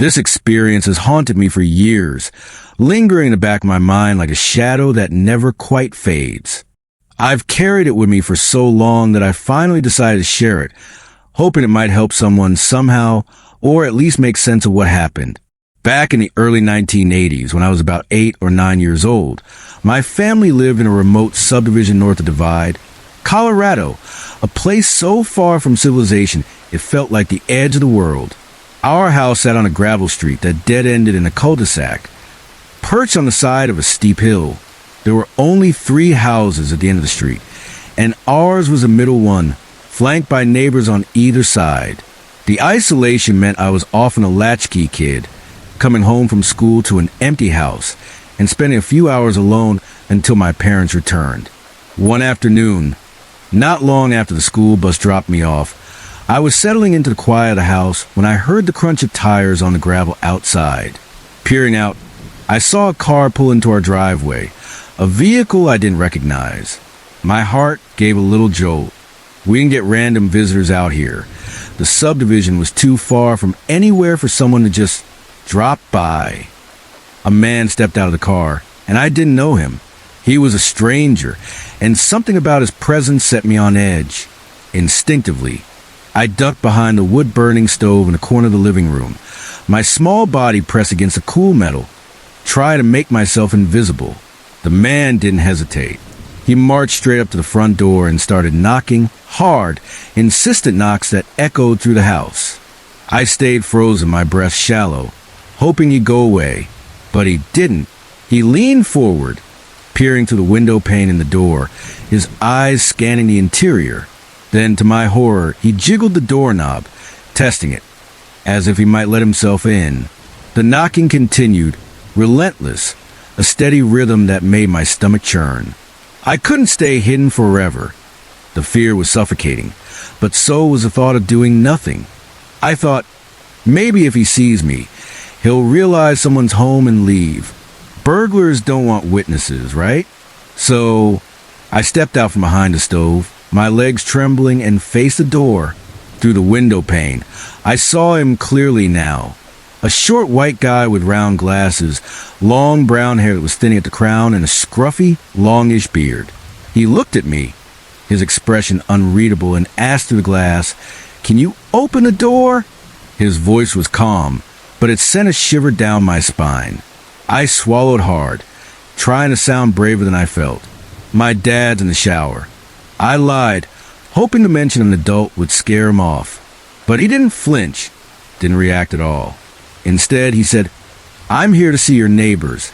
This experience has haunted me for years, lingering in the back of my mind like a shadow that never quite fades. I've carried it with me for so long that I finally decided to share it, hoping it might help someone somehow, or at least make sense of what happened. Back in the early 1980s, when I was about 8 or 9 years old, my family lived in a remote subdivision north of the Divide, Colorado, a place so far from civilization it felt like the edge of the world. Our house sat on a gravel street that dead-ended in a cul-de-sac. Perched on the side of a steep hill, there were only 3 houses at the end of the street, and ours was the middle one, flanked by neighbors on either side. The isolation meant I was often a latchkey kid, coming home from school to an empty house and spending a few hours alone until my parents returned. One afternoon, not long after the school bus dropped me off, I was settling into the quiet of the house when I heard the crunch of tires on the gravel outside. Peering out, I saw a car pull into our driveway, a vehicle I didn't recognize. My heart gave a little jolt. We didn't get random visitors out here. The subdivision was too far from anywhere for someone to just drop by. A man stepped out of the car, and I didn't know him. He was a stranger, and something about his presence set me on edge. Instinctively, I ducked behind the wood-burning stove in the corner of the living room, my small body pressed against the cool metal, trying to make myself invisible. The man didn't hesitate. He marched straight up to the front door and started knocking, hard, insistent knocks that echoed through the house. I stayed frozen, my breath shallow, hoping he'd go away, but he didn't. He leaned forward, peering through the window pane in the door, his eyes scanning the interior. Then, to my horror, he jiggled the doorknob, testing it, as if he might let himself in. The knocking continued, relentless, a steady rhythm that made my stomach churn. I couldn't stay hidden forever. The fear was suffocating, but so was the thought of doing nothing. I thought, maybe if he sees me, he'll realize someone's home and leave. Burglars don't want witnesses, right? So, I stepped out from behind the stove, my legs trembling, and faced the door. Through the window pane, I saw him clearly now. A short white guy with round glasses, long brown hair that was thinning at the crown, and a scruffy, longish beard. He looked at me, his expression unreadable, and asked through the glass, "Can you open the door?" His voice was calm, but it sent a shiver down my spine. I swallowed hard, trying to sound braver than I felt. "My dad's in the shower." I lied, hoping to mention an adult would scare him off. But he didn't flinch, didn't react at all. Instead, he said, "I'm here to see your neighbors,"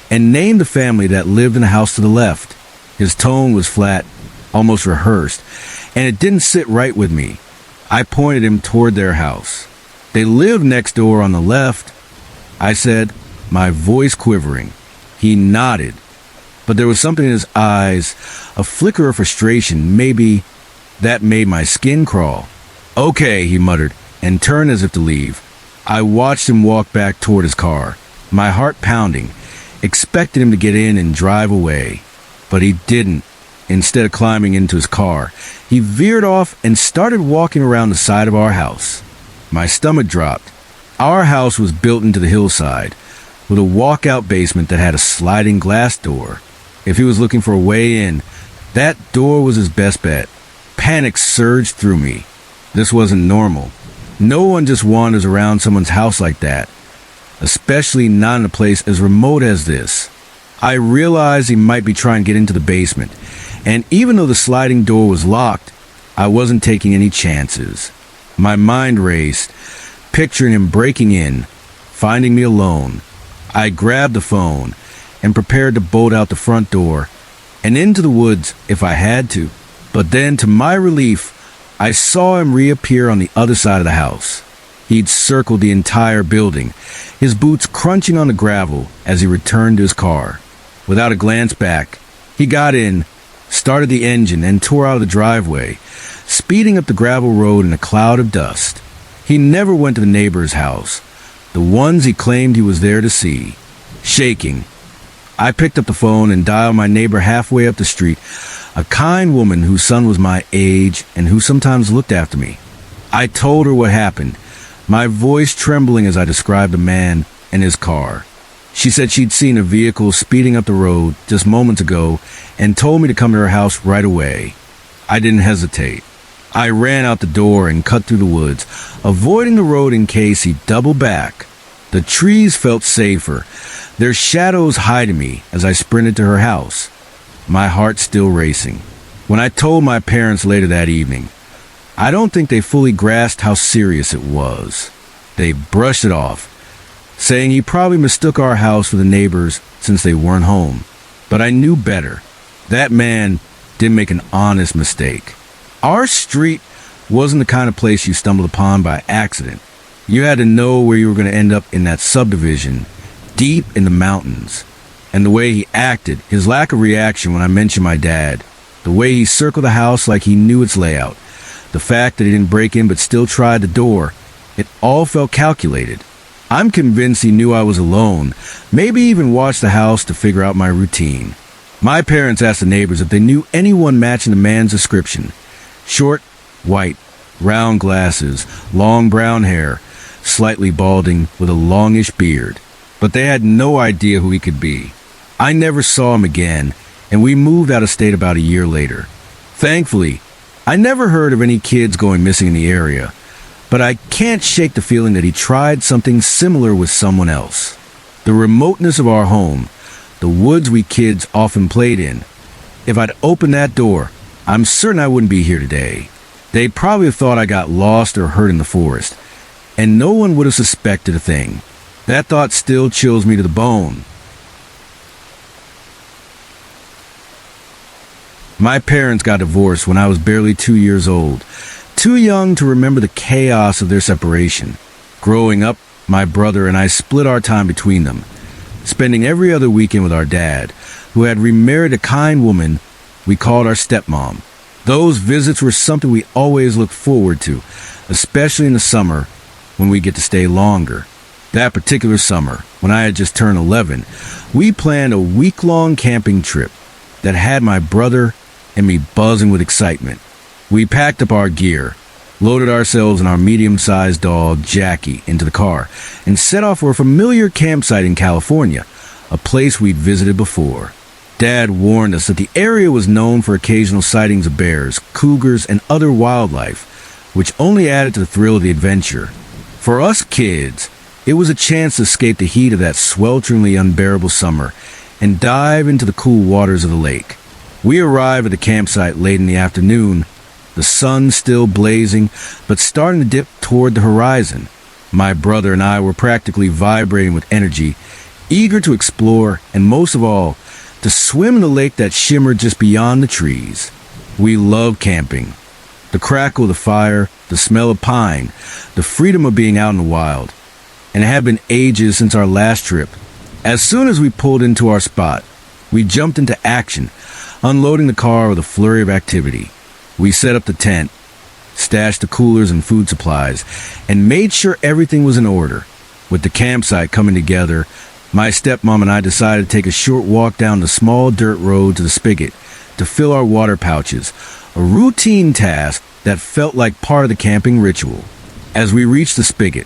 and named the family that lived in the house to the left. His tone was flat, almost rehearsed, and it didn't sit right with me. I pointed him toward their house. "They live next door on the left," I said, my voice quivering. He nodded, but there was something in his eyes, a flicker of frustration, maybe, that made my skin crawl. "Okay," he muttered, and turned as if to leave. I watched him walk back toward his car, my heart pounding, expected him to get in and drive away. But he didn't. Instead of climbing into his car, he veered off and started walking around the side of our house. My stomach dropped. Our house was built into the hillside, with a walkout basement that had a sliding glass door. If he was looking for a way in, that door was his best bet. Panic surged through me. This wasn't normal. No one just wanders around someone's house like that, especially not in a place as remote as this. I realized he might be trying to get into the basement, and even though the sliding door was locked, I wasn't taking any chances. My mind raced, picturing him breaking in, finding me alone. I grabbed the phone and prepared to bolt out the front door and into the woods if I had to. But then, to my relief, I saw him reappear on the other side of the house. He'd circled the entire building, his boots crunching on the gravel as he returned to his car. Without a glance back, he got in, started the engine, and tore out of the driveway, speeding up the gravel road in a cloud of dust. He never went to the neighbor's house, the ones he claimed he was there to see. Shaking, I picked up the phone and dialed my neighbor halfway up the street, a kind woman whose son was my age and who sometimes looked after me. I told her what happened, my voice trembling as I described the man and his car. She said she'd seen a vehicle speeding up the road just moments ago and told me to come to her house right away. I didn't hesitate. I ran out the door and cut through the woods, avoiding the road in case he'd double back. The trees felt safer, their shadows hiding me as I sprinted to her house, my heart still racing. When I told my parents later that evening, I don't think they fully grasped how serious it was. They brushed it off, saying he probably mistook our house for the neighbors since they weren't home. But I knew better. That man didn't make an honest mistake. Our street wasn't the kind of place you stumbled upon by accident. You had to know where you were going to end up in that subdivision, deep in the mountains. And the way he acted, his lack of reaction when I mentioned my dad, the way he circled the house like he knew its layout, the fact that he didn't break in but still tried the door, it all felt calculated. I'm convinced he knew I was alone, maybe even watched the house to figure out my routine. My parents asked the neighbors if they knew anyone matching the man's description. Short, white, round glasses, long brown hair, slightly balding with a longish beard. But they had no idea who he could be. I never saw him again, and we moved out of state about a year later. Thankfully, I never heard of any kids going missing in the area, but I can't shake the feeling that he tried something similar with someone else. The remoteness of our home, the woods we kids often played in. If I'd opened that door, I'm certain I wouldn't be here today. They'd probably have thought I got lost or hurt in the forest, and no one would have suspected a thing. That thought still chills me to the bone. My parents got divorced when I was barely 2 years old, too young to remember the chaos of their separation. Growing up, my brother and I split our time between them, spending every other weekend with our dad, who had remarried a kind woman we called our stepmom. Those visits were something we always looked forward to, especially in the summer when we get to stay longer. That particular summer, when I had just turned 11, we planned a week-long camping trip that had my brother and me buzzing with excitement. We packed up our gear, loaded ourselves and our medium-sized dog, Jackie, into the car, and set off for a familiar campsite in California, a place we'd visited before. Dad warned us that the area was known for occasional sightings of bears, cougars, and other wildlife, which only added to the thrill of the adventure. For us kids, it was a chance to escape the heat of that swelteringly unbearable summer and dive into the cool waters of the lake. We arrived at the campsite late in the afternoon, the sun still blazing, but starting to dip toward the horizon. My brother and I were practically vibrating with energy, eager to explore, and most of all, to swim in the lake that shimmered just beyond the trees. We loved camping. The crackle of the fire, the smell of pine, the freedom of being out in the wild. And it had been ages since our last trip. As soon as we pulled into our spot, we jumped into action, unloading the car with a flurry of activity. We set up the tent, stashed the coolers and food supplies, and made sure everything was in order. With the campsite coming together, my stepmom and I decided to take a short walk down the small dirt road to the spigot to fill our water pouches, a routine task that felt like part of the camping ritual. As we reached the spigot,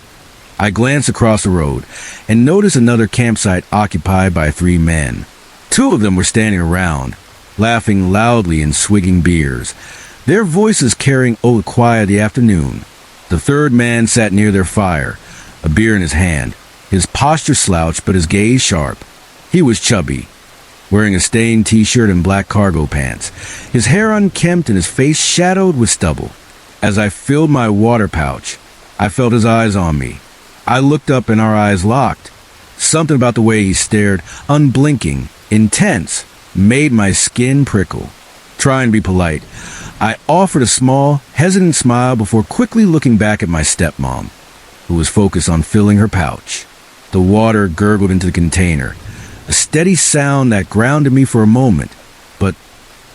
I glanced across the road and noticed another campsite occupied by 3 men. 2 of them were standing around, laughing loudly and swigging beers, their voices carrying the quiet of the afternoon. The 3rd man sat near their fire, a beer in his hand, his posture slouched but his gaze sharp. He was chubby, wearing a stained t-shirt and black cargo pants, his hair unkempt and his face shadowed with stubble. As I filled my water pouch, I felt his eyes on me. I looked up and our eyes locked. Something about the way he stared, unblinking, intense, made my skin prickle. Trying to be polite, I offered a small, hesitant smile before quickly looking back at my stepmom, who was focused on filling her pouch. The water gurgled into the container, a steady sound that grounded me for a moment, but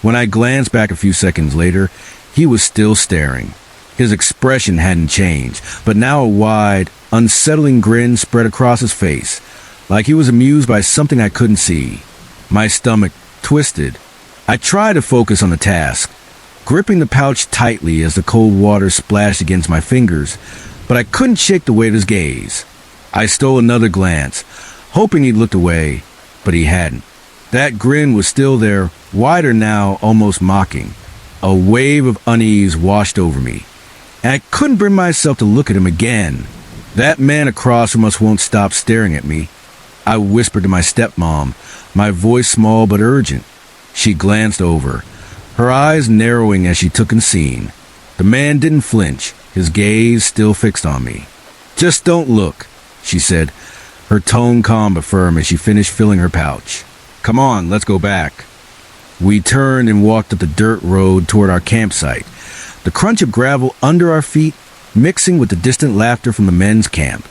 when I glanced back a few seconds later, he was still staring. His expression hadn't changed, but now a wide, unsettling grin spread across his face, like he was amused by something I couldn't see. My stomach twisted. I tried to focus on the task, gripping the pouch tightly as the cold water splashed against my fingers, but I couldn't shake the weight of his gaze. I stole another glance, hoping he'd looked away, but he hadn't. That grin was still there, wider now, almost mocking. A wave of unease washed over me, and I couldn't bring myself to look at him again. That man across from us won't stop staring at me. I whispered to my stepmom, my voice small but urgent. She glanced over, her eyes narrowing as she took in scene. The man didn't flinch, his gaze still fixed on me. "Just don't look," she said, her tone calm but firm as she finished filling her pouch. "Come on, let's go back." We turned and walked up the dirt road toward our campsite, the crunch of gravel under our feet mixing with the distant laughter from the men's camp.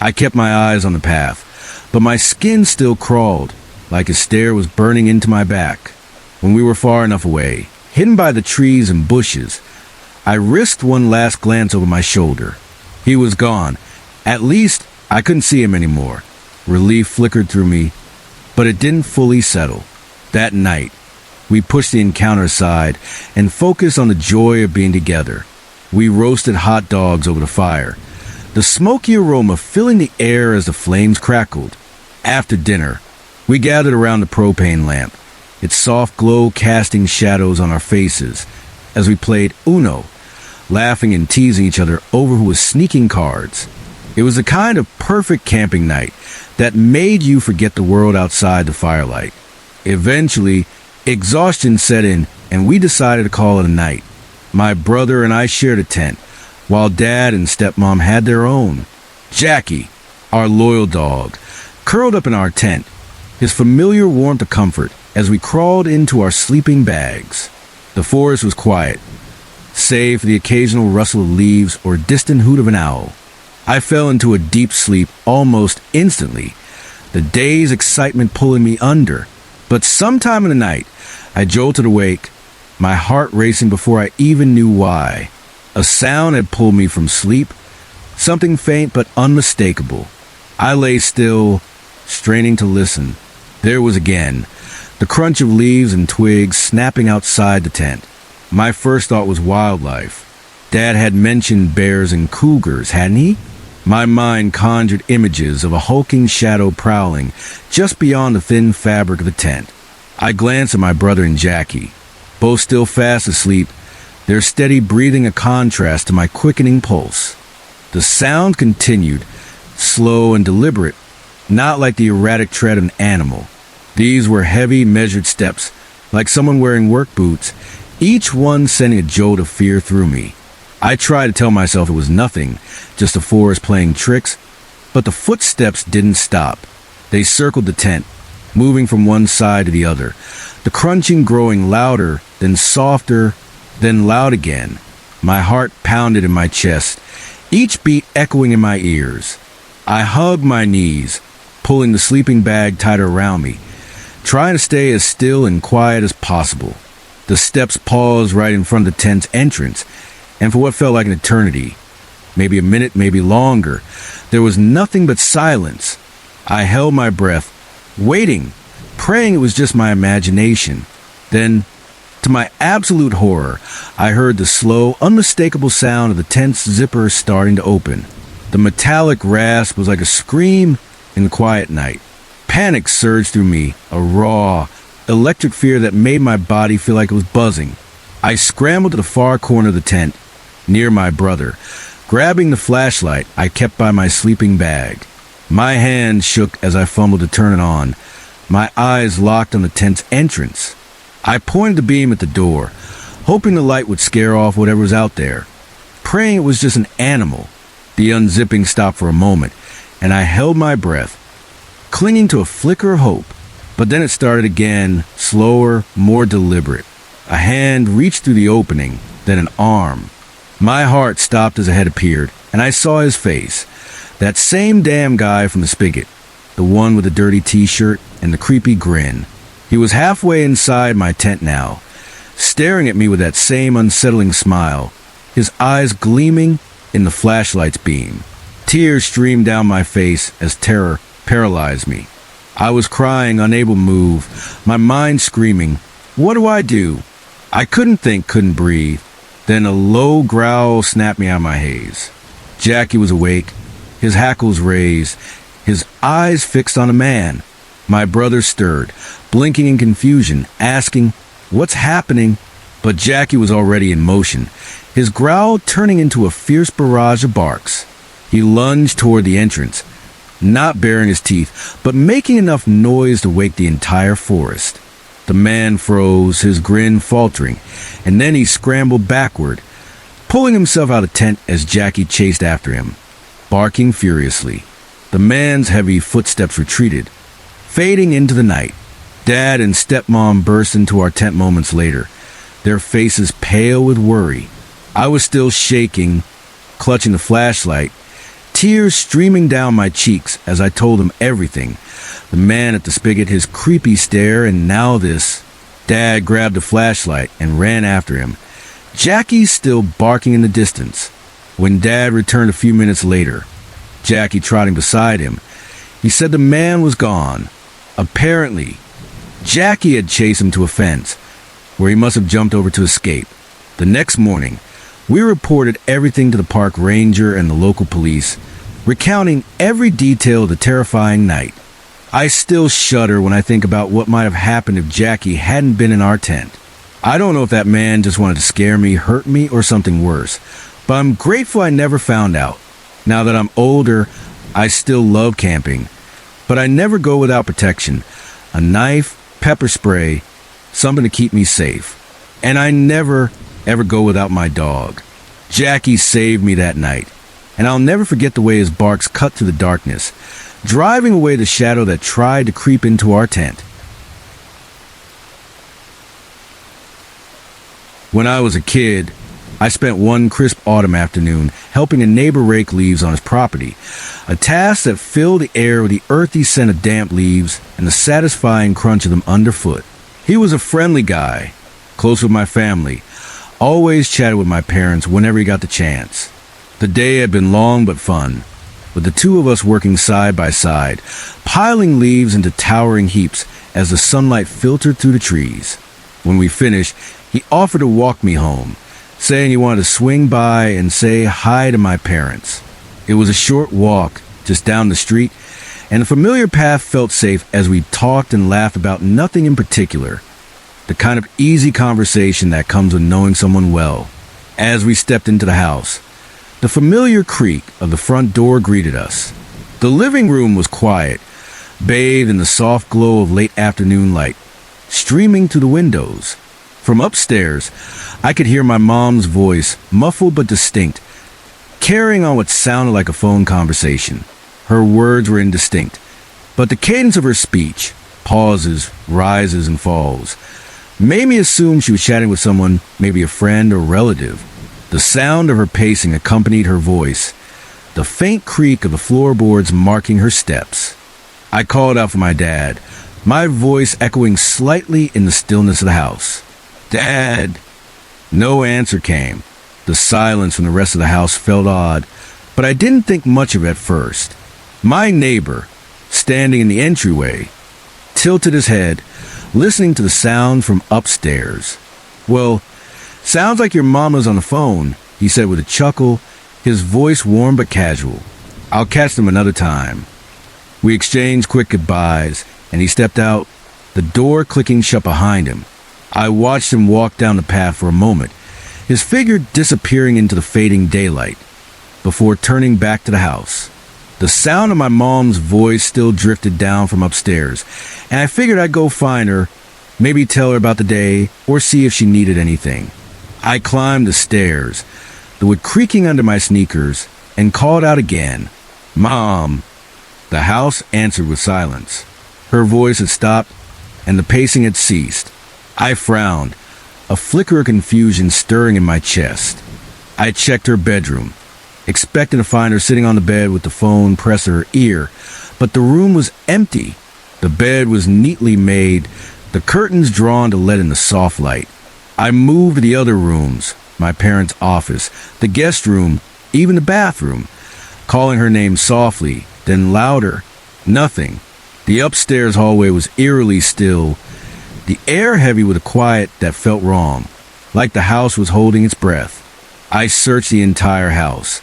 I kept my eyes on the path, but my skin still crawled, like a stare was burning into my back. When we were far enough away, hidden by the trees and bushes, I risked one last glance over my shoulder. He was gone. At least I couldn't see him anymore. Relief flickered through me, but it didn't fully settle. That night, we pushed the encounter aside and focused on the joy of being together. We roasted hot dogs over the fire, the smoky aroma filling the air as the flames crackled. After dinner, we gathered around the propane lamp, its soft glow casting shadows on our faces as we played Uno, laughing and teasing each other over who was sneaking cards. It was the kind of perfect camping night that made you forget the world outside the firelight. Eventually, exhaustion set in and we decided to call it a night. My brother and I shared a tent, while Dad and Stepmom had their own. Jackie, our loyal dog, curled up in our tent, his familiar warmth of comfort as we crawled into our sleeping bags. The forest was quiet, save for the occasional rustle of leaves or distant hoot of an owl. I fell into a deep sleep almost instantly, the day's excitement pulling me under. But sometime in the night, I jolted awake, my heart racing before I even knew why. A sound had pulled me from sleep, something faint but unmistakable. I lay still, straining to listen. There was again, the crunch of leaves and twigs snapping outside the tent. My first thought was wildlife. Dad had mentioned bears and cougars, hadn't he? My mind conjured images of a hulking shadow prowling just beyond the thin fabric of the tent. I glanced at my brother and Jackie, both still fast asleep, their steady breathing a contrast to my quickening pulse. The sound continued, slow and deliberate, not like the erratic tread of an animal. These were heavy, measured steps, like someone wearing work boots, each one sending a jolt of fear through me. I tried to tell myself it was nothing, just the forest playing tricks, but the footsteps didn't stop. They circled the tent, moving from one side to the other, the crunching growing louder, then softer, then loud again. My heart pounded in my chest, each beat echoing in my ears. I hugged my knees, pulling the sleeping bag tighter around me, trying to stay as still and quiet as possible. The steps paused right in front of the tent's entrance, and for what felt like an eternity, maybe a minute, maybe longer, there was nothing but silence. I held my breath, waiting, praying it was just my imagination. Then, to my absolute horror, I heard the slow, unmistakable sound of the tent's zipper starting to open. The metallic rasp was like a scream in the quiet night. Panic surged through me, a raw, electric fear that made my body feel like it was buzzing. I scrambled to the far corner of the tent, near my brother, grabbing the flashlight I kept by my sleeping bag. My hand shook as I fumbled to turn it on, my eyes locked on the tent's entrance. I pointed the beam at the door, hoping the light would scare off whatever was out there, praying it was just an animal. The unzipping stopped for a moment, and I held my breath, clinging to a flicker of hope. But then it started again, slower, more deliberate. A hand reached through the opening, then an arm. My heart stopped as a head appeared, and I saw his face. That same damn guy from the spigot, the one with the dirty t-shirt and the creepy grin. He was halfway inside my tent now, staring at me with that same unsettling smile, his eyes gleaming in the flashlight's beam. Tears streamed down my face as terror paralyzed me. I was crying, unable to move, my mind screaming, "What do I do?" I couldn't think, couldn't breathe. Then a low growl snapped me out of my haze. Jackie was awake, his hackles raised, his eyes fixed on a man. My brother stirred, blinking in confusion, asking, "What's happening?" But Jackie was already in motion, his growl turning into a fierce barrage of barks. He lunged toward the entrance, not baring his teeth, but making enough noise to wake the entire forest. The man froze, his grin faltering, and then he scrambled backward, pulling himself out of tent as Jackie chased after him, barking furiously. The man's heavy footsteps retreated, fading into the night. Dad and stepmom burst into our tent moments later, their faces pale with worry. I was still shaking, clutching the flashlight, tears streaming down my cheeks as I told them everything. The man at the spigot, his creepy stare, and now this. Dad grabbed the flashlight and ran after him, Jackie still barking in the distance. When Dad returned a few minutes later, Jackie trotting beside him, he said the man was gone. Apparently, Jackie had chased him to a fence, where he must have jumped over to escape. The next morning, we reported everything to the park ranger and the local police, recounting every detail of the terrifying night. I still shudder when I think about what might have happened if Jackie hadn't been in our tent. I don't know if that man just wanted to scare me, hurt me, or something worse, but I'm grateful I never found out. Now that I'm older, I still love camping, but I never go without protection. A knife, pepper spray, something to keep me safe. And I never, ever go without my dog. Jackie saved me that night, and I'll never forget the way his barks cut through the darkness, driving away the shadow that tried to creep into our tent. When I was a kid, I spent one crisp autumn afternoon helping a neighbor rake leaves on his property, a task that filled the air with the earthy scent of damp leaves and the satisfying crunch of them underfoot. He was a friendly guy, close with my family, always chatted with my parents whenever he got the chance. The day had been long but fun, with the two of us working side by side, piling leaves into towering heaps as the sunlight filtered through the trees. When we finished, he offered to walk me home, saying he wanted to swing by and say hi to my parents. It was a short walk, just down the street, and the familiar path felt safe as we talked and laughed about nothing in particular. The kind of easy conversation that comes with knowing someone well. As we stepped into the house, the familiar creak of the front door greeted us. The living room was quiet, bathed in the soft glow of late afternoon light, streaming through the windows. From upstairs, I could hear my mom's voice, muffled but distinct, carrying on what sounded like a phone conversation. Her words were indistinct, but the cadence of her speech, pauses, rises, and falls, made me assume she was chatting with someone, maybe a friend or relative. The sound of her pacing accompanied her voice, the faint creak of the floorboards marking her steps. I called out for my dad, my voice echoing slightly in the stillness of the house. "Dad!" No answer came. The silence from the rest of the house felt odd, but I didn't think much of it at first. My neighbor, standing in the entryway, tilted his head, listening to the sound from upstairs. "Well, sounds like your mama's on the phone," he said with a chuckle, his voice warm but casual. "I'll catch them another time." We exchanged quick goodbyes, and he stepped out, the door clicking shut behind him. I watched him walk down the path for a moment, his figure disappearing into the fading daylight, before turning back to the house. The sound of my mom's voice still drifted down from upstairs, and I figured I'd go find her, maybe tell her about the day, or see if she needed anything. I climbed the stairs, the wood creaking under my sneakers, and called out again, "Mom!" The house answered with silence. Her voice had stopped, and the pacing had ceased. I frowned, a flicker of confusion stirring in my chest. I checked her bedroom, expecting to find her sitting on the bed with the phone pressed to her ear, but the room was empty. The bed was neatly made, the curtains drawn to let in the soft light. I moved to the other rooms, my parents' office, the guest room, even the bathroom, calling her name softly, then louder. Nothing. The upstairs hallway was eerily still, the air heavy with a quiet that felt wrong, like the house was holding its breath. I searched the entire house,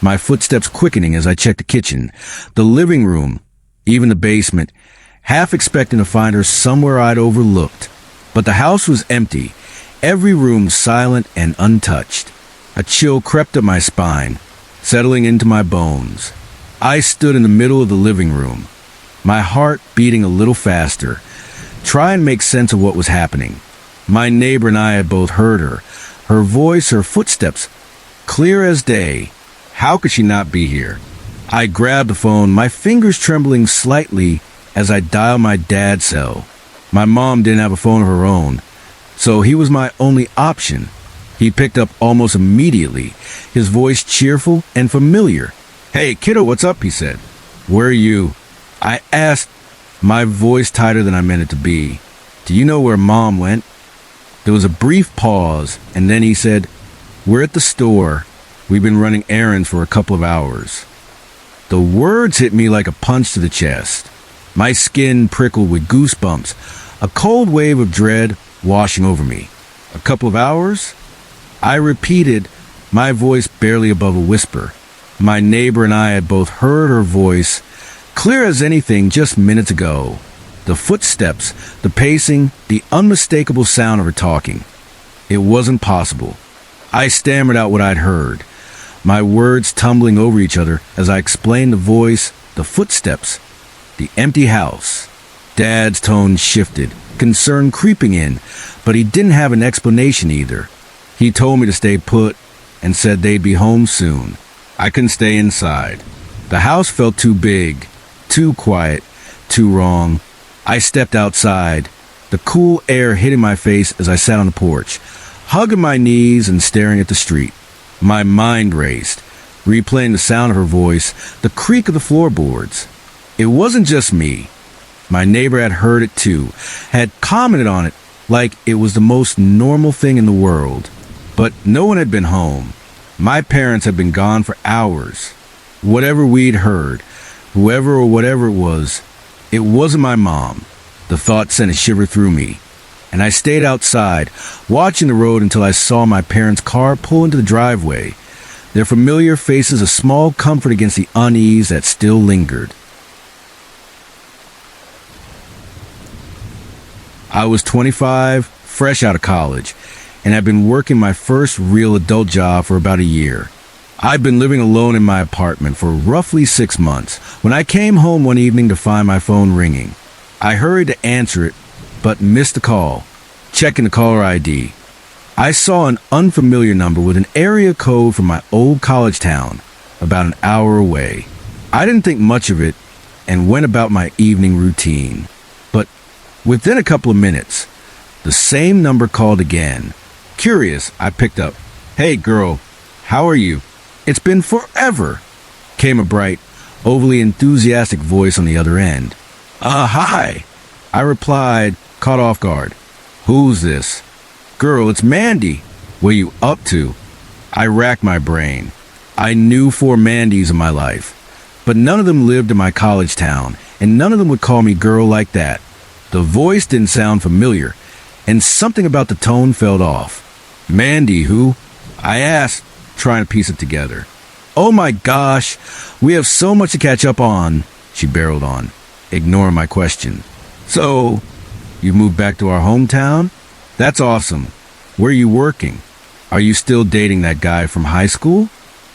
my footsteps quickening as I checked the kitchen, the living room, even the basement, half expecting to find her somewhere I'd overlooked. But the house was empty, every room silent and untouched. A chill crept up my spine, settling into my bones. I stood in the middle of the living room, my heart beating a little faster, trying to make sense of what was happening. My neighbor and I had both heard her voice, her footsteps, clear as day. How could she not be here? I grabbed the phone, my fingers trembling slightly as I dialed my dad's cell. My mom didn't have a phone of her own, so he was my only option. He picked up almost immediately, his voice cheerful and familiar. "Hey, kiddo, what's up?" he said. "Where are you?" I asked, my voice tighter than I meant it to be. "Do you know where Mom went?" There was a brief pause, and then he said, "We're at the store. We've been running errands for a couple of hours." The words hit me like a punch to the chest. My skin prickled with goosebumps, a cold wave of dread washing over me. "A couple of hours?" I repeated, my voice barely above a whisper. My neighbor and I had both heard her voice, clear as anything just minutes ago. The footsteps, the pacing, the unmistakable sound of her talking. It wasn't possible. I stammered out what I'd heard, my words tumbling over each other as I explained the voice, the footsteps, the empty house. Dad's tone shifted, concern creeping in, but he didn't have an explanation either. He told me to stay put and said they'd be home soon. I couldn't stay inside. The house felt too big, too quiet, too wrong. I stepped outside, the cool air hitting my face as I sat on the porch, hugging my knees and staring at the street. My mind raced, replaying the sound of her voice, the creak of the floorboards. It wasn't just me. My neighbor had heard it too, had commented on it like it was the most normal thing in the world. But no one had been home. My parents had been gone for hours. Whatever we'd heard, whoever or whatever it wasn't my mom. The thought sent a shiver through me, and I stayed outside, watching the road until I saw my parents' car pull into the driveway, their familiar faces a small comfort against the unease that still lingered. I was 25, fresh out of college, and had been working my first real adult job for about a year. I'd been living alone in my apartment for roughly 6 months when I came home one evening to find my phone ringing. I hurried to answer it, but missed the call. Checking the caller ID, I saw an unfamiliar number with an area code from my old college town, about an hour away. I didn't think much of it and went about my evening routine. But within a couple of minutes, the same number called again. Curious, I picked up. "Hey girl, how are you? It's been forever," came a bright, overly enthusiastic voice on the other end. Hi," I replied, caught off guard. "Who's this?" "Girl, it's Mandy. What are you up to?" I racked my brain. I knew 4 Mandys in my life, but none of them lived in my college town, and none of them would call me girl like that. The voice didn't sound familiar, and something about the tone felt off. "Mandy, who?" I asked, trying to piece it together. "Oh my gosh, we have so much to catch up on," she barreled on, ignoring my question. "So, you moved back to our hometown? That's awesome. Where are you working? Are you still dating that guy from high school?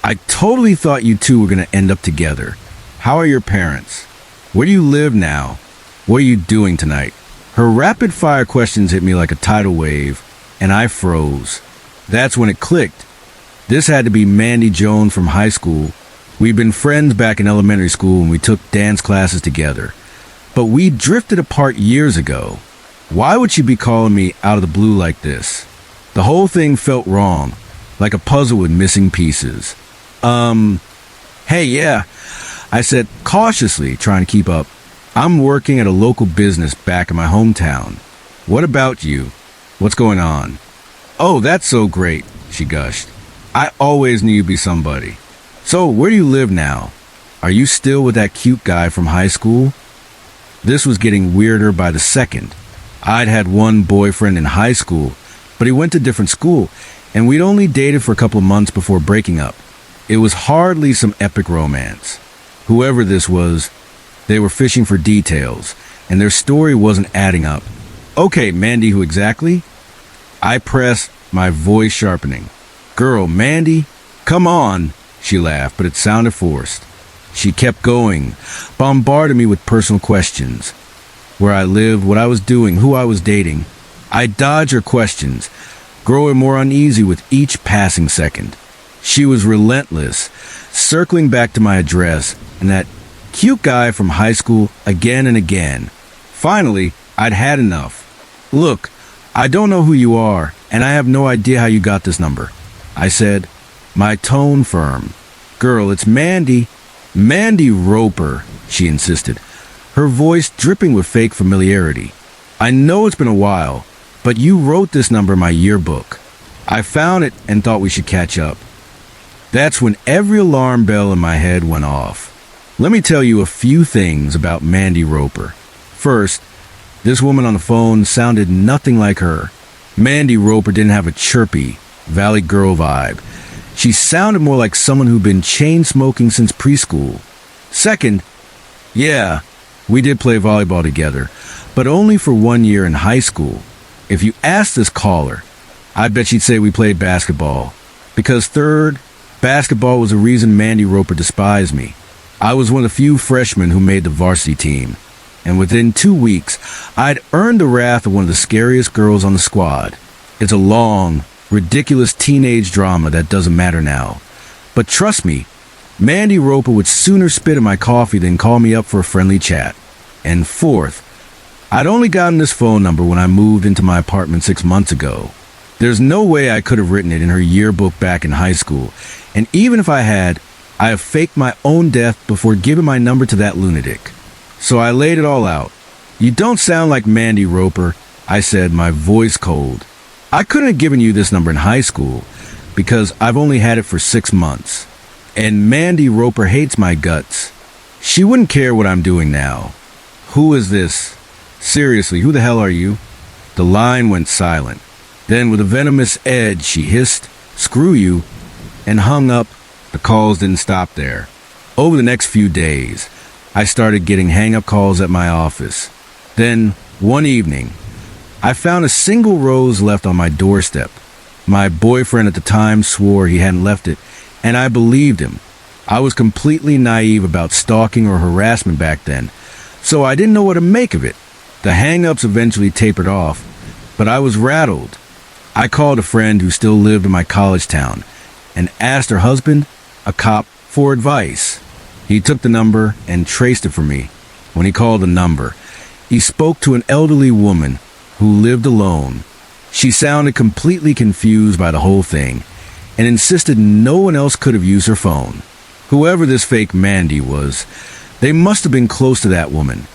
I totally thought you two were going to end up together. How are your parents? Where do you live now? What are you doing tonight?" Her rapid-fire questions hit me like a tidal wave, and I froze. That's when it clicked. This had to be Mandy Jones from high school. We'd been friends back in elementary school when we took dance classes together. But we drifted apart years ago. Why would she be calling me out of the blue like this? The whole thing felt wrong, like a puzzle with missing pieces. Hey, yeah, I said cautiously, trying to keep up. "I'm working at a local business back in my hometown. What about you? What's going on?" "Oh, that's so great," she gushed. "I always knew you'd be somebody. So, where do you live now? Are you still with that cute guy from high school?" This was getting weirder by the second. I'd had one boyfriend in high school, but he went to different school, and we'd only dated for a couple of months before breaking up. It was hardly some epic romance. Whoever this was, they were fishing for details, and their story wasn't adding up. Okay, Mandy, who exactly? I pressed, my voice sharpening. Girl, Mandy? Come on, she laughed, but it sounded forced. She kept going, bombarding me with personal questions. Where I lived, what I was doing, who I was dating. I dodged her questions, growing more uneasy with each passing second. She was relentless, circling back to my address and that cute guy from high school again and again. Finally, I'd had enough. Look, I don't know who you are, and I have no idea how you got this number, I said, my tone firm. Girl, it's Mandy. Mandy Roper, she insisted, her voice dripping with fake familiarity. I know it's been a while, but you wrote this number in my yearbook. I found it and thought we should catch up. That's when every alarm bell in my head went off. Let me tell you a few things about Mandy Roper. First, this woman on the phone sounded nothing like her. Mandy Roper didn't have a chirpy, Valley Girl vibe. She sounded more like someone who'd been chain-smoking since preschool. Second, yeah, we did play volleyball together, but only for 1 year in high school. If you asked this caller, I bet she'd say we played basketball. Because third, basketball was the reason Mandy Roper despised me. I was one of the few freshmen who made the varsity team, and within 2 weeks, I'd earned the wrath of one of the scariest girls on the squad. It's a long, ridiculous teenage drama that doesn't matter now. But trust me, Mandy Roper would sooner spit in my coffee than call me up for a friendly chat. And fourth, I'd only gotten this phone number when I moved into my apartment 6 months ago. There's no way I could have written it in her yearbook back in high school, and even if I had, I have faked my own death before giving my number to that lunatic. So I laid it all out. You don't sound like Mandy Roper, I said, my voice cold. I couldn't have given you this number in high school because I've only had it for 6 months. And Mandy Roper hates my guts. She wouldn't care what I'm doing now. Who is this? Seriously, who the hell are you? The line went silent. Then with a venomous edge, she hissed, "Screw you," and hung up. The calls didn't stop there. Over the next few days, I started getting hang-up calls at my office. Then, one evening, I found a single rose left on my doorstep. My boyfriend at the time swore he hadn't left it, and I believed him. I was completely naive about stalking or harassment back then, so I didn't know what to make of it. The hang-ups eventually tapered off, but I was rattled. I called a friend who still lived in my college town and asked her husband, a cop, for advice. He took the number and traced it for me. When he called the number, he spoke to an elderly woman who lived alone. She sounded completely confused by the whole thing and insisted no one else could have used her phone. Whoever this fake Mandy was, they must have been close to that woman,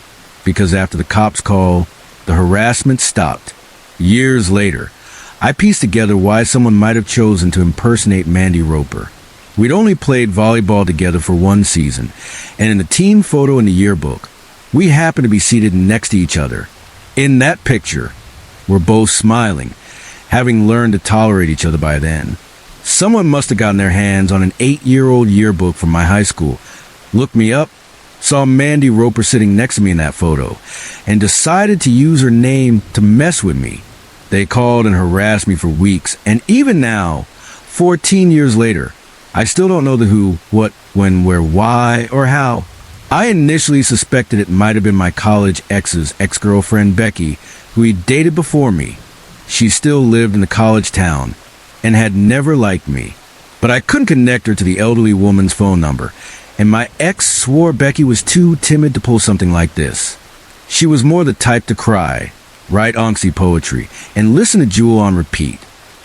because after the cops' call, the harassment stopped. Years later, I pieced together why someone might have chosen to impersonate Mandy Roper. We'd only played volleyball together for 1 season, and in the team photo in the yearbook, we happened to be seated next to each other. In that picture, we're both smiling, having learned to tolerate each other by then. Someone must have gotten their hands on an 8-year-old yearbook from my high school, looked me up, saw Mandy Roper sitting next to me in that photo, and decided to use her name to mess with me. They called and harassed me for weeks, and even now, 14 years later, I still don't know the who, what, when, where, why, or how. I initially suspected it might have been my college ex's ex-girlfriend Becky, who he dated before me. She still lived in the college town and had never liked me, but I couldn't connect her to the elderly woman's phone number, and my ex swore Becky was too timid to pull something like this. She was more the type to cry, write angsty poetry, and listen to Jewel on repeat.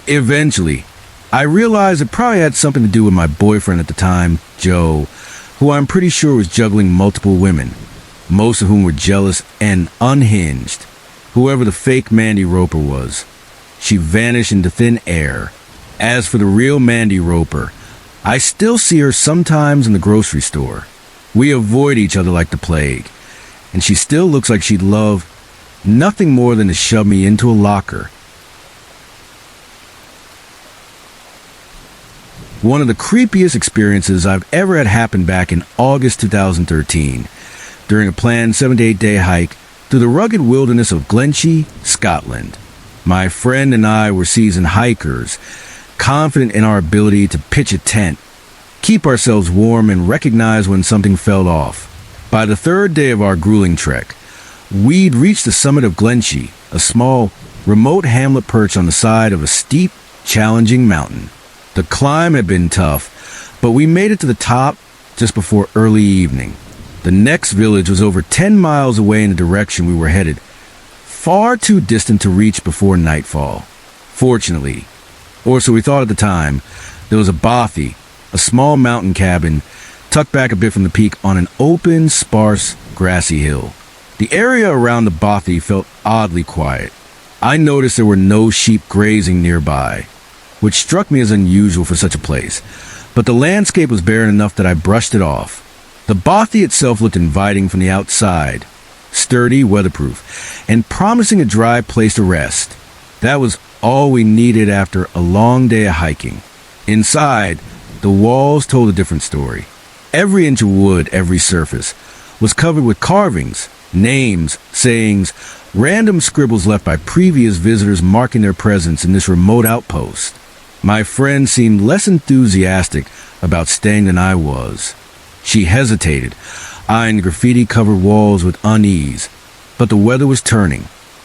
Eventually, I realized it probably had something to do with my boyfriend at the time, Joe, who I'm pretty sure was juggling multiple women, most of whom were jealous and unhinged. Whoever the fake Mandy Roper was, she vanished into thin air. As for the real Mandy Roper, I still see her sometimes in the grocery store. We avoid each other like the plague, and she still looks like she'd love nothing more than to shove me into a locker. One of the creepiest experiences I've ever had happen back in August 2013, during a planned 7 to 8 day hike through the rugged wilderness of Glenshee, Scotland. My friend and I were seasoned hikers, confident in our ability to pitch a tent, keep ourselves warm, and recognize when something fell off. By the third day of our grueling trek, we'd reached the summit of Glenshee, a small, remote hamlet perched on the side of a steep, challenging mountain. The climb had been tough, but we made it to the top just before early evening. The next village was over 10 miles away in the direction we were headed, far too distant to reach before nightfall. Fortunately, or so we thought at the time, there was a bothy, a small mountain cabin, tucked back a bit from the peak on an open, sparse, grassy hill. The area around the bothy felt oddly quiet. I noticed there were no sheep grazing nearby, which struck me as unusual for such a place, but the landscape was barren enough that I brushed it off. The bothy itself looked inviting from the outside, sturdy, weatherproof, and promising a dry place to rest. That was all we needed after a long day of hiking. Inside, the walls told a different story. Every inch of wood, every surface, was covered with carvings, names, sayings, random scribbles left by previous visitors marking their presence in this remote outpost. My friend seemed less enthusiastic about staying than I was. She hesitated, eyeing the graffiti-covered walls with unease, but the weather was turning.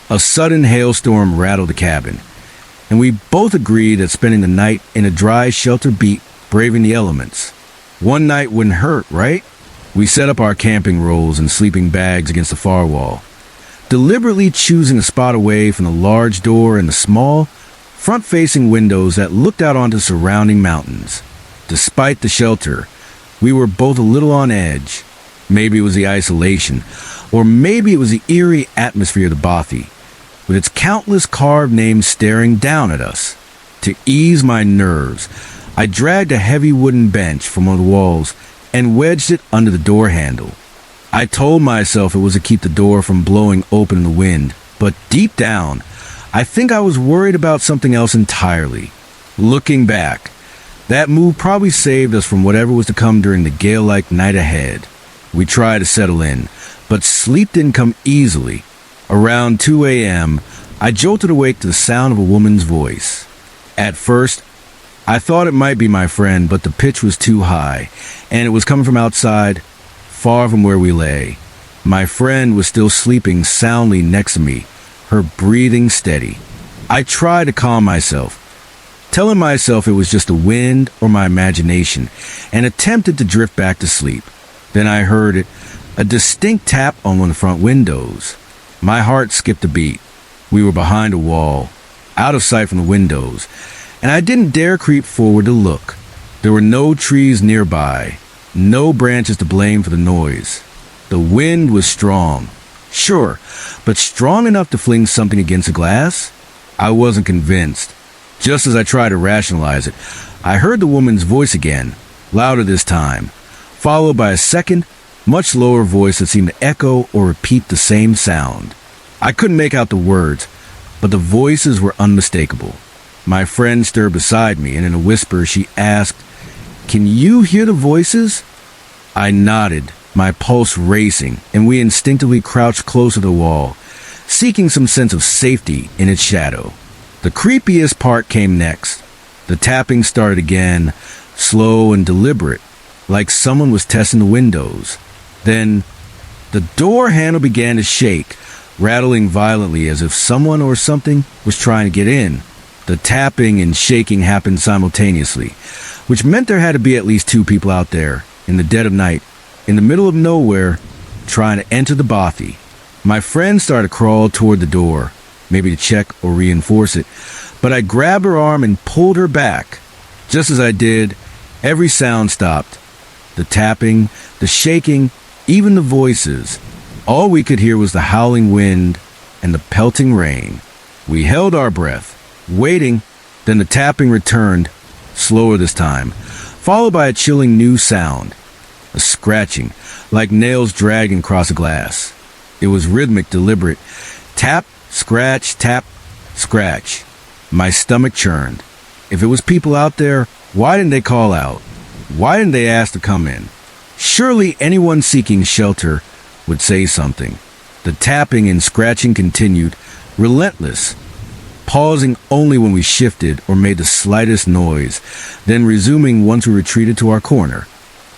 A sudden hailstorm rattled the cabin, and we both agreed that spending the night in a dry shelter beat braving the elements. One night wouldn't hurt, right? We set up our camping rolls and sleeping bags against the far wall, deliberately choosing a spot away from the large door and the small, front-facing windows that looked out onto surrounding mountains. Despite the shelter, we were both a little on edge. Maybe it was the isolation, or maybe it was the eerie atmosphere of the bothy, with its countless carved names staring down at us. To ease my nerves, I dragged a heavy wooden bench from one of the walls and wedged it under the door handle. I told myself it was to keep the door from blowing open in the wind, but deep down, I think I was worried about something else entirely. Looking back, that move probably saved us from whatever was to come during the gale-like night ahead. We tried to settle in, but sleep didn't come easily. Around 2 a.m., I jolted awake to the sound of a woman's voice. At first, I thought it might be my friend, but the pitch was too high, and it was coming from outside, far from where we lay. My friend was still sleeping soundly next to me, her breathing steady. I tried to calm myself, telling myself it was just the wind or my imagination, and attempted to drift back to sleep. Then I heard it, a distinct tap on one of the front windows. My heart skipped a beat. We were behind a wall, out of sight from the windows, and I didn't dare creep forward to look. There were no trees nearby, no branches to blame for the noise. The wind was strong, sure, but strong enough to fling something against the glass? I wasn't convinced. Just as I tried to rationalize it, I heard the woman's voice again, louder this time, followed by a second, much lower voice that seemed to echo or repeat the same sound. I couldn't make out the words, but the voices were unmistakable. My friend stirred beside me, and in a whisper she asked, "Can you hear the voices?" I nodded, my pulse racing, and we instinctively crouched closer to the wall, seeking some sense of safety in its shadow. The creepiest part came next. The tapping started again, slow and deliberate, like someone was testing the windows. Then, the door handle began to shake, rattling violently as if someone or something was trying to get in. The tapping and shaking happened simultaneously, which meant there had to be at least two people out there, in the dead of night, in the middle of nowhere, trying to enter the bothy. My friend started to crawl toward the door, maybe to check or reinforce it, but I grabbed her arm and pulled her back. Just as I did, every sound stopped. The tapping, the shaking, even the voices. All we could hear was the howling wind and the pelting rain. We held our breath, waiting, then the tapping returned, slower this time, followed by a chilling new sound, a scratching, like nails dragging across a glass. It was rhythmic, deliberate. Tap, scratch, tap, scratch. My stomach churned. If it was people out there, Why didn't they call out? Why didn't they ask to come in? Surely anyone seeking shelter would say something. The tapping and scratching continued, relentless, pausing only when we shifted or made the slightest noise, then resuming once we retreated to our corner.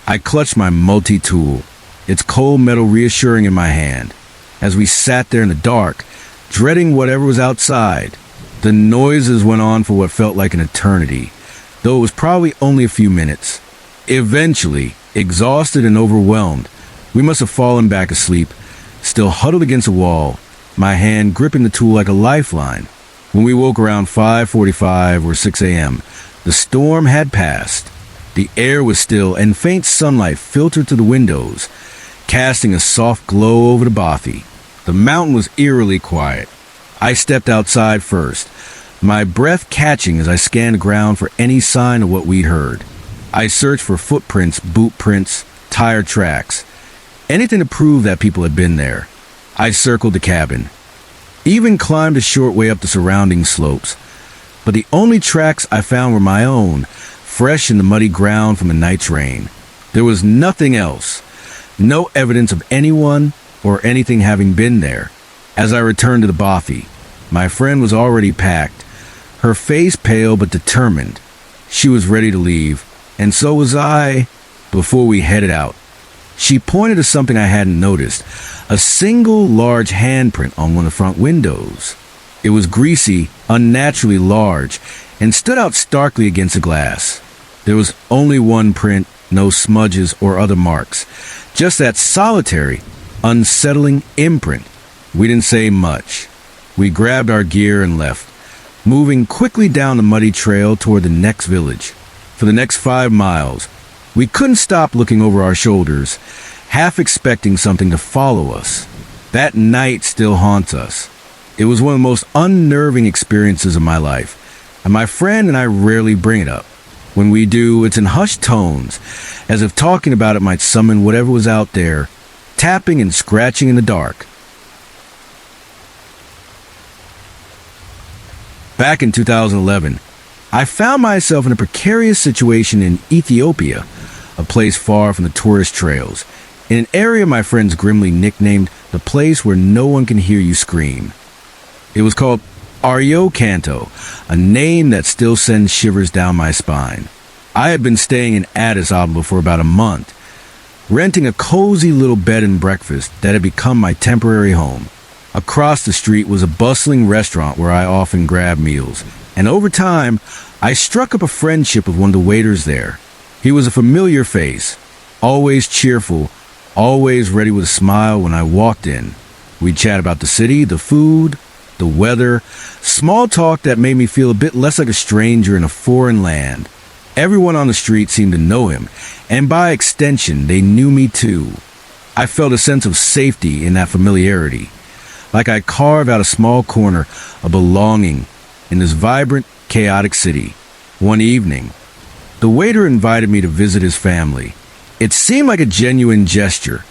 I clutched my multi-tool, its cold metal reassuring in my hand, as we sat there in the dark, dreading whatever was outside. The noises went on for what felt like an eternity, though it was probably only a few minutes. Eventually, exhausted and overwhelmed, we must have fallen back asleep, still huddled against a wall, my hand gripping the tool like a lifeline. When we woke around 5:45 or 6 a.m., the storm had passed. The air was still, and faint sunlight filtered through the windows, casting a soft glow over the bothy. The mountain was eerily quiet. I stepped outside first, my breath catching as I scanned the ground for any sign of what we'd heard. I searched for footprints, boot prints, tire tracks, anything to prove that people had been there. I circled the cabin, even climbed a short way up the surrounding slopes, but the only tracks I found were my own, fresh in the muddy ground from the night's rain. There was nothing else, no evidence of anyone or anything having been there. As I returned to the bothy, my friend was already packed, her face pale but determined. She was ready to leave, and so was I, before we headed out. She pointed to something I hadn't noticed, a single large handprint on one of the front windows. It was greasy, unnaturally large, and stood out starkly against the glass. There was only one print, no smudges or other marks, just that solitary, unsettling imprint. We didn't say much. We grabbed our gear and left, moving quickly down the muddy trail toward the next village. For the next 5 miles, we couldn't stop looking over our shoulders, half expecting something to follow us. That night still haunts us. It was one of the most unnerving experiences of my life, and my friend and I rarely bring it up. When we do, it's in hushed tones, as if talking about it might summon whatever was out there, tapping and scratching in the dark. Back in 2011, I found myself in a precarious situation in Ethiopia, a place far from the tourist trails, in an area my friends grimly nicknamed the place where no one can hear you scream. It was called Aryo Kanto, a name that still sends shivers down my spine. I had been staying in Addis Ababa for about a month, renting a cozy little bed and breakfast that had become my temporary home. Across the street was a bustling restaurant where I often grabbed meals, and over time, I struck up a friendship with one of the waiters there. He was a familiar face, always cheerful, always ready with a smile when I walked in. We'd chat about the city, the food, the weather, small talk that made me feel a bit less like a stranger in a foreign land. Everyone on the street seemed to know him, and by extension, they knew me too. I felt a sense of safety in that familiarity, like I carved out a small corner of belonging in this vibrant, chaotic city. One evening, the waiter invited me to visit his family. It seemed like a genuine gesture,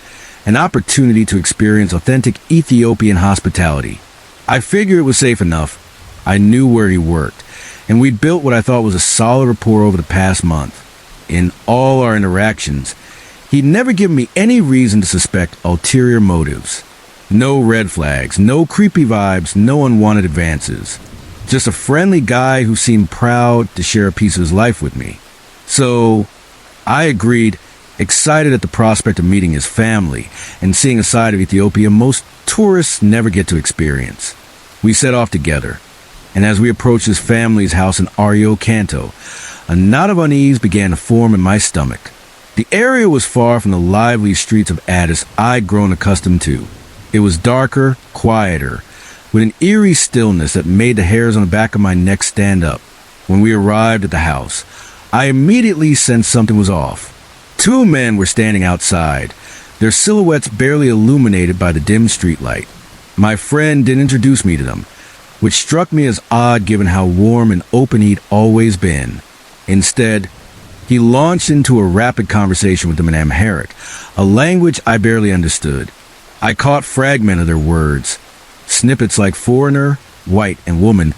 an opportunity to experience authentic Ethiopian hospitality. I figured it was safe enough. I knew where he worked, and we'd built what I thought was a solid rapport over the past month. In all our interactions, he'd never given me any reason to suspect ulterior motives. No red flags, no creepy vibes, no unwanted advances. Just a friendly guy who seemed proud to share a piece of his life with me. So, I agreed, excited at the prospect of meeting his family and seeing a side of Ethiopia most tourists never get to experience. We set off together, and as we approached his family's house in Aryo Kanto, a knot of unease began to form in my stomach. The area was far from the lively streets of Addis I'd grown accustomed to. It was darker, quieter, with an eerie stillness that made the hairs on the back of my neck stand up. When we arrived at the house, I immediately sensed something was off. 2 men were standing outside, their silhouettes barely illuminated by the dim streetlight. My friend didn't introduce me to them, which struck me as odd given how warm and open he'd always been. Instead, he launched into a rapid conversation with them in Amharic, a language I barely understood. I caught fragments of their words, snippets like foreigner, white, and woman,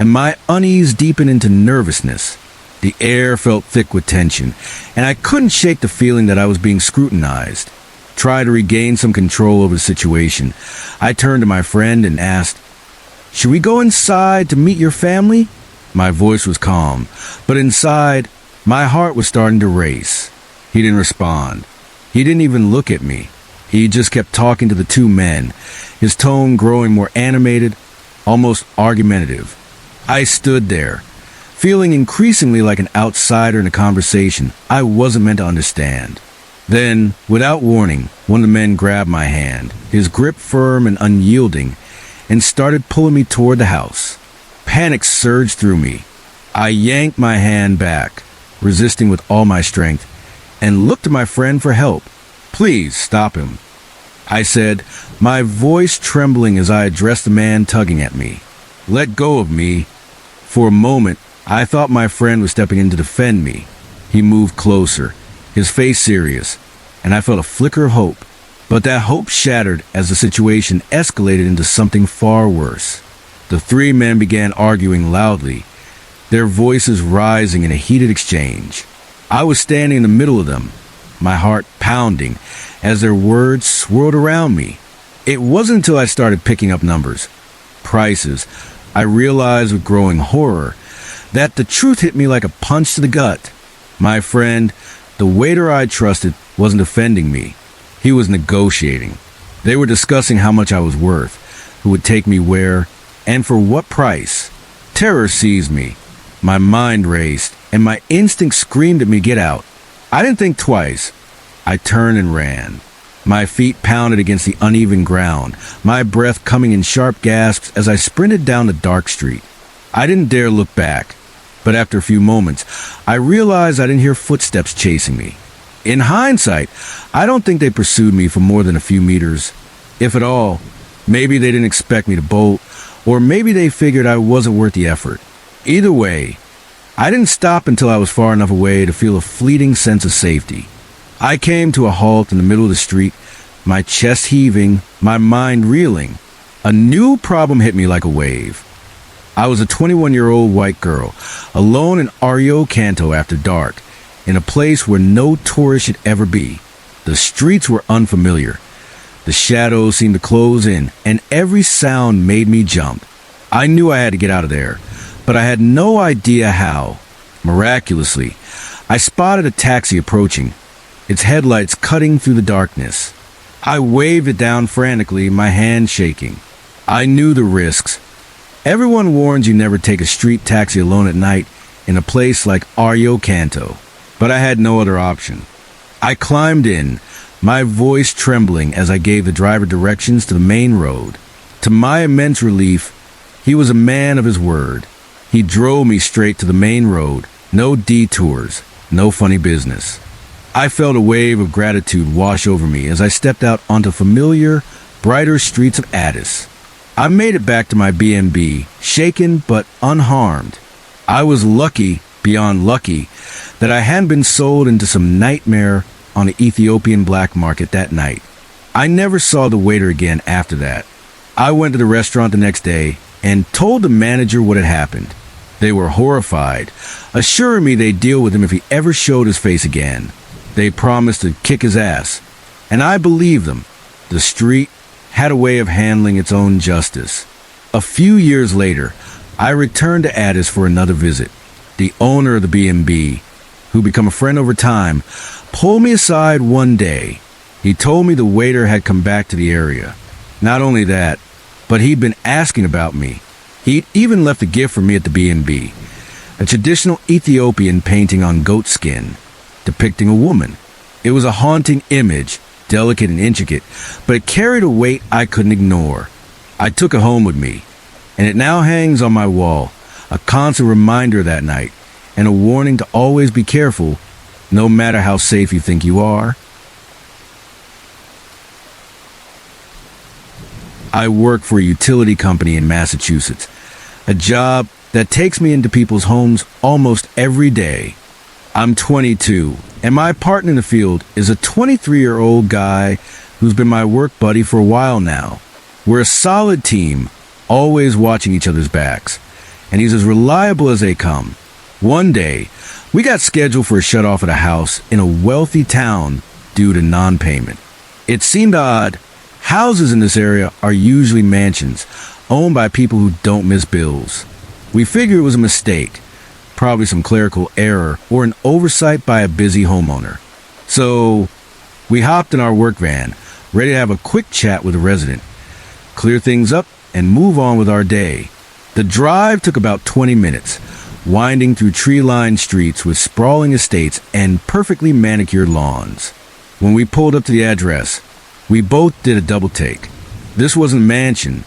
and my unease deepened into nervousness. The air felt thick with tension, and I couldn't shake the feeling that I was being scrutinized. Try to regain some control over the situation. I turned to my friend and asked, "Should we go inside to meet your family?" My voice was calm, but inside, my heart was starting to race. He didn't respond. He didn't even look at me. He just kept talking to the two men, his tone growing more animated, almost argumentative. I stood there, feeling increasingly like an outsider in a conversation I wasn't meant to understand. Then, without warning, one of the men grabbed my hand, his grip firm and unyielding, and started pulling me toward the house. Panic surged through me. I yanked my hand back, resisting with all my strength, and looked to my friend for help. "Please stop him," I said, my voice trembling as I addressed the man tugging at me. "Let go of me." For a moment, I thought my friend was stepping in to defend me. He moved closer, his face serious, and I felt a flicker of hope. But that hope shattered as the situation escalated into something far worse. The three men began arguing loudly, their voices rising in a heated exchange. I was standing in the middle of them, my heart pounding as their words swirled around me. It wasn't until I started picking up numbers, prices, I realized with growing horror that the truth hit me like a punch to the gut. My friend, the waiter I trusted, wasn't offending me. He was negotiating. They were discussing how much I was worth, who would take me where, and for what price. Terror seized me. My mind raced, and my instinct screamed at me, "Get out." I didn't think twice. I turned and ran. My feet pounded against the uneven ground, my breath coming in sharp gasps as I sprinted down the dark street. I didn't dare look back, but after a few moments, I realized I didn't hear footsteps chasing me. In hindsight, I don't think they pursued me for more than a few meters, if at all. Maybe they didn't expect me to bolt, or maybe they figured I wasn't worth the effort. Either way, I didn't stop until I was far enough away to feel a fleeting sense of safety. I came to a halt in the middle of the street, my chest heaving, my mind reeling. A new problem hit me like a wave. I was a 21-year-old white girl, alone in Rio Canto after dark, in a place where no tourist should ever be. The streets were unfamiliar. The shadows seemed to close in, and every sound made me jump. I knew I had to get out of there, but I had no idea how. Miraculously, I spotted a taxi approaching, its headlights cutting through the darkness. I waved it down frantically, my hand shaking. I knew the risks. Everyone warns you never take a street taxi alone at night in a place like Rio Canto, but I had no other option. I climbed in, my voice trembling as I gave the driver directions to the main road. To my immense relief, he was a man of his word. He drove me straight to the main road, no detours, no funny business. I felt a wave of gratitude wash over me as I stepped out onto familiar, brighter streets of Addis. I made it back to my B&B, shaken but unharmed. I was lucky, beyond lucky, that I hadn't been sold into some nightmare on the Ethiopian black market that night. I never saw the waiter again after that. I went to the restaurant the next day and told the manager what had happened. They were horrified, assuring me they'd deal with him if he ever showed his face again. They promised to kick his ass, and I believed them. The street had a way of handling its own justice. A few years later, I returned to Addis for another visit. The owner of the B&B, who became a friend over time, pulled me aside one day. He told me the waiter had come back to the area. Not only that, but he'd been asking about me. He'd even left a gift for me at the B&B, a traditional Ethiopian painting on goat skin, depicting a woman. It was a haunting image, delicate and intricate, but it carried a weight I couldn't ignore. I took it home with me, and it now hangs on my wall, a constant reminder of that night, and a warning to always be careful, no matter how safe you think you are. I work for a utility company in Massachusetts, a job that takes me into people's homes almost every day. I'm 22, and my partner in the field is a 23-year-old guy who's been my work buddy for a while now. We're a solid team, always watching each other's backs, and he's as reliable as they come. One day, We got scheduled for a shut-off at a house in a wealthy town due to non-payment. It seemed odd. Houses in this area are usually mansions, owned by people who don't miss bills. We figured it was a mistake, probably some clerical error or an oversight by a busy homeowner. So we hopped in our work van, ready to have a quick chat with the resident, clear things up, and move on with our day. The drive took about 20 minutes, winding through tree-lined streets with sprawling estates and perfectly manicured lawns. When we pulled up to the address, we both did a double take. This wasn't a mansion.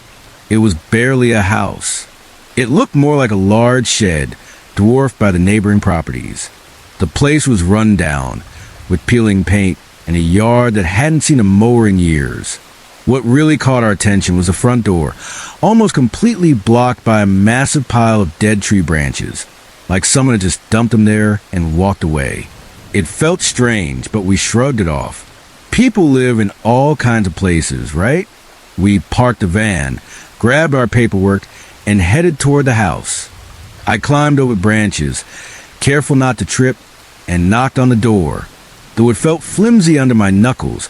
It was barely a house. It looked more like a large shed, dwarfed by the neighboring properties. The place was run down, with peeling paint and a yard that hadn't seen a mower in years. What really caught our attention was the front door, almost completely blocked by a massive pile of dead tree branches, like someone had just dumped them there and walked away. It felt strange, but we shrugged it off. People live in all kinds of places, right? We parked the van, grabbed our paperwork, and headed toward the house. I climbed over branches, careful not to trip, and knocked on the door, though it felt flimsy under my knuckles,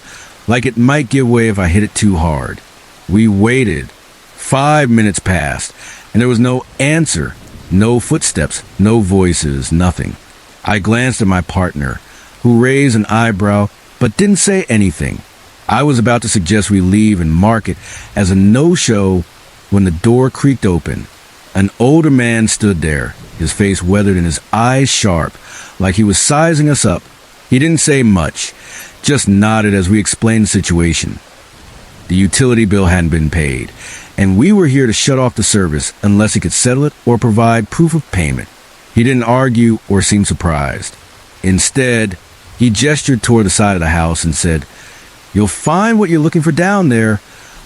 like it might give way if I hit it too hard. We waited. 5 minutes passed, and there was no answer, no footsteps, no voices, nothing. I glanced at my partner, who raised an eyebrow but didn't say anything. I was about to suggest we leave and mark it as a no-show when the door creaked open. An older man stood there, his face weathered and his eyes sharp, like he was sizing us up. He didn't say much, just nodded as we explained the situation. The utility bill hadn't been paid, and we were here to shut off the service unless he could settle it or provide proof of payment. He didn't argue or seem surprised. Instead, he gestured toward the side of the house and said, "You'll find what you're looking for down there,"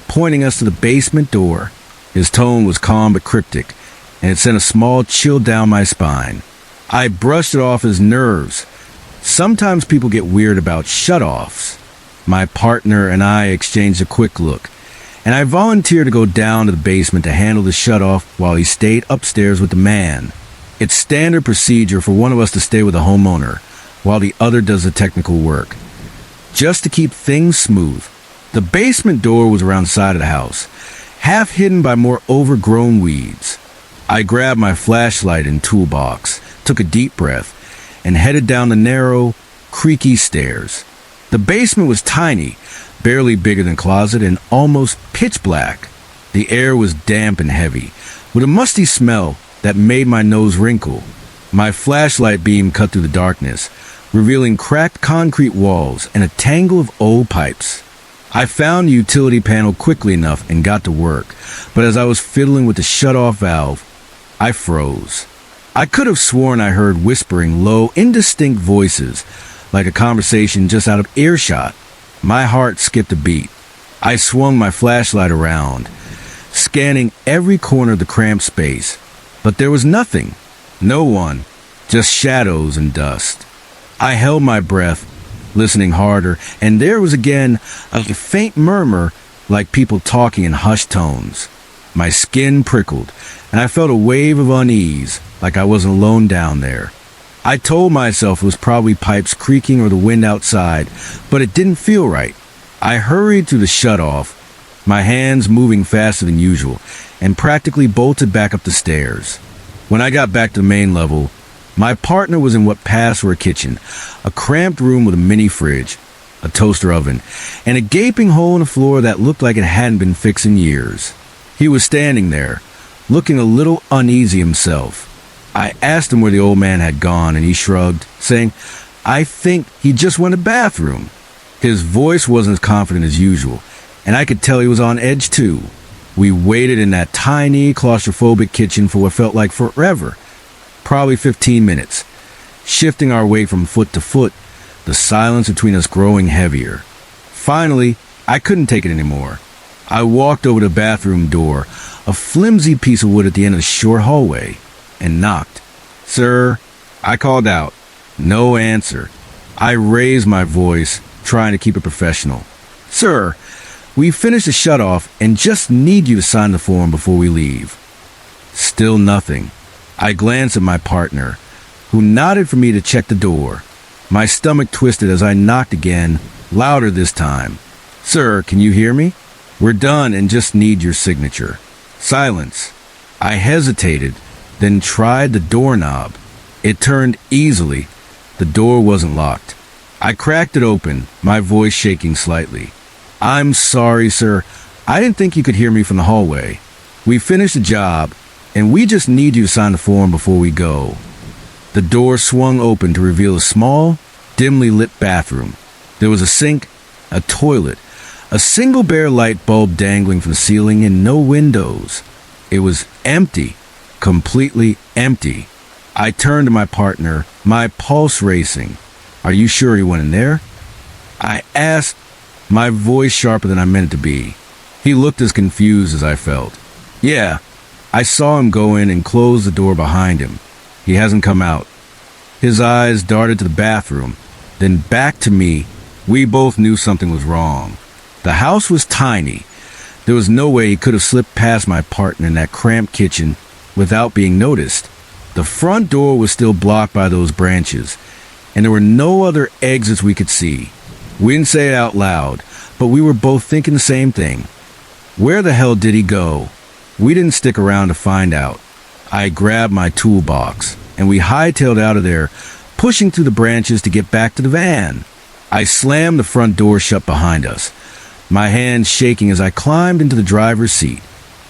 pointing us to the basement door. His tone was calm but cryptic, and it sent a small chill down my spine. I brushed it off as nerves. Sometimes people get weird about shut-offs. My partner and I exchanged a quick look, and I volunteered to go down to the basement to handle the shut-off while he stayed upstairs with the man. It's standard procedure for one of us to stay with the homeowner, while the other does the technical work, just to keep things smooth. The basement door was around the side of the house, half hidden by more overgrown weeds. I grabbed my flashlight and toolbox, took a deep breath, and headed down the narrow, creaky stairs. The basement was tiny, barely bigger than a closet, and almost pitch black. The air was damp and heavy, with a musty smell that made my nose wrinkle. My flashlight beam cut through the darkness, revealing cracked concrete walls and a tangle of old pipes. I found the utility panel quickly enough and got to work, but as I was fiddling with the shut-off valve, I froze. I could have sworn I heard whispering, low, indistinct voices, like a conversation just out of earshot. My heart skipped a beat. I swung my flashlight around, scanning every corner of the cramped space, but there was nothing. No one, just shadows and dust. I held my breath, listening harder, and there was again a faint murmur like people talking in hushed tones. My skin prickled, and I felt a wave of unease, like I wasn't alone down there. I told myself it was probably pipes creaking or the wind outside, but it didn't feel right. I hurried through the shut-off, my hands moving faster than usual, and practically bolted back up the stairs. When I got back to the main level, my partner was in what passed for a kitchen, a cramped room with a mini fridge, a toaster oven, and a gaping hole in the floor that looked like it hadn't been fixed in years. He was standing there, looking a little uneasy himself. I asked him where the old man had gone, and he shrugged, saying, "I think he just went to the bathroom." His voice wasn't as confident as usual, and I could tell he was on edge too. We waited in that tiny, claustrophobic kitchen for what felt like forever, probably 15 minutes, shifting our weight from foot to foot, the silence between us growing heavier. Finally, I couldn't take it anymore. I walked over to the bathroom door, a flimsy piece of wood at the end of the short hallway, and knocked. "Sir," I called out. No answer. I raised my voice, trying to keep it professional. "Sir, we finished the shut-off and just need you to sign the form before we leave." Still nothing. I glanced at my partner, who nodded for me to check the door. My stomach twisted as I knocked again, louder this time. "Sir, can you hear me? We're done and just need your signature." Silence. I hesitated, then tried the doorknob. It turned easily. The door wasn't locked. I cracked it open, my voice shaking slightly. "I'm sorry, sir. I didn't think you could hear me from the hallway. We finished the job, and we just need you to sign the form before we go." The door swung open to reveal a small, dimly lit bathroom. There was a sink, a toilet, a single bare light bulb dangling from the ceiling, and no windows. It was empty, completely empty. I turned to my partner, my pulse racing. "Are you sure he went in there?" I asked, my voice sharper than I meant it to be. He looked as confused as I felt. "Yeah, I saw him go in and close the door behind him. He hasn't come out." His eyes darted to the bathroom, then back to me. We both knew something was wrong. The house was tiny. There was no way he could have slipped past my partner in that cramped kitchen without being noticed. The front door was still blocked by those branches, and there were no other exits we could see. We didn't say it out loud, but we were both thinking the same thing. Where the hell did he go? We didn't stick around to find out. I grabbed my toolbox, and we hightailed out of there, pushing through the branches to get back to the van. I slammed the front door shut behind us, my hands shaking as I climbed into the driver's seat.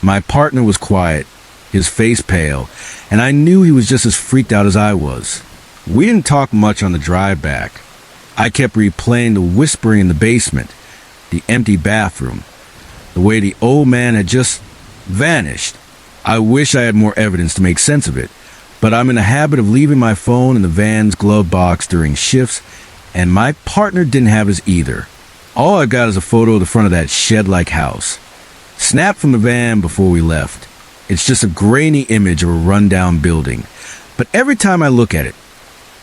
My partner was quiet, his face pale, and I knew he was just as freaked out as I was. We didn't talk much on the drive back. I kept replaying the whispering in the basement, the empty bathroom, the way the old man had just vanished. I wish I had more evidence to make sense of it, but I'm in the habit of leaving my phone in the van's glove box during shifts, and my partner didn't have his either. All I got is a photo of the front of that shed-like house, snapped from the van before we left. It's just a grainy image of a rundown building, but every time I look at it,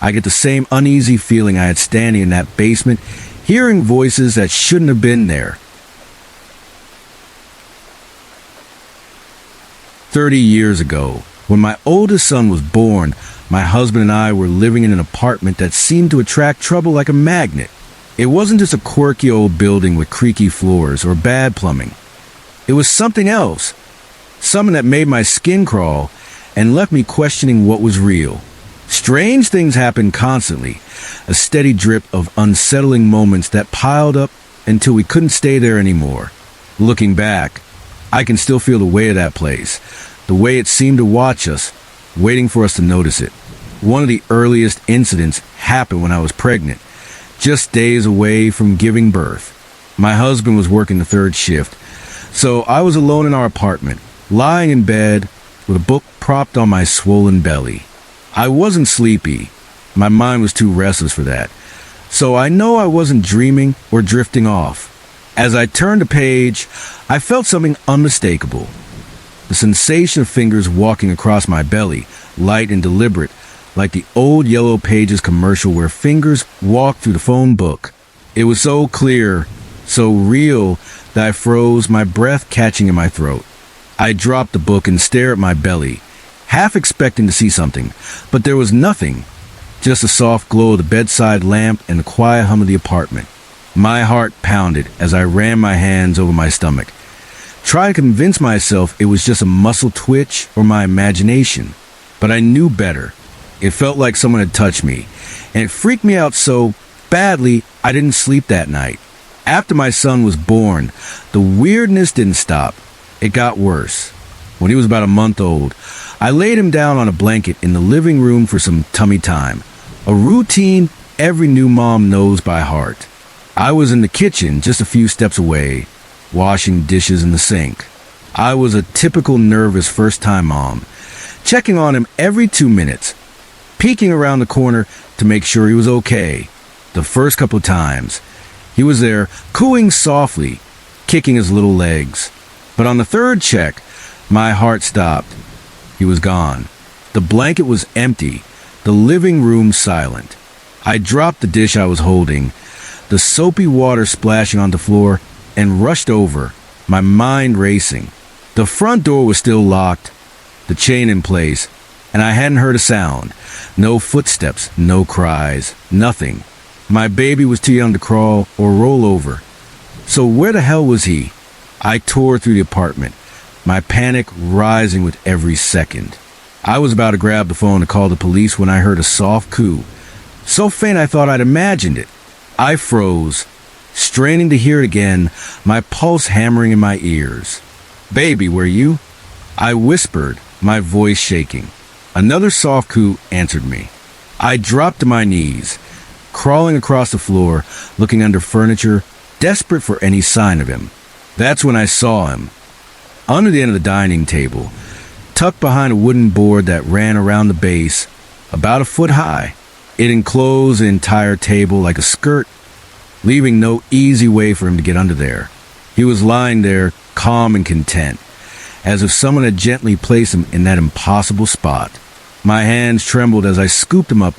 I get the same uneasy feeling I had standing in that basement, hearing voices that shouldn't have been there. 30 years ago, when my oldest son was born, my husband and I were living in an apartment that seemed to attract trouble like a magnet. It wasn't just a quirky old building with creaky floors or bad plumbing. It was something else, something that made my skin crawl and left me questioning what was real. Strange things happened constantly, a steady drip of unsettling moments that piled up until we couldn't stay there anymore. Looking back, I can still feel the weight of that place, the way it seemed to watch us, waiting for us to notice it. One of the earliest incidents happened when I was pregnant, just days away from giving birth. My husband was working the third shift, so I was alone in our apartment, lying in bed with a book propped on my swollen belly. I wasn't sleepy. My mind was too restless for that. So I know I wasn't dreaming or drifting off. As I turned a page, I felt something unmistakable. The sensation of fingers walking across my belly, light and deliberate, like the old Yellow Pages commercial where fingers walk through the phone book. It was so clear, so real, that I froze, my breath catching in my throat. I dropped the book and stared at my belly, half expecting to see something, but there was nothing, just a soft glow of the bedside lamp and the quiet hum of the apartment. My heart pounded as I ran my hands over my stomach, trying to convince myself it was just a muscle twitch or my imagination. But I knew better. It felt like someone had touched me, and it freaked me out so badly I didn't sleep that night. After my son was born, the weirdness didn't stop. It got worse. When he was about a month old, I laid him down on a blanket in the living room for some tummy time, a routine every new mom knows by heart. I was in the kitchen just a few steps away, washing dishes in the sink. I was a typical nervous first-time mom, checking on him every 2 minutes, peeking around the corner to make sure he was okay. The first couple of times, he was there, cooing softly, kicking his little legs. But on the third check, my heart stopped. He was gone. The blanket was empty, the living room silent. I dropped the dish I was holding, the soapy water splashing on the floor, and rushed over, my mind racing. The front door was still locked, the chain in place, and I hadn't heard a sound. No footsteps, no cries, nothing. My baby was too young to crawl or roll over. So where the hell was he? I tore through the apartment, my panic rising with every second. I was about to grab the phone to call the police when I heard a soft coo. So faint I thought I'd imagined it. I froze, straining to hear it again, my pulse hammering in my ears. "Baby, were you?" I whispered, my voice shaking. Another soft coo answered me. I dropped to my knees, crawling across the floor, looking under furniture, desperate for any sign of him. That's when I saw him. Under the end of the dining table, tucked behind a wooden board that ran around the base, about a foot high. It enclosed the entire table like a skirt, leaving no easy way for him to get under there. He was lying there, calm and content, as if someone had gently placed him in that impossible spot. My hands trembled as I scooped him up,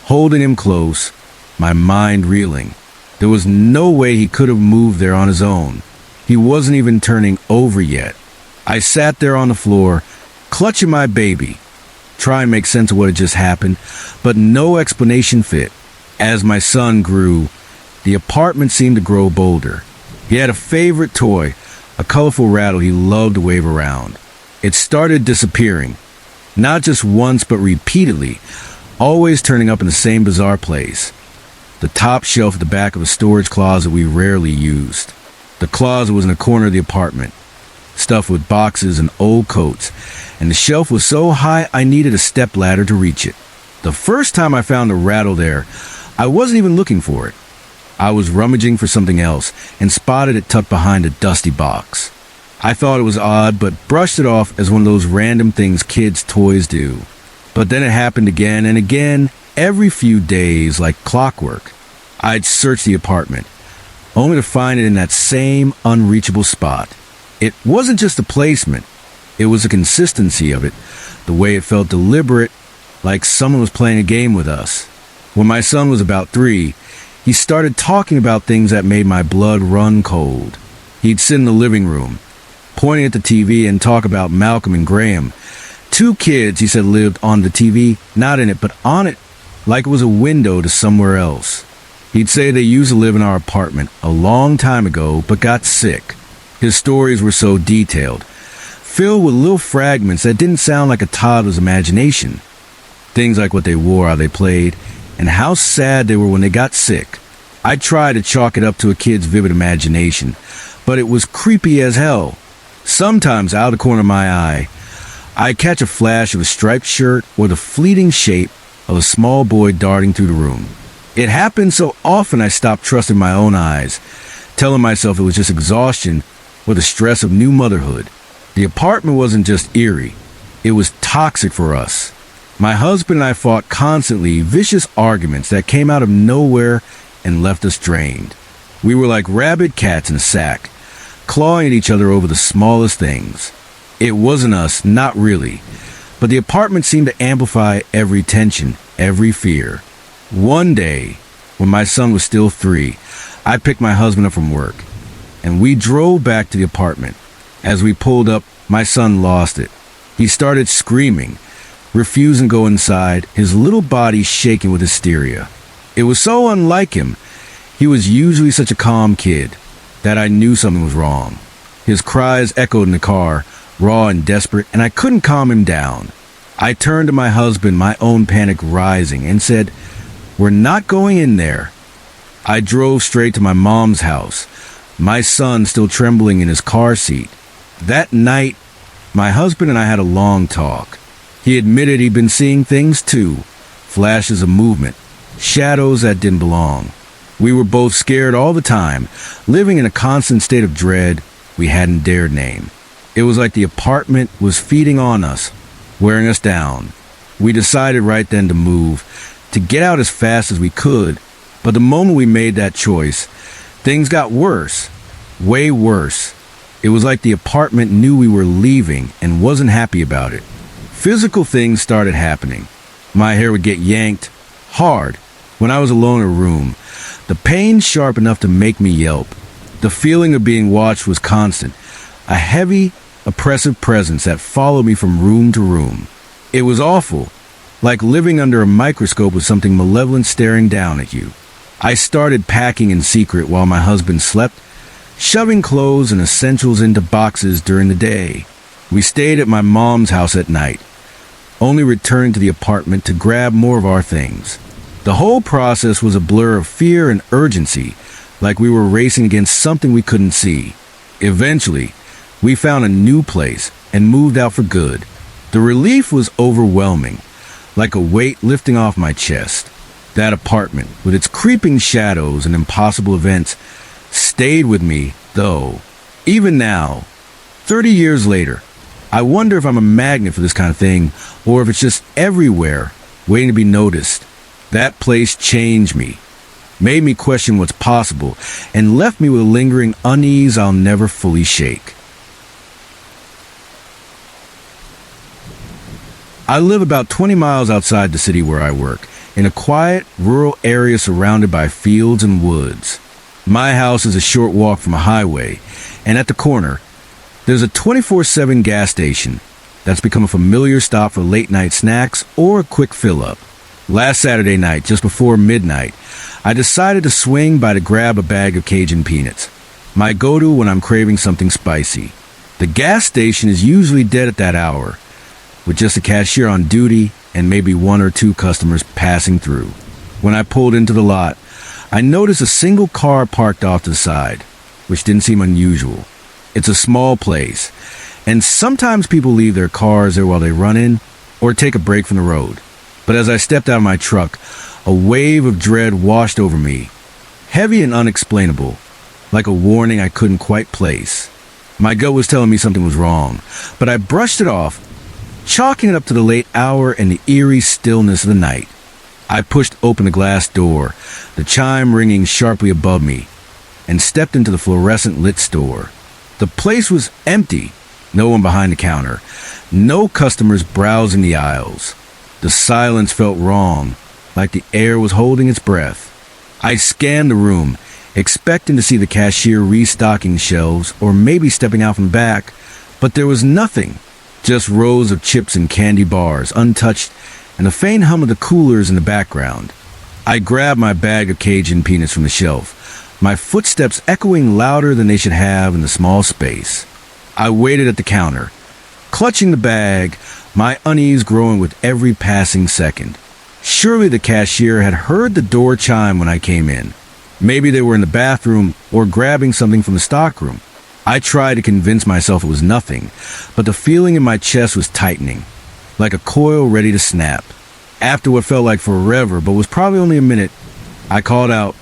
holding him close, my mind reeling. There was no way he could have moved there on his own. He wasn't even turning over yet. I sat there on the floor, clutching my baby, trying to make sense of what had just happened, but no explanation fit. As my son grew, the apartment seemed to grow bolder. He had a favorite toy, a colorful rattle he loved to wave around. It started disappearing, not just once but repeatedly, always turning up in the same bizarre place. The top shelf at the back of a storage closet we rarely used. The closet was in a corner of the apartment, stuffed with boxes and old coats, and the shelf was so high I needed a stepladder to reach it. The first time I found the rattle there, I wasn't even looking for it. I was rummaging for something else and spotted it tucked behind a dusty box. I thought it was odd, but brushed it off as one of those random things kids' toys do. But then it happened again and again, every few days, like clockwork. I'd search the apartment, only to find it in that same unreachable spot. It wasn't just the placement, it was the consistency of it, the way it felt deliberate, like someone was playing a game with us. When my son was about 3, he started talking about things that made my blood run cold. He'd sit in the living room, pointing at the TV and talk about Malcolm and Graham. 2 kids, he said, lived on the TV, not in it, but on it, like it was a window to somewhere else. He'd say they used to live in our apartment a long time ago, but got sick. His stories were so detailed, filled with little fragments that didn't sound like a toddler's imagination. Things like what they wore, how they played, and how sad they were when they got sick. I tried to chalk it up to a kid's vivid imagination, but it was creepy as hell. Sometimes, out of the corner of my eye, I'd catch a flash of a striped shirt or the fleeting shape of a small boy darting through the room. It happened so often I stopped trusting my own eyes, telling myself it was just exhaustion or the stress of new motherhood. The apartment wasn't just eerie, it was toxic for us. My husband and I fought constantly, vicious arguments that came out of nowhere and left us drained. We were like rabid cats in a sack, clawing at each other over the smallest things. It wasn't us, not really, but the apartment seemed to amplify every tension, every fear. One day, when my son was still 3, I picked my husband up from work, and we drove back to the apartment. As we pulled up, my son lost it. He started screaming, refusing to go inside, his little body shaking with hysteria. It was so unlike him. He was usually such a calm kid that I knew something was wrong. His cries echoed in the car, raw and desperate, and I couldn't calm him down. I turned to my husband, my own panic rising, and said, "We're not going in there." I drove straight to my mom's house, my son still trembling in his car seat. That night, my husband and I had a long talk. He admitted he'd been seeing things too, flashes of movement, shadows that didn't belong. We were both scared all the time, living in a constant state of dread we hadn't dared name. It was like the apartment was feeding on us, wearing us down. We decided right then to move, to get out as fast as we could, but the moment we made that choice, things got worse, way worse. It was like the apartment knew we were leaving and wasn't happy about it. Physical things started happening. My hair would get yanked, hard, when I was alone in a room. The pain sharp enough to make me yelp. The feeling of being watched was constant, a heavy, oppressive presence that followed me from room to room. It was awful, like living under a microscope with something malevolent staring down at you. I started packing in secret while my husband slept, shoving clothes and essentials into boxes during the day. We stayed at my mom's house at night, only returning to the apartment to grab more of our things. The whole process was a blur of fear and urgency, like we were racing against something we couldn't see. Eventually, we found a new place and moved out for good. The relief was overwhelming, like a weight lifting off my chest. That apartment, with its creeping shadows and impossible events, stayed with me, though. Even now, 30 years later, I wonder if I'm a magnet for this kind of thing, or if it's just everywhere, waiting to be noticed. That place changed me, made me question what's possible, and left me with a lingering unease I'll never fully shake. I live about 20 miles outside the city where I work, in a quiet, rural area surrounded by fields and woods. My house is a short walk from a highway, and at the corner, there's a 24/7 gas station that's become a familiar stop for late-night snacks or a quick fill-up. Last Saturday night, just before midnight, I decided to swing by to grab a bag of Cajun peanuts, my go-to when I'm craving something spicy. The gas station is usually dead at that hour, with just a cashier on duty and maybe one or two customers passing through. When I pulled into the lot, I noticed a single car parked off to the side, which didn't seem unusual. It's a small place, and sometimes people leave their cars there while they run in or take a break from the road. But as I stepped out of my truck, a wave of dread washed over me, heavy and unexplainable, like a warning I couldn't quite place. My gut was telling me something was wrong, but I brushed it off, chalking it up to the late hour and the eerie stillness of the night. I pushed open the glass door, the chime ringing sharply above me, and stepped into the fluorescent lit store. The place was empty, no one behind the counter, no customers browsing the aisles. The silence felt wrong, like the air was holding its breath. I scanned the room, expecting to see the cashier restocking shelves or maybe stepping out from the back, but there was nothing. Just rows of chips and candy bars, untouched, and the faint hum of the coolers in the background. I grabbed my bag of Cajun peanuts from the shelf, my footsteps echoing louder than they should have in the small space. I waited at the counter, clutching the bag, my unease growing with every passing second. Surely the cashier had heard the door chime when I came in. Maybe they were in the bathroom or grabbing something from the stockroom. I tried to convince myself it was nothing, but the feeling in my chest was tightening, like a coil ready to snap. After what felt like forever, but was probably only a minute, I called out,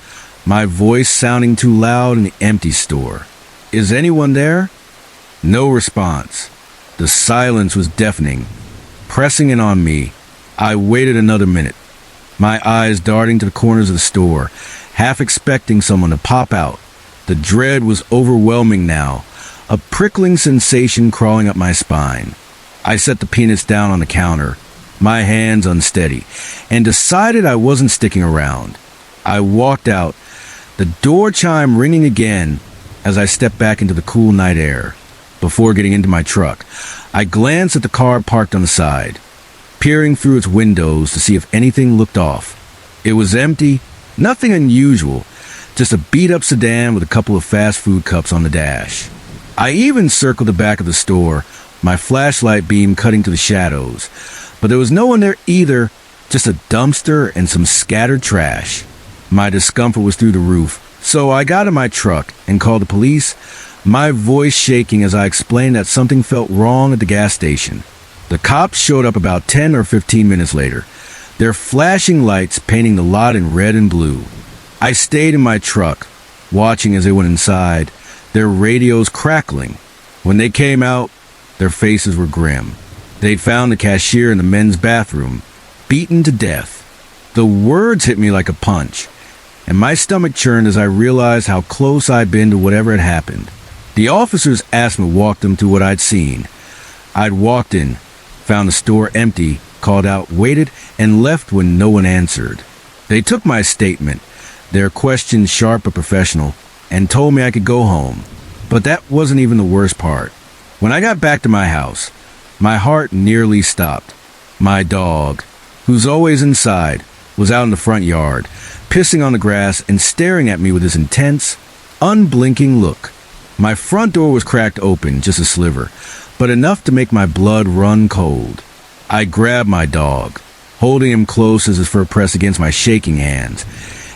my voice sounding too loud in the empty store. "Is anyone there?" No response. The silence was deafening, pressing in on me. I waited another minute, my eyes darting to the corners of the store, half expecting someone to pop out. The dread was overwhelming now, a prickling sensation crawling up my spine. I set the peanuts down on the counter, my hands unsteady, and decided I wasn't sticking around. I walked out, the door chime ringing again as I stepped back into the cool night air. Before getting into my truck, I glanced at the car parked on the side, peering through its windows to see if anything looked off. It was empty, nothing unusual, just a beat-up sedan with a couple of fast food cups on the dash. I even circled the back of the store, my flashlight beam cutting through the shadows, but there was no one there either, just a dumpster and some scattered trash. My discomfort was through the roof, so I got in my truck and called the police, my voice shaking as I explained that something felt wrong at the gas station. The cops showed up about 10 or 15 minutes later, their flashing lights painting the lot in red and blue. I stayed in my truck, watching as they went inside, their radios crackling. When they came out, their faces were grim. They'd found the cashier in the men's bathroom, beaten to death. The words hit me like a punch, and my stomach churned as I realized how close I'd been to whatever had happened. The officers asked me to walk them through what I'd seen. I'd walked in, found the store empty, called out, waited, and left when no one answered. They took my statement, their questions sharp but professional, and told me I could go home. But that wasn't even the worst part. When I got back to my house, my heart nearly stopped. My dog, who's always inside, was out in the front yard, pissing on the grass and staring at me with this intense, unblinking look. My front door was cracked open, just a sliver, but enough to make my blood run cold. I grabbed my dog, holding him close as his fur pressed against my shaking hands,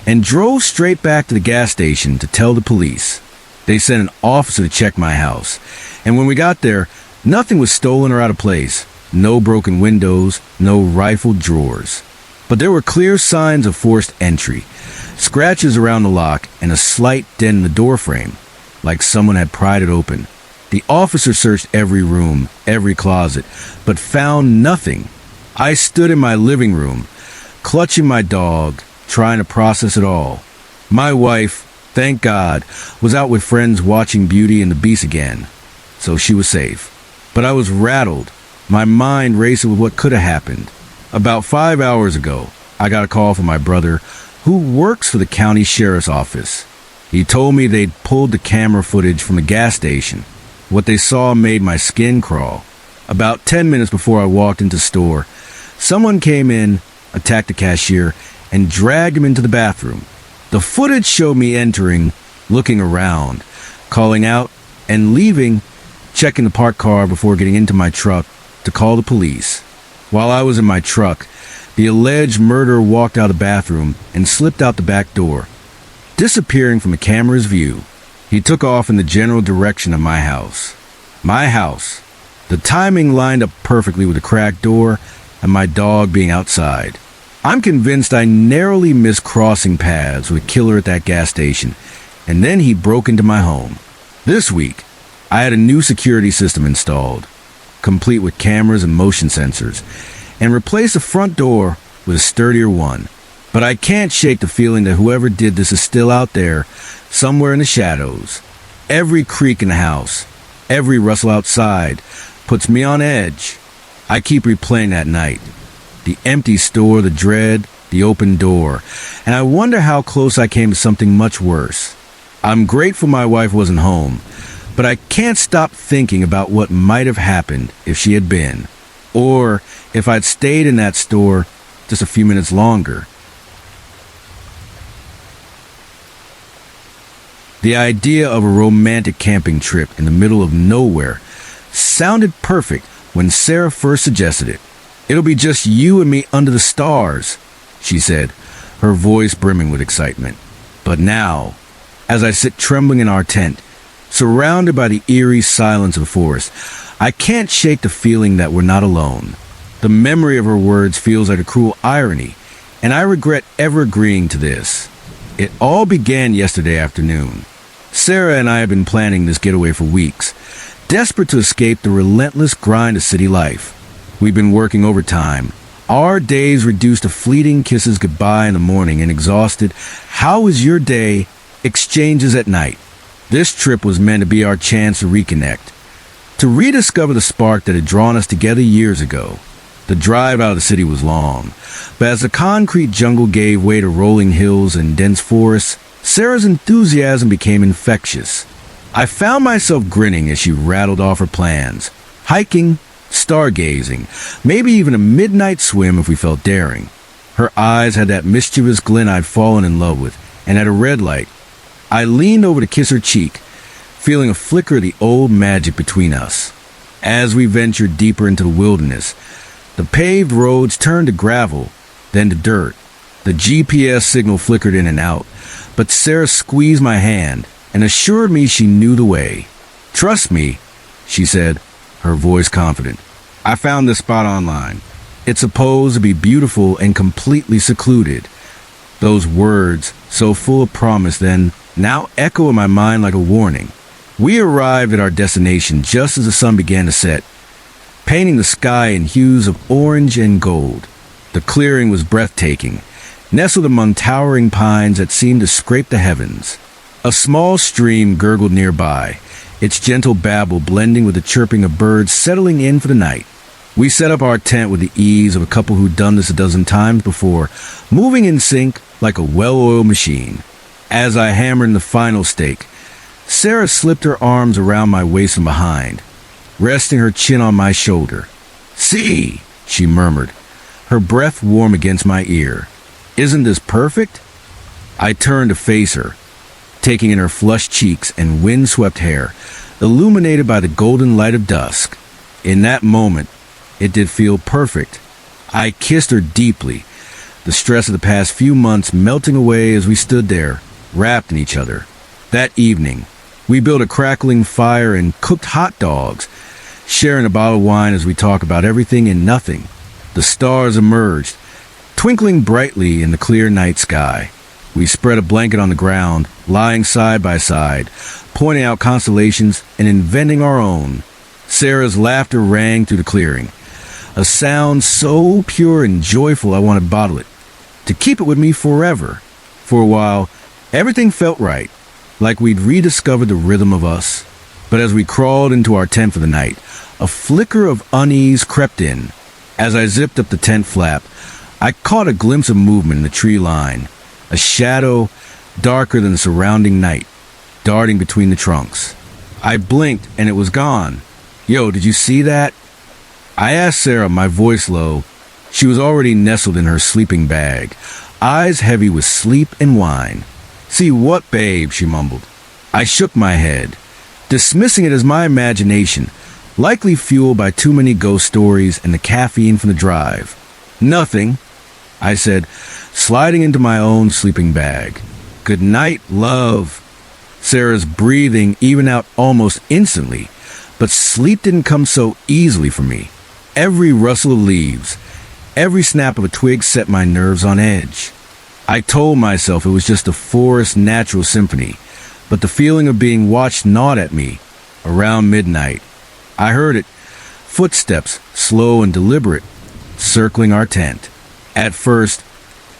and drove straight back to the gas station to tell the police. They sent an officer to check my house, and when we got there, nothing was stolen or out of place. No broken windows, no rifled drawers. But there were clear signs of forced entry, scratches around the lock, and a slight dent in the doorframe, like someone had pried it open. The officer searched every room, every closet, but found nothing. I stood in my living room, clutching my dog, trying to process it all. My wife, thank God, was out with friends watching Beauty and the Beast again, so she was safe. But I was rattled, my mind racing with what could have happened. About 5 hours ago, I got a call from my brother, who works for the county sheriff's office. He told me they'd pulled the camera footage from the gas station. What they saw made my skin crawl. About 10 minutes before I walked into the store, someone came in, attacked the cashier, and dragged him into the bathroom. The footage showed me entering, looking around, calling out, and leaving, checking the parked car before getting into my truck to call the police. While I was in my truck, the alleged murderer walked out of the bathroom and slipped out the back door, disappearing from the camera's view. He took off in the general direction of my house. My house. The timing lined up perfectly with the cracked door and my dog being outside. I'm convinced I narrowly missed crossing paths with a killer at that gas station, and then he broke into my home. This week, I had a new security system installed, complete with cameras and motion sensors, and replaced the front door with a sturdier one. But I can't shake the feeling that whoever did this is still out there, somewhere in the shadows. Every creak in the house, every rustle outside, puts me on edge. I keep replaying that night. The empty store, the dread, the open door, and I wonder how close I came to something much worse. I'm grateful my wife wasn't home, but I can't stop thinking about what might have happened if she had been, or if I'd stayed in that store just a few minutes longer. The idea of a romantic camping trip in the middle of nowhere sounded perfect when Sarah first suggested it. "It'll be just you and me under the stars," she said, her voice brimming with excitement. But now, as I sit trembling in our tent, surrounded by the eerie silence of the forest, I can't shake the feeling that we're not alone. The memory of her words feels like a cruel irony, and I regret ever agreeing to this. It all began yesterday afternoon. Sarah and I have been planning this getaway for weeks, desperate to escape the relentless grind of city life. We've been working overtime, our days reduced to fleeting kisses goodbye in the morning and exhausted "how was your day" exchanges at night. This trip was meant to be our chance to reconnect, to rediscover the spark that had drawn us together years ago. The drive out of the city was long, but as the concrete jungle gave way to rolling hills and dense forests, Sarah's enthusiasm became infectious. I found myself grinning as she rattled off her plans. Hiking, stargazing, maybe even a midnight swim if we felt daring. Her eyes had that mischievous glint I'd fallen in love with, and at a red light, I leaned over to kiss her cheek, feeling a flicker of the old magic between us. As we ventured deeper into the wilderness, the paved roads turned to gravel, then to dirt. The GPS signal flickered in and out, but Sarah squeezed my hand and assured me she knew the way. "Trust me," she said, her voice confident. "I found this spot online. It's supposed to be beautiful and completely secluded." Those words, so full of promise then, now echo in my mind like a warning. We arrived at our destination just as the sun began to set, painting the sky in hues of orange and gold. The clearing was breathtaking, nestled among towering pines that seemed to scrape the heavens. A small stream gurgled nearby, its gentle babble blending with the chirping of birds settling in for the night. We set up our tent with the ease of a couple who'd done this a dozen times before, moving in sync like a well-oiled machine. As I hammered in the final stake, Sarah slipped her arms around my waist from behind, resting her chin on my shoulder. "See," she murmured, her breath warm against my ear. Isn't this perfect? I turned to face her, taking in her flushed cheeks and wind-swept hair, illuminated by the golden light of dusk. In that moment, it did feel perfect. I kissed her deeply, the stress of the past few months melting away as we stood there, wrapped in each other. That evening, we built a crackling fire and cooked hot dogs, sharing a bottle of wine as we talked about everything and nothing. The stars emerged, twinkling brightly in the clear night sky. We spread a blanket on the ground, lying side by side, pointing out constellations and inventing our own. Sarah's laughter rang through the clearing, a sound so pure and joyful I wanted to bottle it, to keep it with me forever. For a while, everything felt right, like we'd rediscovered the rhythm of us. But as we crawled into our tent for the night, a flicker of unease crept in. As I zipped up the tent flap, I caught a glimpse of movement in the tree line, a shadow darker than the surrounding night, darting between the trunks. I blinked and it was gone. Yo, did you see that? I asked Sarah, my voice low. She was already nestled in her sleeping bag, eyes heavy with sleep and wine. See what, babe? She mumbled. I shook my head, dismissing it as my imagination, likely fueled by too many ghost stories and the caffeine from the drive. Nothing, I said, sliding into my own sleeping bag. Good night, love. Sarah's breathing evened out almost instantly, but sleep didn't come so easily for me. Every rustle of leaves, every snap of a twig set my nerves on edge. I told myself it was just a forest natural symphony, but the feeling of being watched gnawed at me. Around midnight, I heard it, footsteps, slow and deliberate, circling our tent. At first,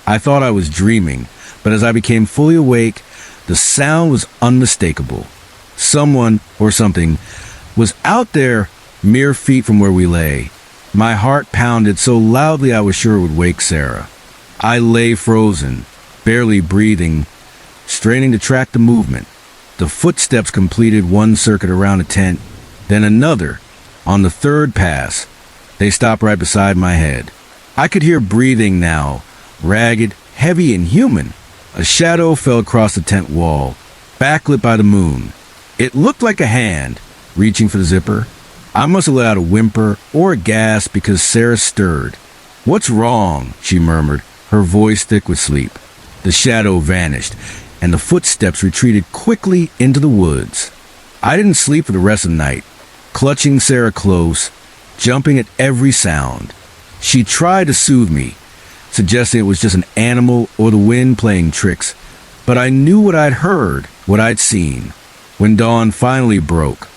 I thought I was dreaming, but as I became fully awake, the sound was unmistakable. Someone, or something, was out there mere feet from where we lay. My heart pounded so loudly I was sure it would wake Sarah. I lay frozen, barely breathing, straining to track the movement. The footsteps completed one circuit around the tent, then another. On the third pass, they stopped right beside my head. I could hear breathing now, ragged, heavy, and human. A shadow fell across the tent wall, backlit by the moon. It looked like a hand, reaching for the zipper. I must have let out a whimper or a gasp because Sarah stirred. What's wrong? She murmured, her voice thick with sleep. The shadow vanished, and the footsteps retreated quickly into the woods. I didn't sleep for the rest of the night, clutching Sarah close, jumping at every sound. She tried to soothe me, suggesting it was just an animal or the wind playing tricks, but I knew what I'd heard, what I'd seen. When dawn finally broke,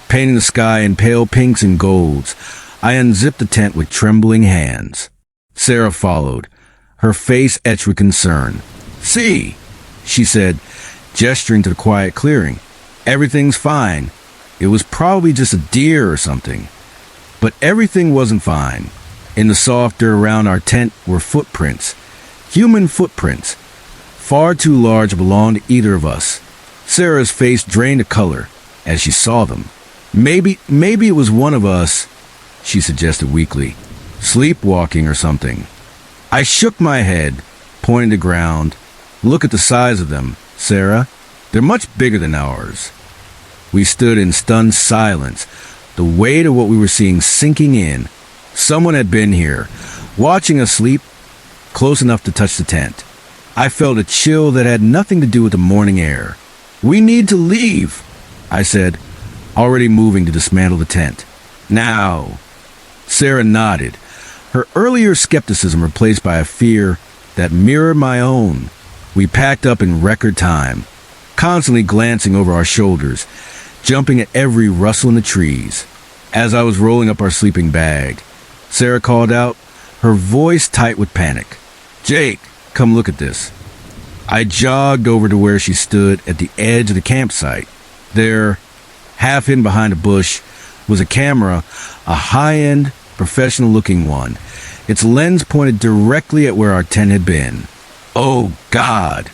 painting the sky in pale pinks and golds, I unzipped the tent with trembling hands. Sarah followed, her face etched with concern. See, she said, gesturing to the quiet clearing. Everything's fine. It was probably just a deer or something. But everything wasn't fine. In the soft dirt around our tent were footprints, human footprints, far too large to belong to either of us. Sarah's face drained of color as she saw them. Maybe it was one of us, she suggested weakly, sleepwalking or something. I shook my head, pointing to the ground. Look at the size of them, Sarah. They're much bigger than ours. We stood in stunned silence, the weight of what we were seeing sinking in. Someone had been here, watching us sleep, close enough to touch the tent. I felt a chill that had nothing to do with the morning air. We need to leave, I said, already moving to dismantle the tent. Now. Sarah nodded, her earlier skepticism replaced by a fear that mirrored my own. We packed up in record time, constantly glancing over our shoulders, jumping at every rustle in the trees. As I was rolling up our sleeping bag, Sarah called out, her voice tight with panic. Jake, come look at this. I jogged over to where she stood at the edge of the campsite. There, half hidden behind a bush, was a camera, a high-end, professional-looking one. Its lens pointed directly at where our tent had been. Oh, God,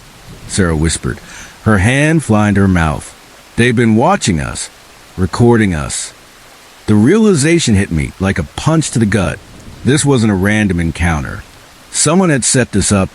Sarah whispered, her hand flying to her mouth. They've been watching us, recording us. The realization hit me like a punch to the gut. This wasn't a random encounter. Someone had set this up,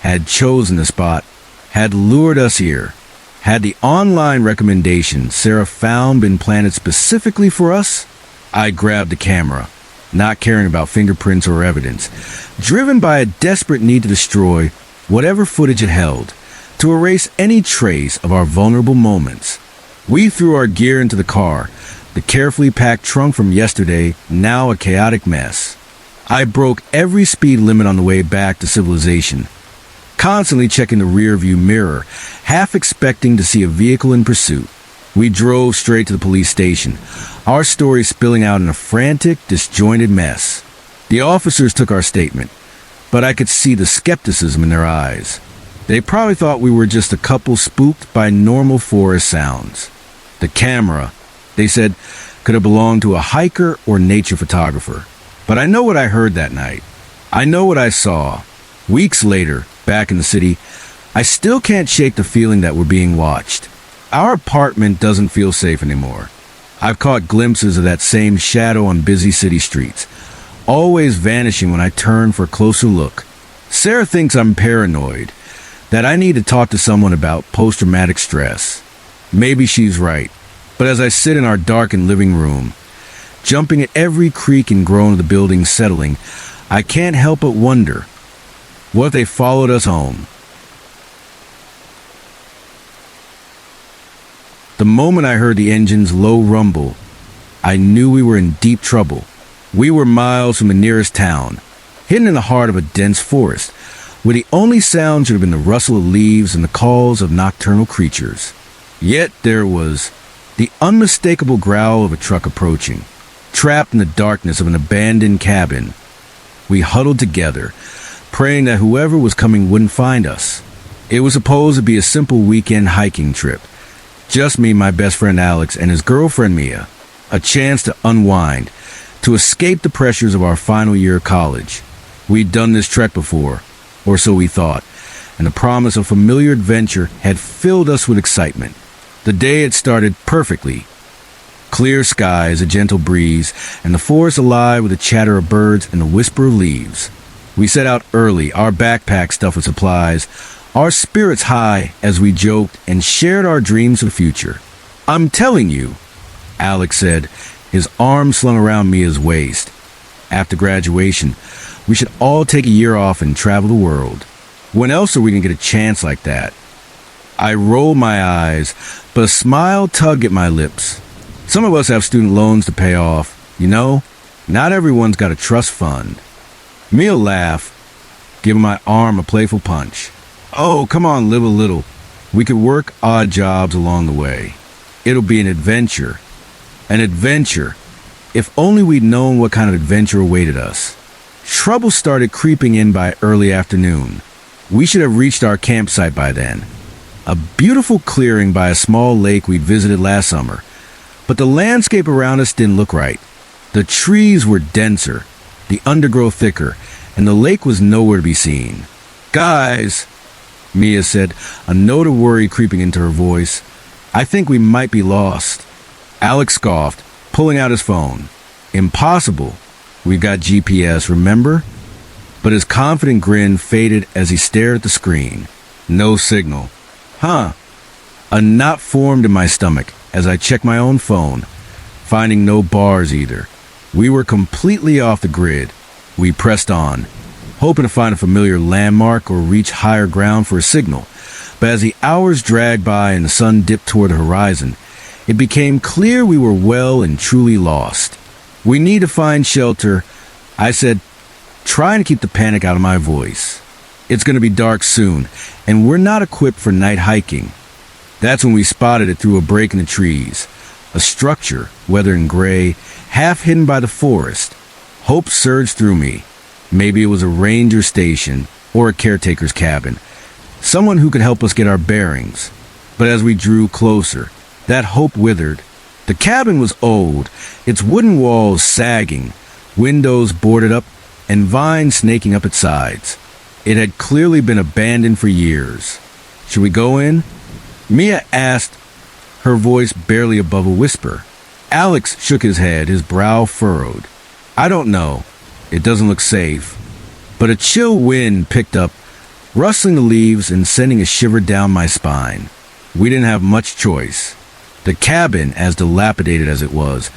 had chosen the spot, had lured us here. Had the online recommendation Sarah found been planted specifically for us? I grabbed the camera, not caring about fingerprints or evidence, driven by a desperate need to destroy whatever footage it held, to erase any trace of our vulnerable moments. We threw our gear into the car, the carefully packed trunk from yesterday, now a chaotic mess. I broke every speed limit on the way back to civilization, constantly checking the rearview mirror, half expecting to see a vehicle in pursuit. We drove straight to the police station, our story spilling out in a frantic, disjointed mess. The officers took our statement, but I could see the skepticism in their eyes. They probably thought we were just a couple spooked by normal forest sounds. The camera, they said, could have belonged to a hiker or nature photographer. But I know what I heard that night. I know what I saw. Weeks later, back in the city, I still can't shake the feeling that we're being watched. Our apartment doesn't feel safe anymore. I've caught glimpses of that same shadow on busy city streets, always vanishing when I turn for a closer look. Sarah thinks I'm paranoid, that I need to talk to someone about post-traumatic stress. Maybe she's right, but as I sit in our darkened living room, jumping at every creak and groan of the building settling, I can't help but wonder, what if they followed us home? The moment I heard the engine's low rumble, I knew we were in deep trouble. We were miles from the nearest town, hidden in the heart of a dense forest, where the only sound should have been the rustle of leaves and the calls of nocturnal creatures. Yet there was the unmistakable growl of a truck approaching, trapped in the darkness of an abandoned cabin. We huddled together, praying that whoever was coming wouldn't find us. It was supposed to be a simple weekend hiking trip. Just me, my best friend Alex, and his girlfriend Mia. A chance to unwind, to escape the pressures of our final year of college. We'd done this trek before, or so we thought, and the promise of familiar adventure had filled us with excitement. The day had started perfectly. Clear skies, a gentle breeze, and the forest alive with the chatter of birds and the whisper of leaves. We set out early, our backpack stuffed with supplies, our spirits high as we joked and shared our dreams of the future. I'm telling you, Alex said, his arm slung around Mia's waist. After graduation, we should all take a year off and travel the world. When else are we going to get a chance like that? I rolled my eyes, but a smile tugged at my lips. Some of us have student loans to pay off. You know, not everyone's got a trust fund. Mia laughed, giving my arm a playful punch. Oh, come on, live a little. We could work odd jobs along the way. It'll be an adventure. An adventure. If only we'd known what kind of adventure awaited us. Trouble started creeping in by early afternoon. We should have reached our campsite by then. A beautiful clearing by a small lake we'd visited last summer. But the landscape around us didn't look right. The trees were denser, the undergrowth thicker, and the lake was nowhere to be seen. Guys, Mia said, a note of worry creeping into her voice. I think we might be lost. Alex scoffed, pulling out his phone. Impossible. We've got GPS, remember? But his confident grin faded as he stared at the screen. No signal. Huh. A knot formed in my stomach as I checked my own phone, finding no bars either. We were completely off the grid. We pressed on, hoping to find a familiar landmark or reach higher ground for a signal. But as the hours dragged by and the sun dipped toward the horizon, it became clear we were well and truly lost. We need to find shelter, I said, trying to keep the panic out of my voice. It's going to be dark soon, and we're not equipped for night hiking. That's when we spotted it through a break in the trees. A structure, weathered in gray, half hidden by the forest. Hope surged through me. Maybe it was a ranger station or a caretaker's cabin. Someone who could help us get our bearings. But as we drew closer, that hope withered. The cabin was old, its wooden walls sagging, windows boarded up, and vines snaking up its sides. It had clearly been abandoned for years. Should we go in? Mia asked, her voice barely above a whisper. Alex shook his head, his brow furrowed. I don't know. It doesn't look safe. But a chill wind picked up, rustling the leaves and sending a shiver down my spine. We didn't have much choice. The cabin, as dilapidated as it was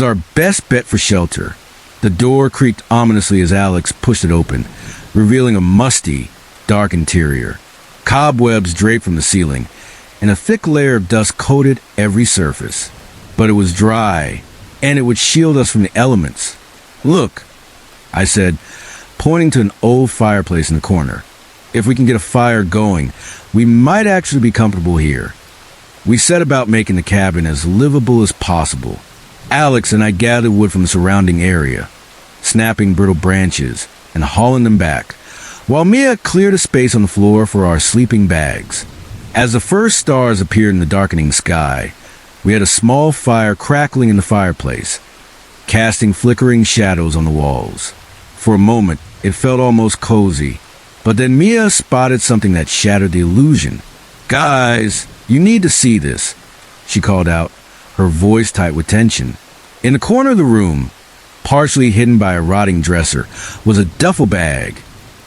our best bet for shelter. The door creaked ominously as Alex pushed it open, revealing a musty, dark interior. Cobwebs draped from the ceiling, and a thick layer of dust coated every surface. But it was dry, and it would shield us from the elements. "Look," I said, pointing to an old fireplace in the corner. "If we can get a fire going, we might actually be comfortable here." We set about making the cabin as livable as possible. Alex and I gathered wood from the surrounding area, snapping brittle branches and hauling them back, while Mia cleared a space on the floor for our sleeping bags. As the first stars appeared in the darkening sky, we had a small fire crackling in the fireplace, casting flickering shadows on the walls. For a moment, it felt almost cozy, but then Mia spotted something that shattered the illusion. "Guys, you need to see this," she called out, her voice tight with tension. In the corner of the room, partially hidden by a rotting dresser, was a duffel bag.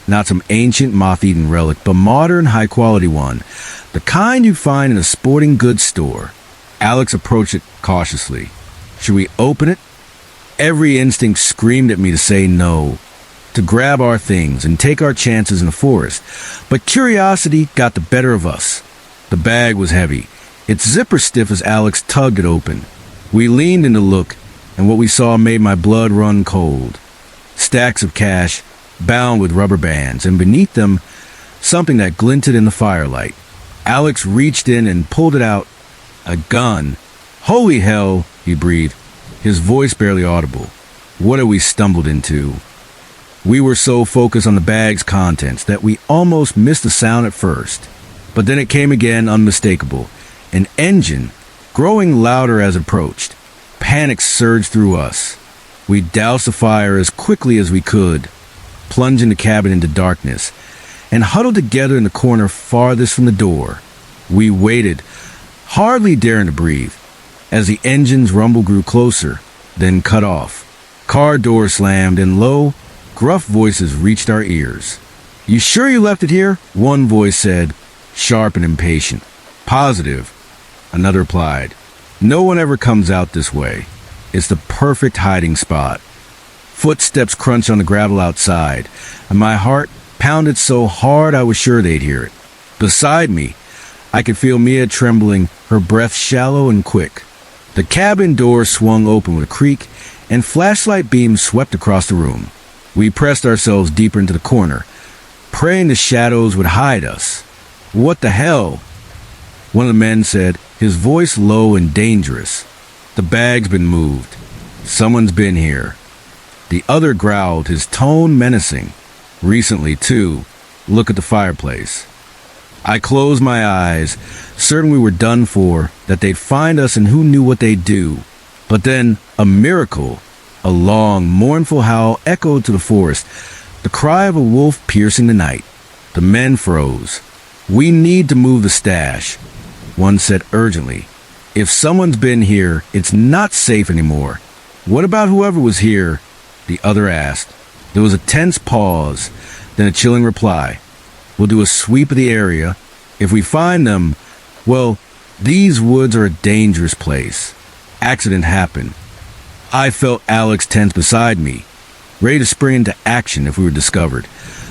Not some ancient moth-eaten relic, but modern, high-quality one, the kind you find in a sporting goods store. Alex approached it cautiously. Should we open it? Every instinct screamed at me to say no, to grab our things and take our chances in the forest, but curiosity got the better of us. The bag was heavy, its zipper stiff as Alex tugged it open. We leaned in to look, and what we saw made my blood run cold. Stacks of cash, bound with rubber bands, and beneath them, something that glinted in the firelight. Alex reached in and pulled it out. A gun. "Holy hell," he breathed, his voice barely audible. What had we stumbled into? We were so focused on the bag's contents that we almost missed the sound at first. But then it came again, unmistakable. An engine, growing louder as it approached. Panic surged through us. We doused the fire as quickly as we could, plunging the cabin into darkness, and huddled together in the corner farthest from the door. We waited, hardly daring to breathe, as the engine's rumble grew closer, then cut off. Car doors slammed, and low, gruff voices reached our ears. "You sure you left it here?" one voice said, sharp and impatient. "Positive," another replied. "No one ever comes out this way. It's the perfect hiding spot." Footsteps crunched on the gravel outside, and my heart pounded so hard I was sure they'd hear it. Beside me, I could feel Mia trembling, her breath shallow and quick. The cabin door swung open with a creak, and flashlight beams swept across the room. We pressed ourselves deeper into the corner, praying the shadows would hide us. "What the hell?" one of the men said, his voice low and dangerous. "The bag's been moved. Someone's been here." The other growled, his tone menacing. "Recently, too. Look at the fireplace." I closed my eyes, certain we were done for, that they'd find us and who knew what they'd do. But then, a miracle. A long, mournful howl echoed to the forest, the cry of a wolf piercing the night. The men froze. "We need to move the stash," one said urgently. "If someone's been here, it's not safe anymore." "What about whoever was here?" the other asked. There was a tense pause, then a chilling reply. "We'll do a sweep of the area. If we find them, well, these woods are a dangerous place. Accident happened." I felt Alex tense beside me, ready to spring into action if we were discovered.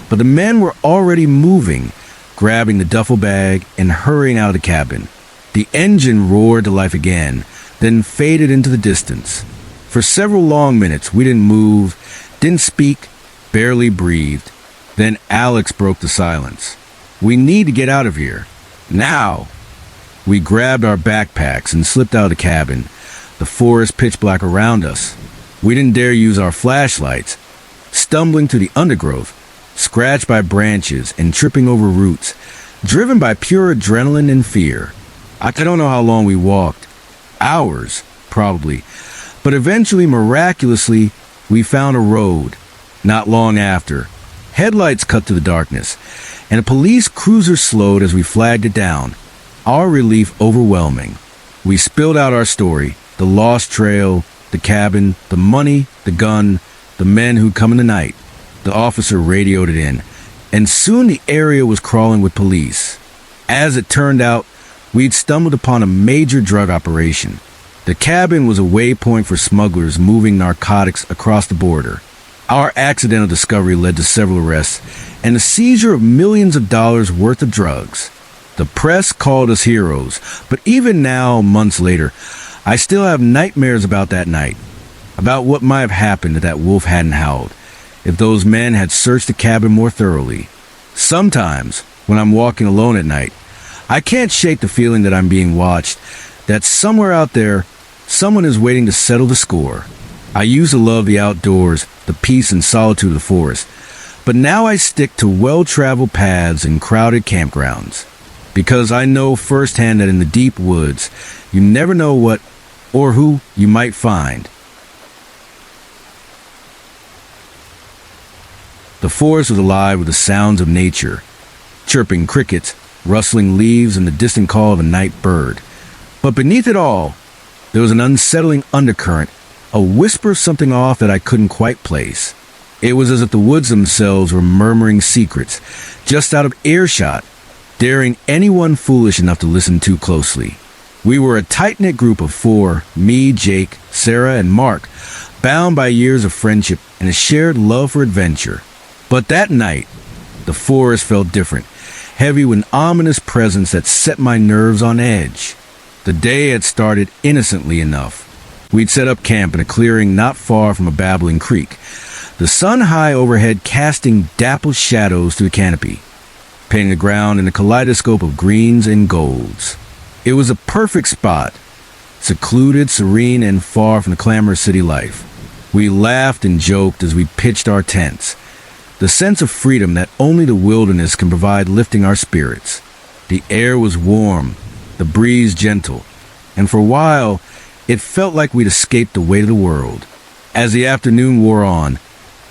But the men were already moving, grabbing the duffel bag and hurrying out of the cabin. The engine roared to life again, then faded into the distance. For several long minutes, we didn't move, didn't speak, barely breathed. Then Alex broke the silence. "We need to get out of here. Now!" We grabbed our backpacks and slipped out of the cabin, the forest pitch black around us. We didn't dare use our flashlights, stumbling through the undergrowth, scratched by branches and tripping over roots, driven by pure adrenaline and fear. I don't know how long we walked. Hours, probably. But eventually, miraculously, we found a road. Not long after, headlights cut through the darkness, and a police cruiser slowed as we flagged it down, our relief overwhelming. We spilled out our story, the lost trail, the cabin, the money, the gun, the the men who'd come in the night. The officer radioed it in, and soon the area was crawling with police. As it turned out, we'd stumbled upon a major drug operation. The cabin was a waypoint for smugglers moving narcotics across the border. Our accidental discovery led to several arrests and the seizure of millions of dollars worth of drugs. The press called us heroes, but even now, months later, I still have nightmares about that night, about what might have happened if that wolf hadn't howled, if those men had searched the cabin more thoroughly. Sometimes, when I'm walking alone at night, I can't shake the feeling that I'm being watched, that somewhere out there, someone is waiting to settle the score. I used to love the outdoors, the peace and solitude of the forest, but now I stick to well-traveled paths and crowded campgrounds, because I know firsthand that in the deep woods, you never know what or who you might find. The forest was alive with the sounds of nature, chirping crickets, rustling leaves, and the distant call of a night bird. But beneath it all, there was an unsettling undercurrent, a whisper of something off that I couldn't quite place. It was as if the woods themselves were murmuring secrets, just out of earshot, daring anyone foolish enough to listen too closely. We were a tight-knit group of four, me, Jake, Sarah, and Mark, bound by years of friendship and a shared love for adventure. But that night, the forest felt different, heavy with an ominous presence that set my nerves on edge. The day had started innocently enough. We'd set up camp in a clearing not far from a babbling creek, the sun high overhead casting dappled shadows through the canopy, painting the ground in a kaleidoscope of greens and golds. It was a perfect spot, secluded, serene, and far from the clamorous city life. We laughed and joked as we pitched our tents, the sense of freedom that only the wilderness can provide lifting our spirits. The air was warm, the breeze gentle, and for a while, it felt like we'd escaped the weight of the world. As the afternoon wore on,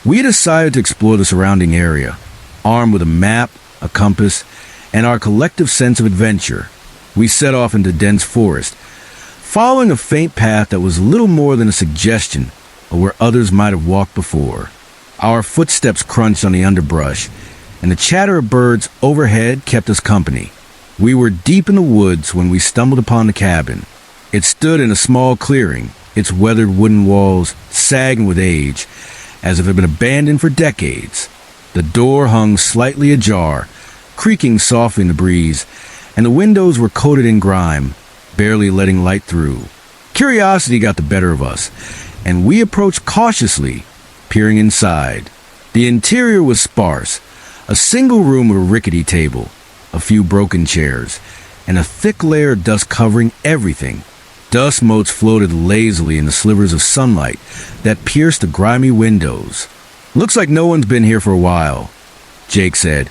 we decided to explore the surrounding area, armed with a map, a compass, and our collective sense of adventure. We set off into dense forest, following a faint path that was little more than a suggestion of where others might have walked before. Our footsteps crunched on the underbrush, and the chatter of birds overhead kept us company. We were deep in the woods when we stumbled upon the cabin. It stood in a small clearing, its weathered wooden walls sagging with age, as if it had been abandoned for decades. The door hung slightly ajar, creaking softly in the breeze, and the windows were coated in grime, barely letting light through. Curiosity got the better of us, and we approached cautiously, peering inside. The interior was sparse, a single room with a rickety table, a few broken chairs, and a thick layer of dust covering everything. Dust motes floated lazily in the slivers of sunlight that pierced the grimy windows. "Looks like no one's been here for a while," Jake said,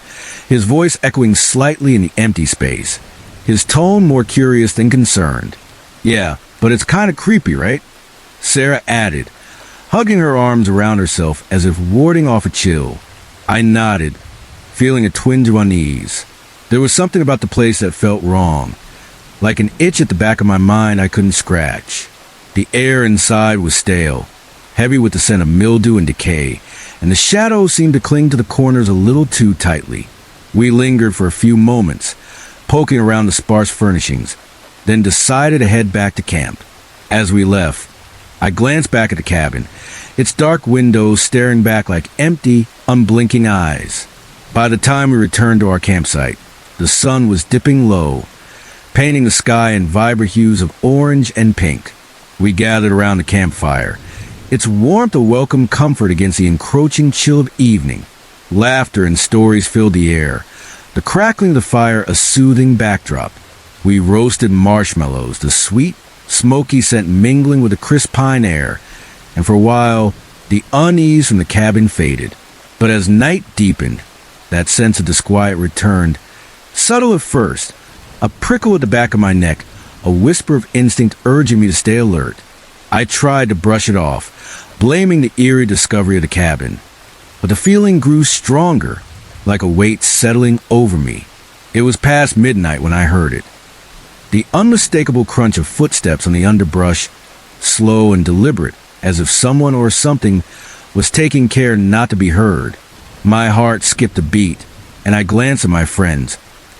his voice echoing slightly in the empty space, his tone more curious than concerned. "Yeah, but it's kind of creepy, right?" Sarah added, hugging her arms around herself as if warding off a chill. I nodded, feeling a twinge of unease. There was something about the place that felt wrong, like an itch at the back of my mind I couldn't scratch. The air inside was stale, heavy with the scent of mildew and decay, and the shadows seemed to cling to the corners a little too tightly. We lingered for a few moments, poking around the sparse furnishings, then decided to head back to camp. As we left, I glanced back at the cabin, its dark windows staring back like empty, unblinking eyes. By the time we returned to our campsite, the sun was dipping low, painting the sky in vibrant hues of orange and pink. We gathered around the campfire, its warmth a welcome comfort against the encroaching chill of evening. Laughter and stories filled the air, the crackling of the fire a soothing backdrop. We roasted marshmallows, the sweet, smoky scent mingling with the crisp pine air, and for a while, the unease from the cabin faded. But as night deepened, that sense of disquiet returned, subtle at first, a prickle at the back of my neck, a whisper of instinct urging me to stay alert. I tried to brush it off, blaming the eerie discovery of the cabin. But the feeling grew stronger, like a weight settling over me. It was past midnight when I heard it. The unmistakable crunch of footsteps on the underbrush, slow and deliberate, as if someone or something was taking care not to be heard. My heart skipped a beat, and I glanced at my friends,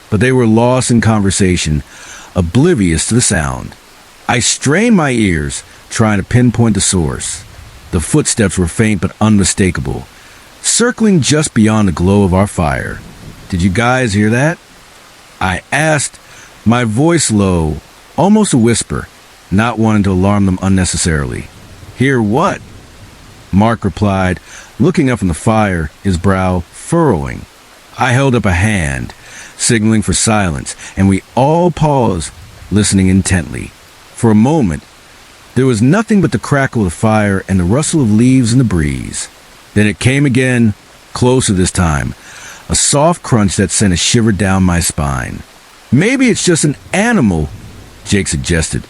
but they were lost in conversation, oblivious to the sound. I strained my ears, trying to pinpoint the source. The footsteps were faint but unmistakable, circling just beyond the glow of our fire. "Did you guys hear that?" I asked, my voice low, almost a whisper, not wanting to alarm them unnecessarily. "Hear what?" Mark replied, looking up from the fire, his brow furrowing. I held up a hand, signaling for silence, and we all paused, listening intently. For a moment, there was nothing but the crackle of the fire and the rustle of leaves in the breeze. Then it came again, closer this time, a soft crunch that sent a shiver down my spine. "Maybe it's just an animal," Jake suggested,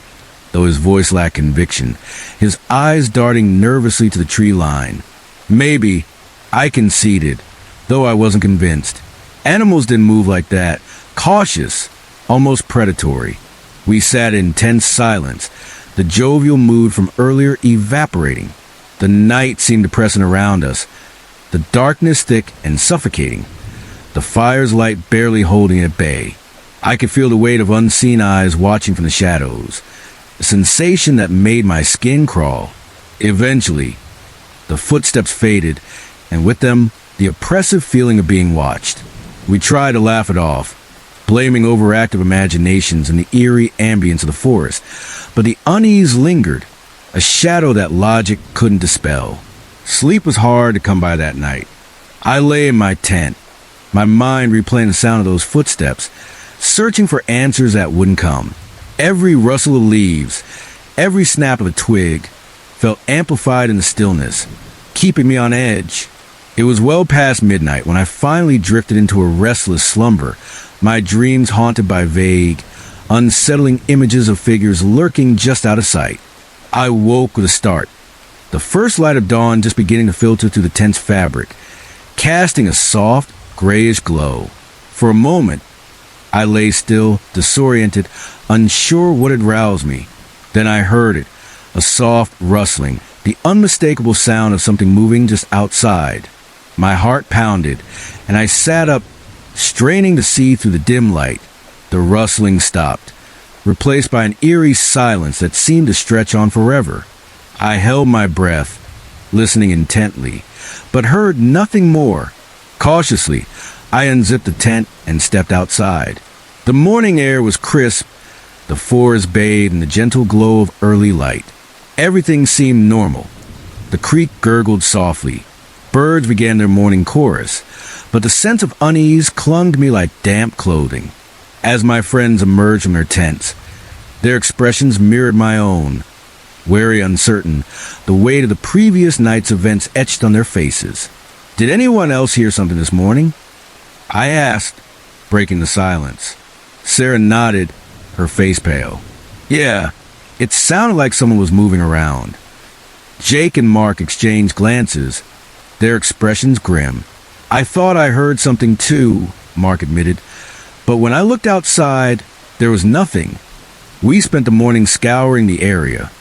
though his voice lacked conviction, his eyes darting nervously to the tree line. "Maybe," I conceded, though I wasn't convinced. Animals didn't move like that, cautious, almost predatory. We sat in tense silence, the jovial mood from earlier evaporating. The night seemed oppressing around us, the darkness thick and suffocating, the fire's light barely holding it at bay. I could feel the weight of unseen eyes watching from the shadows, a sensation that made my skin crawl. Eventually, the footsteps faded, and with them, the oppressive feeling of being watched. We tried to laugh it off, blaming overactive imaginations and the eerie ambience of the forest, but the unease lingered, a shadow that logic couldn't dispel. Sleep was hard to come by that night. I lay in my tent, my mind replaying the sound of those footsteps, searching for answers that wouldn't come. Every rustle of leaves, every snap of a twig, felt amplified in the stillness, keeping me on edge. It was well past midnight when I finally drifted into a restless slumber, my dreams haunted by vague, unsettling images of figures lurking just out of sight. I woke with a start, the first light of dawn just beginning to filter through the tent's fabric, casting a soft, grayish glow. For a moment, I lay still, disoriented, unsure what had roused me. Then I heard it, a soft rustling, the unmistakable sound of something moving just outside. My heart pounded, and I sat up, straining to see through the dim light. The rustling stopped, replaced by an eerie silence that seemed to stretch on forever. I held my breath, listening intently, but heard nothing more. Cautiously, I unzipped the tent and stepped outside. The morning air was crisp, the forest bathed in the gentle glow of early light. Everything seemed normal. The creek gurgled softly. Birds began their morning chorus, but the sense of unease clung to me like damp clothing. As my friends emerged from their tents, their expressions mirrored my own. Wary, uncertain, the weight of the previous night's events etched on their faces. "Did anyone else hear something this morning?" I asked, breaking the silence. Sarah nodded, her face pale. "Yeah, it sounded like someone was moving around." Jake and Mark exchanged glances, their expressions grim. "I thought I heard something too," Mark admitted, "but when I looked outside, there was nothing." We spent the morning scouring the area,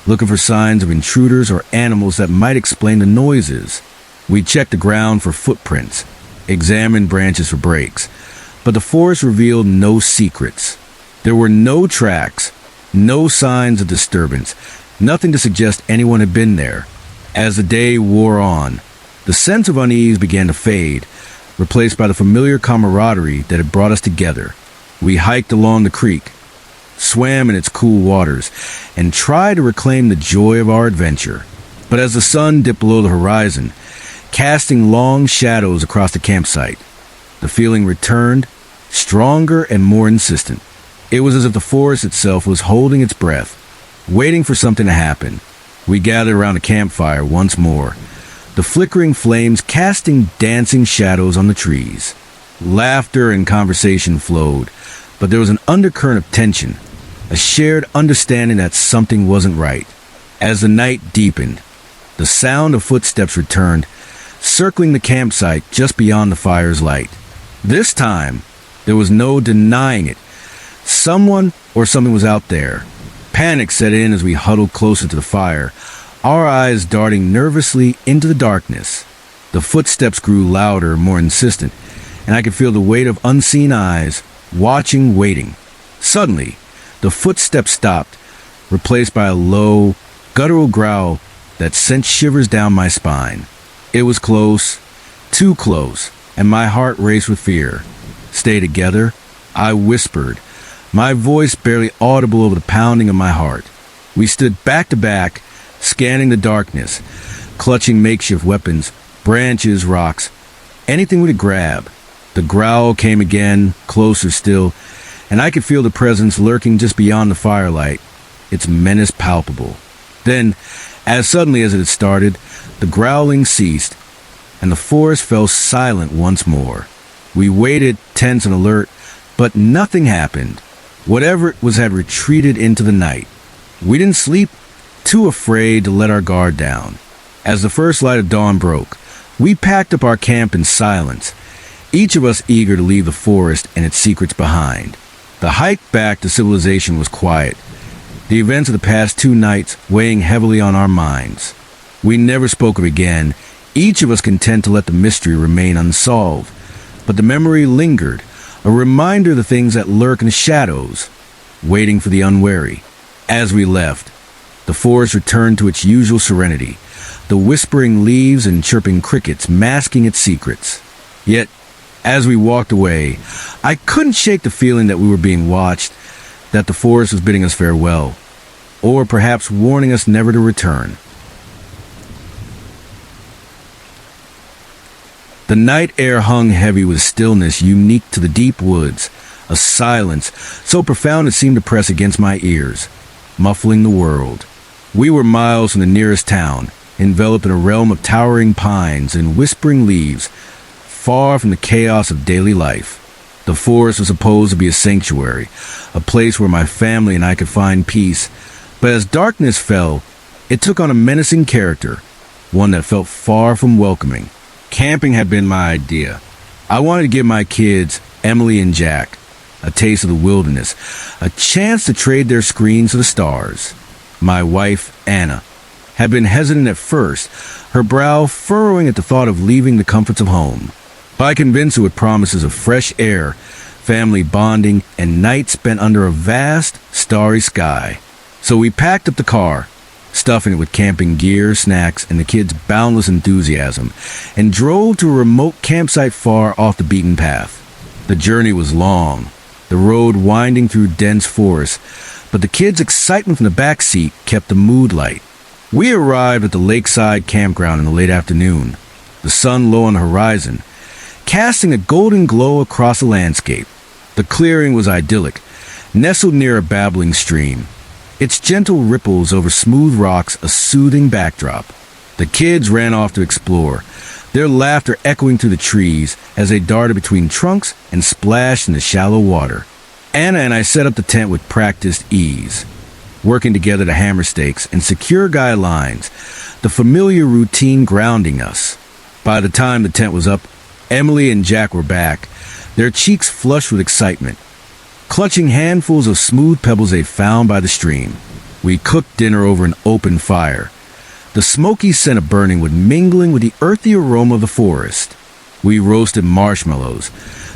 looking for signs of intruders or animals that might explain the noises. We checked the ground for footprints, examined branches for breaks, but the forest revealed no secrets. There were no tracks, no signs of disturbance, nothing to suggest anyone had been there. As the day wore on, the sense of unease began to fade, replaced by the familiar camaraderie that had brought us together. We hiked along the creek, swam in its cool waters, and tried to reclaim the joy of our adventure. But as the sun dipped below the horizon, casting long shadows across the campsite, the feeling returned, stronger and more insistent. It was as if the forest itself was holding its breath, waiting for something to happen. We gathered around the campfire once more, the flickering flames casting dancing shadows on the trees. Laughter and conversation flowed, but there was an undercurrent of tension, a shared understanding that something wasn't right. As the night deepened, the sound of footsteps returned, circling the campsite just beyond the fire's light. This time, there was no denying it. Someone or something was out there. Panic set in as we huddled closer to the fire, our eyes darting nervously into the darkness. The footsteps grew louder, more insistent, and I could feel the weight of unseen eyes, watching, waiting. Suddenly, the footsteps stopped, replaced by a low, guttural growl that sent shivers down my spine. It was close, too close, and my heart raced with fear. "Stay together," I whispered, my voice barely audible over the pounding of my heart. We stood back to back, scanning the darkness, clutching makeshift weapons, branches, rocks, anything we could grab. The growl came again, closer still, and I could feel the presence lurking just beyond the firelight, its menace palpable. Then, as suddenly as it had started, the growling ceased, and the forest fell silent once more. We waited, tense and alert, but nothing happened. Whatever it was had retreated into the night. We didn't sleep, too afraid to let our guard down. As the first light of dawn broke, we packed up our camp in silence, each of us eager to leave the forest and its secrets behind. The hike back to civilization was quiet, the events of the past 2 nights weighing heavily on our minds. We never spoke of it again, each of us content to let the mystery remain unsolved. But the memory lingered, a reminder of the things that lurk in the shadows, waiting for the unwary. As we left, the forest returned to its usual serenity, the whispering leaves and chirping crickets masking its secrets. Yet, as we walked away, I couldn't shake the feeling that we were being watched, that the forest was bidding us farewell, or perhaps warning us never to return. The night air hung heavy with stillness unique to the deep woods, a silence so profound it seemed to press against my ears, muffling the world. We were miles from the nearest town, enveloped in a realm of towering pines and whispering leaves, far from the chaos of daily life. The forest was supposed to be a sanctuary, a place where my family and I could find peace, but as darkness fell, it took on a menacing character, one that felt far from welcoming. Camping had been my idea. I wanted to give my kids, Emily and Jack, a taste of the wilderness, a chance to trade their screens to the stars. My wife, Anna, had been hesitant at first, her brow furrowing at the thought of leaving the comforts of home. But I convinced her with promises of fresh air, family bonding, and nights spent under a vast, starry sky. So we packed up the car, stuffing it with camping gear, snacks, and the kids' boundless enthusiasm, and drove to a remote campsite far off the beaten path. The journey was long, the road winding through dense forest, but the kids' excitement from the back seat kept the mood light. We arrived at the lakeside campground in the late afternoon, the sun low on the horizon, casting a golden glow across the landscape. The clearing was idyllic, nestled near a babbling stream, its gentle ripples over smooth rocks a soothing backdrop. The kids ran off to explore, their laughter echoing through the trees as they darted between trunks and splashed in the shallow water. Anna and I set up the tent with practiced ease, working together to hammer stakes and secure guy lines, the familiar routine grounding us. By the time the tent was up, Emily and Jack were back, their cheeks flushed with excitement, clutching handfuls of smooth pebbles they found by the stream. We cooked dinner over an open fire, the smoky scent of burning wood mingling with the earthy aroma of the forest. We roasted marshmallows,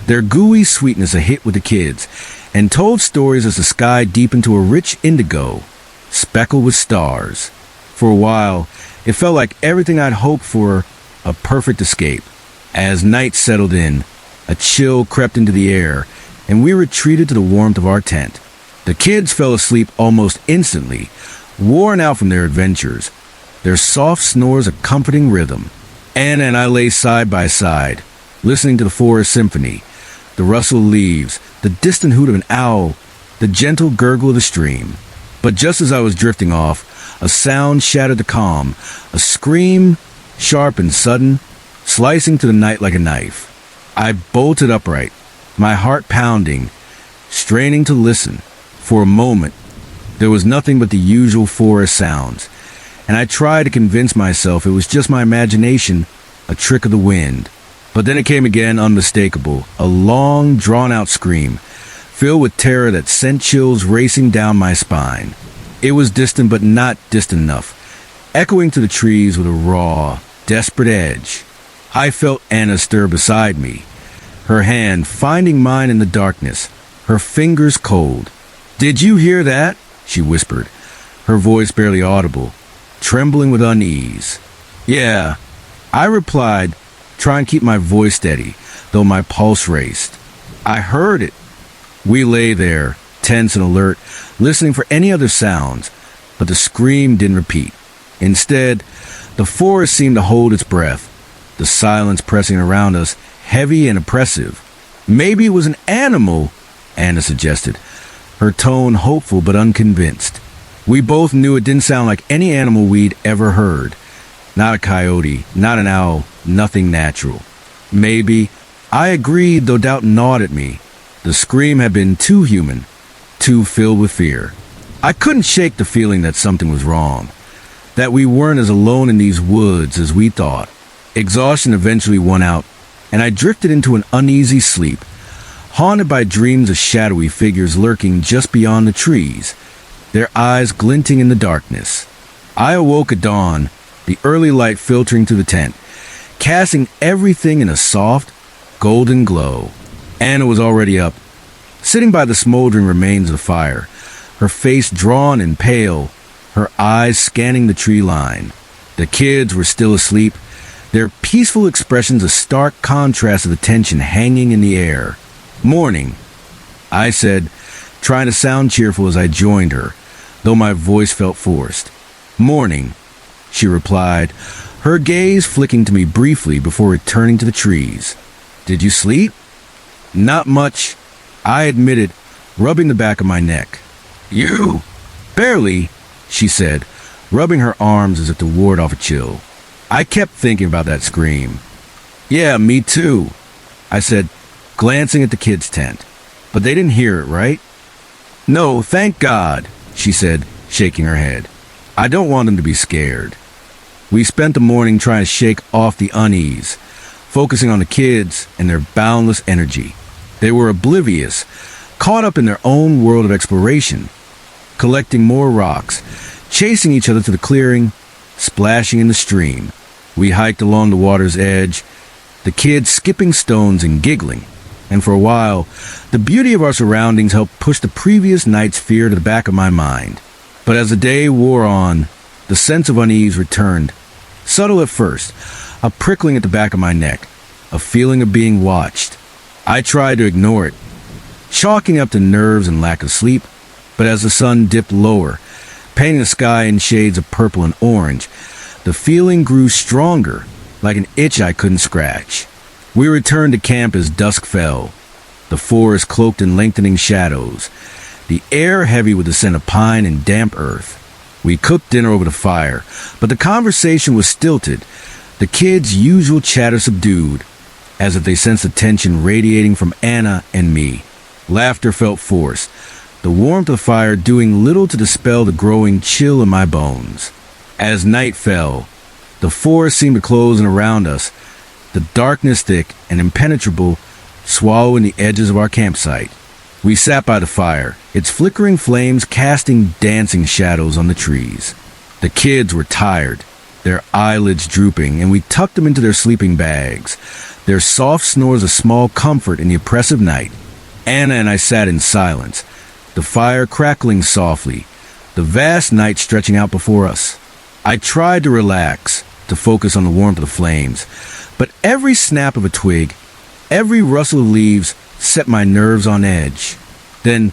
their gooey sweetness a hit with the kids, and told stories as the sky deepened to a rich indigo, speckled with stars. For a while, it felt like everything I'd hoped for, a perfect escape. As night settled in, a chill crept into the air, and we retreated to the warmth of our tent. The kids fell asleep almost instantly, worn out from their adventures, their soft snores a comforting rhythm. Anna and I lay side by side, listening to the forest symphony, the rustle of leaves, the distant hoot of an owl, the gentle gurgle of the stream. But just as I was drifting off, a sound shattered the calm, a scream, sharp and sudden, slicing through the night like a knife. I bolted upright, my heart pounding, straining to listen. For a moment, there was nothing but the usual forest sounds, and I tried to convince myself it was just my imagination, a trick of the wind. But then it came again, unmistakable, a long, drawn-out scream, filled with terror that sent chills racing down my spine. It was distant, but not distant enough. echoing to the trees with a raw, desperate edge. I felt Anna stir beside me, her hand finding mine in the darkness, her fingers cold. "Did you hear that?" she whispered, her voice barely audible, trembling with unease. "Yeah," I replied, trying to keep my voice steady, though my pulse raced. "I heard it." We lay there, tense and alert, listening for any other sounds, but the scream didn't repeat. Instead, the forest seemed to hold its breath, the silence pressing around us, heavy and oppressive. "Maybe it was an animal," Anna suggested, her tone hopeful but unconvinced. We both knew it didn't sound like any animal we'd ever heard. Not a coyote, not an owl, nothing natural. "Maybe," I agreed, though doubt gnawed at me. The scream had been too human, too filled with fear. I couldn't shake the feeling that something was wrong, that we weren't as alone in these woods as we thought. Exhaustion eventually won out, and I drifted into an uneasy sleep, haunted by dreams of shadowy figures lurking just beyond the trees, their eyes glinting in the darkness. I awoke at dawn, the early light filtering through the tent, casting everything in a soft, golden glow. Anna was already up, sitting by the smoldering remains of the fire, her face drawn and pale, her eyes scanning the tree line. The kids were still asleep, their peaceful expressions a stark contrast to the tension hanging in the air. "Morning," I said, trying to sound cheerful as I joined her, though my voice felt forced. "Morning," she replied, her gaze flicking to me briefly before returning to the trees. "Did you sleep?" "Not much," I admitted, rubbing the back of my neck. "You?" "Barely," she said, rubbing her arms as if to ward off a chill. I kept thinking about that scream. "Yeah, me too," I said, glancing at the kids' tent. "But they didn't hear it, right?" "No, thank God," she said, shaking her head. "I don't want them to be scared." We spent the morning trying to shake off the unease, focusing on the kids and their boundless energy. They were oblivious, caught up in their own world of exploration, collecting more rocks, chasing each other to the clearing, splashing in the stream. We hiked along the water's edge, the kids skipping stones and giggling, and for a while, the beauty of our surroundings helped push the previous night's fear to the back of my mind. But as the day wore on, the sense of unease returned, subtle at first, a prickling at the back of my neck, a feeling of being watched. I tried to ignore it, chalking up to nerves and lack of sleep, but as the sun dipped lower, painting the sky in shades of purple and orange, the feeling grew stronger, like an itch I couldn't scratch. We returned to camp as dusk fell, the forest cloaked in lengthening shadows, the air heavy with the scent of pine and damp earth. We cooked dinner over the fire, but the conversation was stilted, the kids' usual chatter subdued, as if they sensed the tension radiating from Anna and me. Laughter felt forced, the warmth of the fire doing little to dispel the growing chill in my bones. As night fell, the forest seemed to close in around us, the darkness thick and impenetrable, swallowing the edges of our campsite. We sat by the fire, its flickering flames casting dancing shadows on the trees. The kids were tired, their eyelids drooping, and we tucked them into their sleeping bags, their soft snores a small comfort in the oppressive night. Anna and I sat in silence, the fire crackling softly, the vast night stretching out before us. I tried to relax, to focus on the warmth of the flames, but every snap of a twig, every rustle of leaves set my nerves on edge. Then,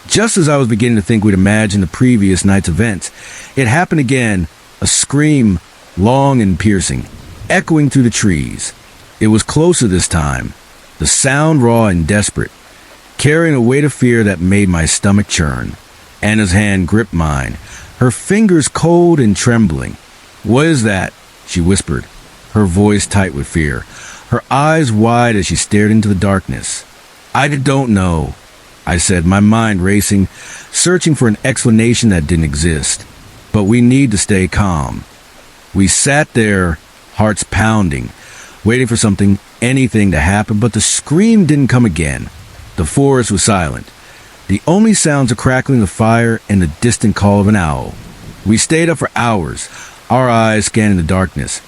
just as I was beginning to think we'd imagined the previous night's events, it happened again, a scream, long and piercing, echoing through the trees. It was closer this time, the sound raw and desperate, carrying a weight of fear that made my stomach churn. Anna's hand gripped mine, her fingers cold and trembling. "What is that?" she whispered, her voice tight with fear, her eyes wide as she stared into the darkness. "I don't know," I said, my mind racing, searching for an explanation that didn't exist. "But we need to stay calm." We sat there, hearts pounding, waiting for something, anything to happen, but the scream didn't come again. The forest was silent, the only sounds of crackling of fire and the distant call of an owl. We stayed up for hours, our eyes scanning the darkness.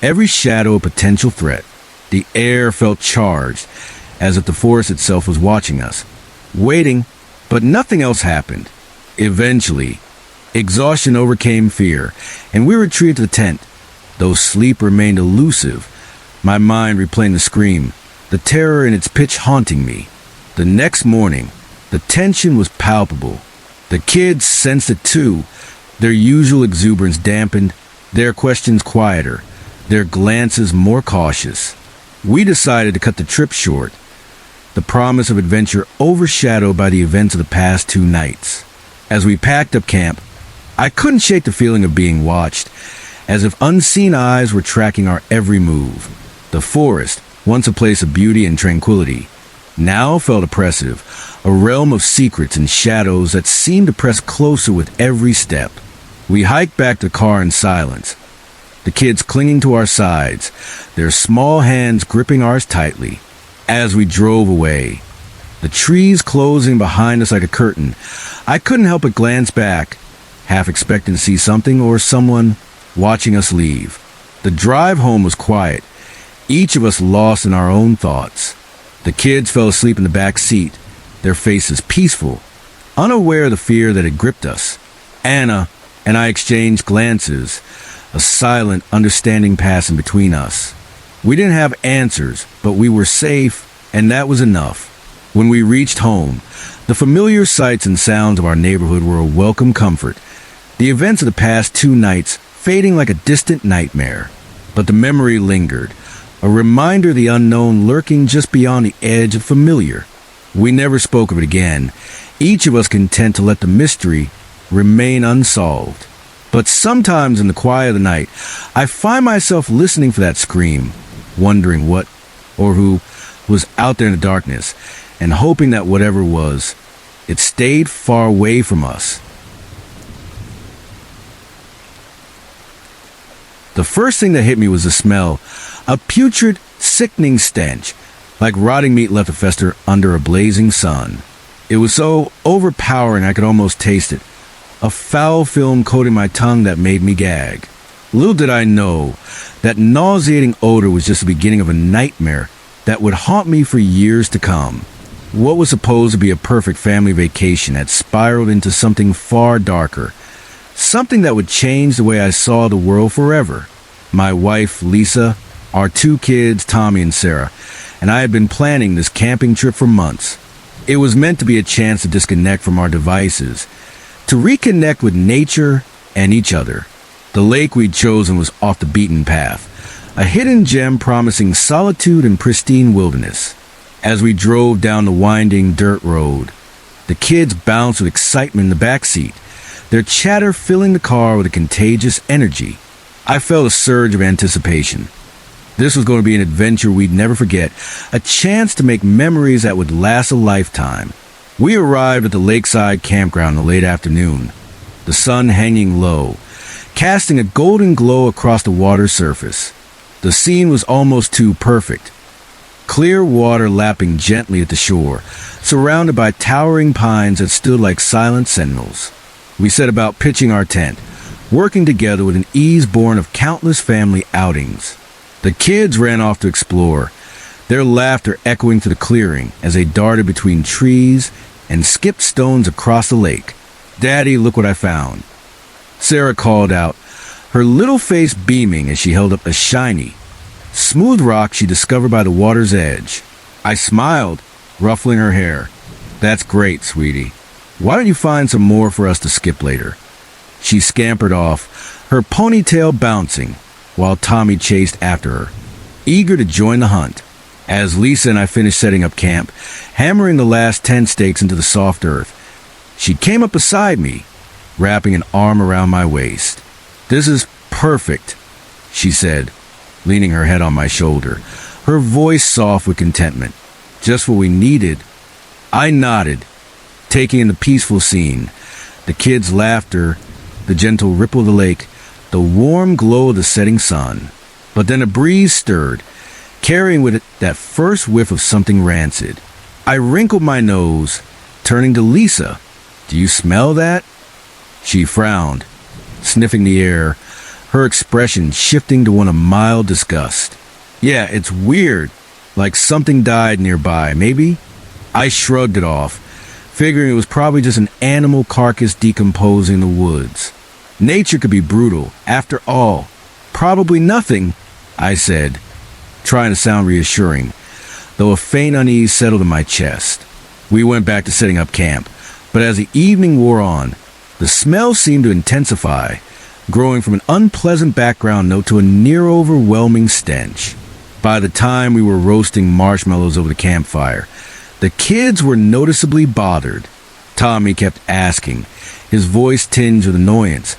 Every shadow a potential threat. The air felt charged, as if the forest itself was watching us, waiting, but nothing else happened. Eventually, exhaustion overcame fear, and we retreated to the tent. Though sleep remained elusive, my mind replaying the scream, the terror in its pitch haunting me. The next morning, the tension was palpable. The kids sensed it too, their usual exuberance dampened, their questions quieter, their glances more cautious. We decided to cut the trip short, the promise of adventure overshadowed by the events of the past 2 nights. As we packed up camp, I couldn't shake the feeling of being watched, as if unseen eyes were tracking our every move. The forest, once a place of beauty and tranquility, now felt oppressive, a realm of secrets and shadows that seemed to press closer with every step. We hiked back to the car in silence, the kids clinging to our sides, their small hands gripping ours tightly. As we drove away, the trees closing behind us like a curtain, I couldn't help but glance back, half expecting to see something or someone watching us leave. The drive home was quiet, each of us lost in our own thoughts. The kids fell asleep in the back seat, their faces peaceful, unaware of the fear that had gripped us. Anna and I exchanged glances, a silent understanding passing between us. We didn't have answers, but we were safe, and that was enough. When we reached home, the familiar sights and sounds of our neighborhood were a welcome comfort, the events of the past 2 nights fading like a distant nightmare. But the memory lingered, a reminder of the unknown lurking just beyond the edge of familiar. We never spoke of it again, each of us content to let the mystery remain unsolved. But sometimes in the quiet of the night, I find myself listening for that scream, wondering what or who was out there in the darkness, and hoping that whatever was, it stayed far away from us. The first thing that hit me was the smell, a putrid, sickening stench, like rotting meat left to fester under a blazing sun. It was so overpowering I could almost taste it, a foul film coating my tongue that made me gag. Little did I know that nauseating odor was just the beginning of a nightmare that would haunt me for years to come. What was supposed to be a perfect family vacation had spiraled into something far darker, something that would change the way I saw the world forever. My wife, Lisa, our 2 kids, Tommy and Sarah, and I had been planning this camping trip for months. It was meant to be a chance to disconnect from our devices, to reconnect with nature and each other. The lake we'd chosen was off the beaten path, a hidden gem promising solitude and pristine wilderness. As we drove down the winding dirt road, the kids bounced with excitement in the back seat, their chatter filling the car with a contagious energy. I felt a surge of anticipation. This was going to be an adventure we'd never forget, a chance to make memories that would last a lifetime. We arrived at the lakeside campground in the late afternoon, the sun hanging low, casting a golden glow across the water's surface. The scene was almost too perfect. Clear water lapping gently at the shore, surrounded by towering pines that stood like silent sentinels. We set about pitching our tent, working together with an ease born of countless family outings. The kids ran off to explore, their laughter echoing through the clearing as they darted between trees and skipped stones across the lake. "Daddy, look what I found," Sarah called out, her little face beaming as she held up a shiny, smooth rock she discovered by the water's edge. I smiled, ruffling her hair. "That's great, sweetie. Why don't you find some more for us to skip later?" She scampered off, her ponytail bouncing, while Tommy chased after her, eager to join the hunt. As Lisa and I finished setting up camp, hammering the last 10 stakes into the soft earth, she came up beside me, wrapping an arm around my waist. "This is perfect," she said, leaning her head on my shoulder, her voice soft with contentment. "Just what we needed." I nodded, taking in the peaceful scene, the kids' laughter, the gentle ripple of the lake, the warm glow of the setting sun. But then a breeze stirred, carrying with it that first whiff of something rancid. I wrinkled my nose, turning to Lisa. "Do you smell that?" She frowned, sniffing the air, her expression shifting to one of mild disgust. Yeah, it's weird, like something died nearby, maybe? I shrugged it off, figuring it was probably just an animal carcass decomposing in the woods. Nature could be brutal. After all, probably nothing, I said, trying to sound reassuring, though a faint unease settled in my chest. We went back to setting up camp, but as the evening wore on, the smell seemed to intensify, growing from an unpleasant background note to a near-overwhelming stench. By the time we were roasting marshmallows over the campfire, the kids were noticeably bothered. Tommy kept asking, his voice tinged with annoyance,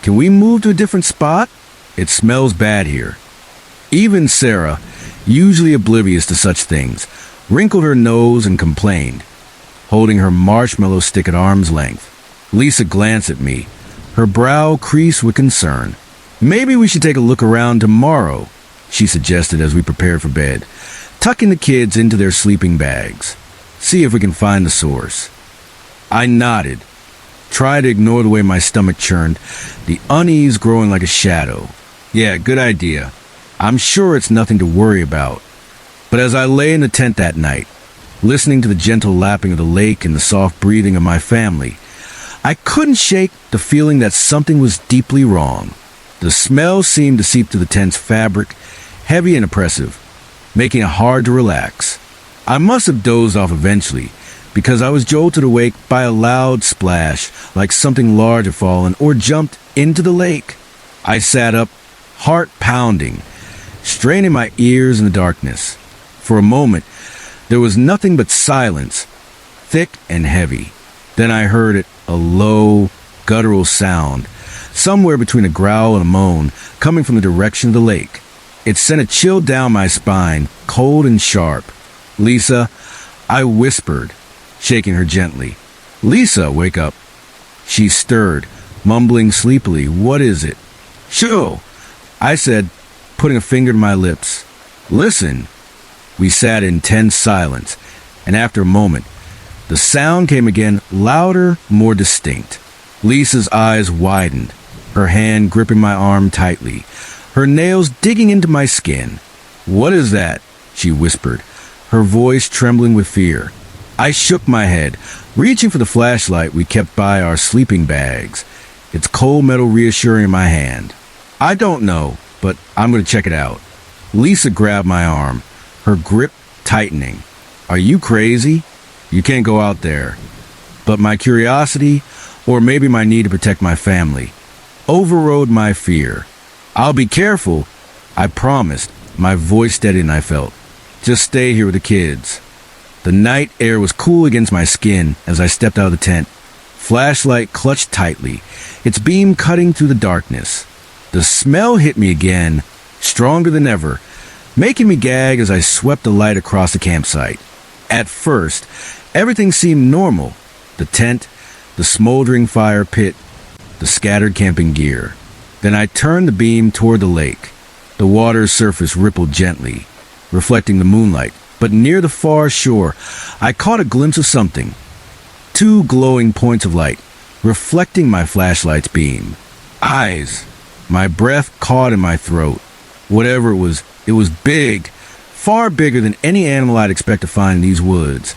"Can we move to a different spot? It smells bad here." Even Sarah, usually oblivious to such things, wrinkled her nose and complained, holding her marshmallow stick at arm's length. Lisa glanced at me, her brow creased with concern. "Maybe we should take a look around tomorrow," she suggested as we prepared for bed, tucking the kids into their sleeping bags. "See if we can find the source." I nodded, trying to ignore the way my stomach churned, the unease growing like a shadow. Yeah, good idea. I'm sure it's nothing to worry about. But as I lay in the tent that night, listening to the gentle lapping of the lake and the soft breathing of my family, I couldn't shake the feeling that something was deeply wrong. The smell seemed to seep through the tent's fabric, heavy and oppressive, making it hard to relax. I must have dozed off eventually, because I was jolted awake by a loud splash, like something large had fallen or jumped into the lake. I sat up, heart pounding, straining my ears in the darkness. For a moment, there was nothing but silence, thick and heavy. Then I heard it, a low, guttural sound, somewhere between a growl and a moan, coming from the direction of the lake. It sent a chill down my spine, cold and sharp. "Lisa," I whispered, shaking her gently. "Lisa, wake up." She stirred, mumbling sleepily, "What is it?" "Shoo," I said, putting a finger to my lips. "Listen." We sat in tense silence, and after a moment, the sound came again, louder, more distinct. Lisa's eyes widened, her hand gripping my arm tightly, her nails digging into my skin. "What is that?" she whispered, her voice trembling with fear. I shook my head, reaching for the flashlight we kept by our sleeping bags, its cold metal reassuring in my hand. "I don't know, but I'm going to check it out." Lisa grabbed my arm, her grip tightening. "Are you crazy? You can't go out there." But my curiosity, or maybe my need to protect my family, overrode my fear. "I'll be careful," I promised, my voice steady and I felt. "Just stay here with the kids." The night air was cool against my skin as I stepped out of the tent, flashlight clutched tightly, its beam cutting through the darkness. The smell hit me again, stronger than ever, making me gag as I swept the light across the campsite. At first, everything seemed normal. The tent, the smoldering fire pit, the scattered camping gear. Then I turned the beam toward the lake. The water's surface rippled gently, reflecting the moonlight, but near the far shore, I caught a glimpse of something. Two glowing points of light, reflecting my flashlight's beam. Eyes. My breath caught in my throat. Whatever it was big, far bigger than any animal I'd expect to find in these woods.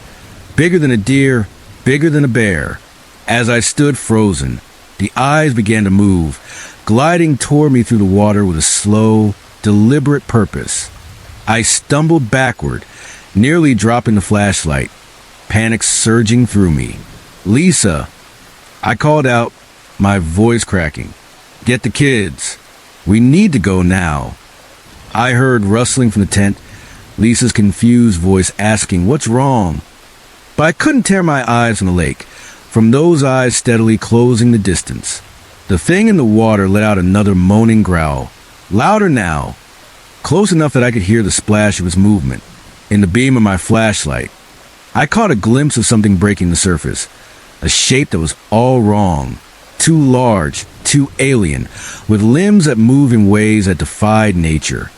Bigger than a deer, bigger than a bear. As I stood frozen, the eyes began to move, gliding toward me through the water with a slow, deliberate purpose. I stumbled backward, nearly dropping the flashlight, panic surging through me. "Lisa," I called out, my voice cracking. "Get the kids. We need to go now." I heard rustling from the tent, Lisa's confused voice asking, "What's wrong?" But I couldn't tear my eyes from the lake, from those eyes steadily closing the distance. The thing in the water let out another moaning growl, louder now, close enough that I could hear the splash of its movement. In the beam of my flashlight, I caught a glimpse of something breaking the surface, a shape that was all wrong, too large, too alien, with limbs that moved in ways that defied nature.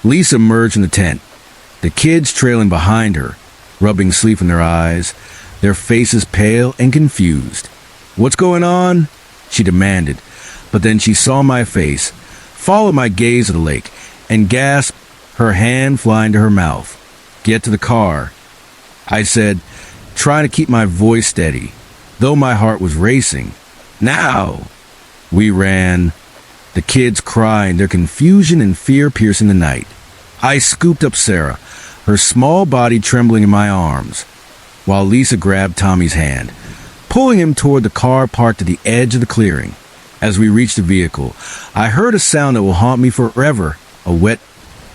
Lisa emerged from the tent, the kids trailing behind her, rubbing sleep in their eyes, their faces pale and confused. "What's going on?" she demanded, but then she saw my face, followed my gaze to the lake, and gasped, her hand flying to her mouth. "Get to the car," I said, trying to keep my voice steady, though my heart was racing. "Now!" We ran, the kids crying, their confusion and fear piercing the night. I scooped up Sarah, her small body trembling in my arms, while Lisa grabbed Tommy's hand, pulling him toward the car parked at the edge of the clearing. As we reached the vehicle, I heard a sound that will haunt me forever, a wet,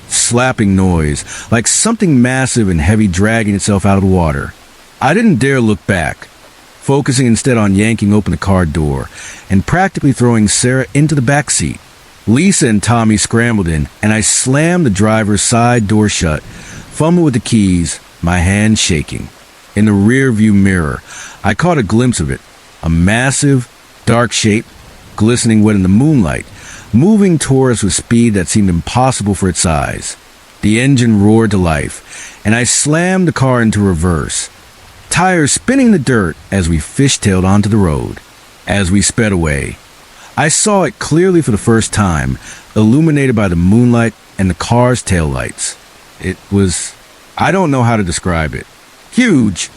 slapping noise, like something massive and heavy dragging itself out of the water. I didn't dare look back, focusing instead on yanking open the car door and practically throwing Sarah into the back seat. Lisa and Tommy scrambled in, and I slammed the driver's side door shut, fumbling with the keys, my hand shaking. In the rear-view mirror, I caught a glimpse of it, a massive, dark shape, glistening wet in the moonlight, moving toward us with speed that seemed impossible for its size. The engine roared to life, and I slammed the car into reverse, tires spinning the dirt as we fishtailed onto the road. As we sped away, I saw it clearly for the first time, illuminated by the moonlight and the car's taillights. It was, I don't know how to describe it. Huge,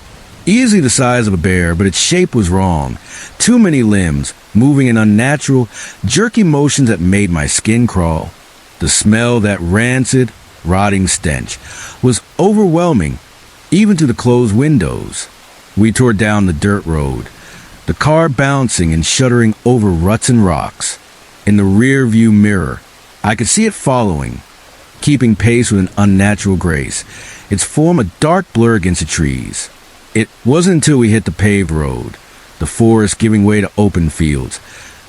easily the size of a bear, but its shape was wrong. Too many limbs, moving in unnatural, jerky motions that made my skin crawl. The smell, that rancid, rotting stench, was overwhelming, even to the closed windows. We tore down the dirt road, the car bouncing and shuddering over ruts and rocks. In the rear-view mirror, I could see it following, keeping pace with an unnatural grace, its form a dark blur against the trees. It wasn't until we hit the paved road, the forest giving way to open fields,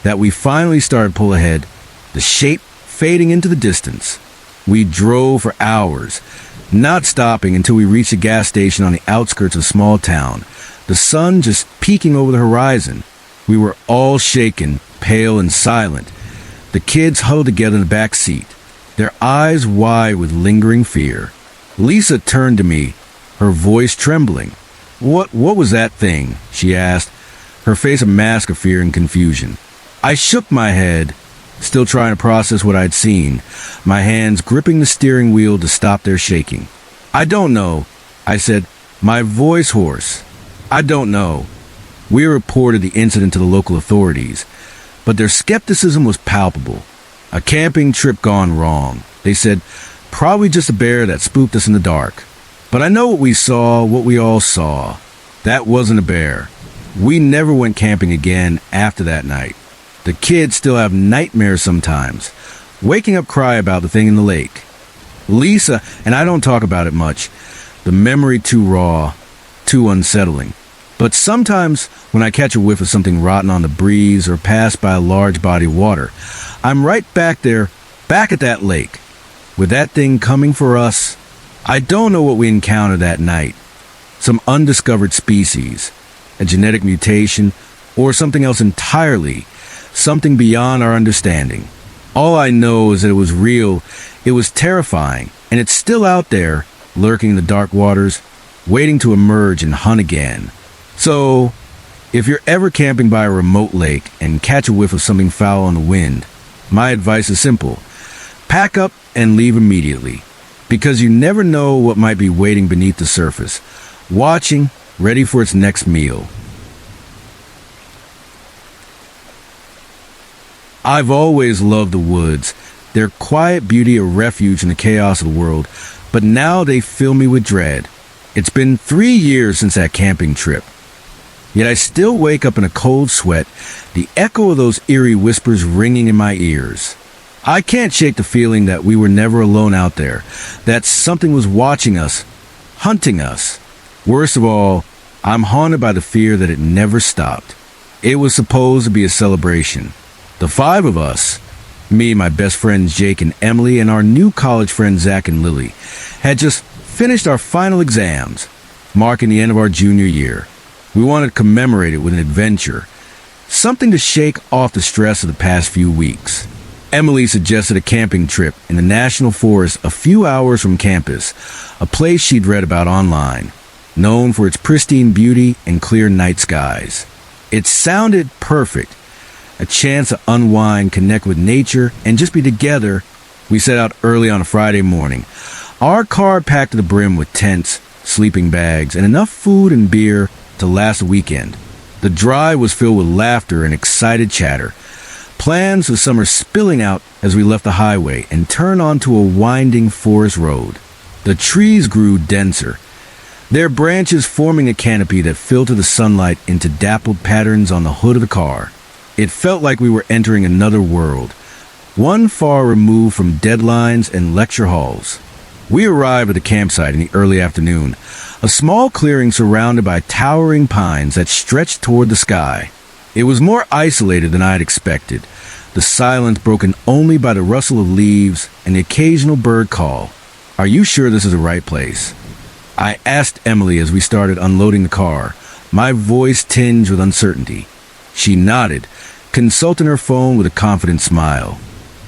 that we finally started to pull ahead, the shape fading into the distance. We drove for hours, not stopping until we reached a gas station on the outskirts of a small town, the sun just peeking over the horizon. We were all shaken, pale, and silent, the kids huddled together in the back seat, their eyes wide with lingering fear. Lisa turned to me, her voice trembling. What was that thing?" she asked, her face a mask of fear and confusion. I shook my head, still trying to process what I'd seen, my hands gripping the steering wheel to stop their shaking. "I don't know," I said, my voice hoarse. "I don't know." We reported the incident to the local authorities, but their skepticism was palpable. A camping trip gone wrong, they said, probably just a bear that spooked us in the dark. But I know what we saw, what we all saw. That wasn't a bear. We never went camping again after that night. The kids still have nightmares sometimes, waking up cry about the thing in the lake. Lisa and I don't talk about it much. The memory too raw, too unsettling. But sometimes when I catch a whiff of something rotten on the breeze or pass by a large body of water, I'm right back there, back at that lake, with that thing coming for us. I don't know what we encountered that night. Some undiscovered species, a genetic mutation, or something else entirely, something beyond our understanding. All I know is that it was real, it was terrifying, and it's still out there, lurking in the dark waters, waiting to emerge and hunt again. So, if you're ever camping by a remote lake and catch a whiff of something foul on the wind, my advice is simple. Pack up and leave immediately, because you never know what might be waiting beneath the surface, watching, ready for its next meal. I've always loved the woods, their quiet beauty a refuge in the chaos of the world, but now they fill me with dread. It's been 3 years since that camping trip. Yet I still wake up in a cold sweat, the echo of those eerie whispers ringing in my ears. I can't shake the feeling that we were never alone out there, that something was watching us, hunting us. Worst of all, I'm haunted by the fear that it never stopped. It was supposed to be a celebration. The 5 of us, me, my best friends Jake and Emily, and our new college friends Zach and Lily, had just finished our final exams, marking the end of our junior year. We wanted to commemorate it with an adventure, something to shake off the stress of the past few weeks. Emily suggested a camping trip in the National Forest a few hours from campus, a place she'd read about online, known for its pristine beauty and clear night skies. It sounded perfect, a chance to unwind, connect with nature, and just be together. We set out early on a Friday morning. Our car packed to the brim with tents, sleeping bags, and enough food and beer to last a weekend. The drive was filled with laughter and excited chatter. Plans for summer spilling out as we left the highway and turned onto a winding forest road. The trees grew denser, their branches forming a canopy that filtered the sunlight into dappled patterns on the hood of the car. It felt like we were entering another world, one far removed from deadlines and lecture halls. We arrived at the campsite in the early afternoon, a small clearing surrounded by towering pines that stretched toward the sky. It was more isolated than I had expected, the silence broken only by the rustle of leaves and the occasional bird call. "Are you sure this is the right place?" I asked Emily as we started unloading the car, my voice tinged with uncertainty. She nodded, consulting her phone with a confident smile.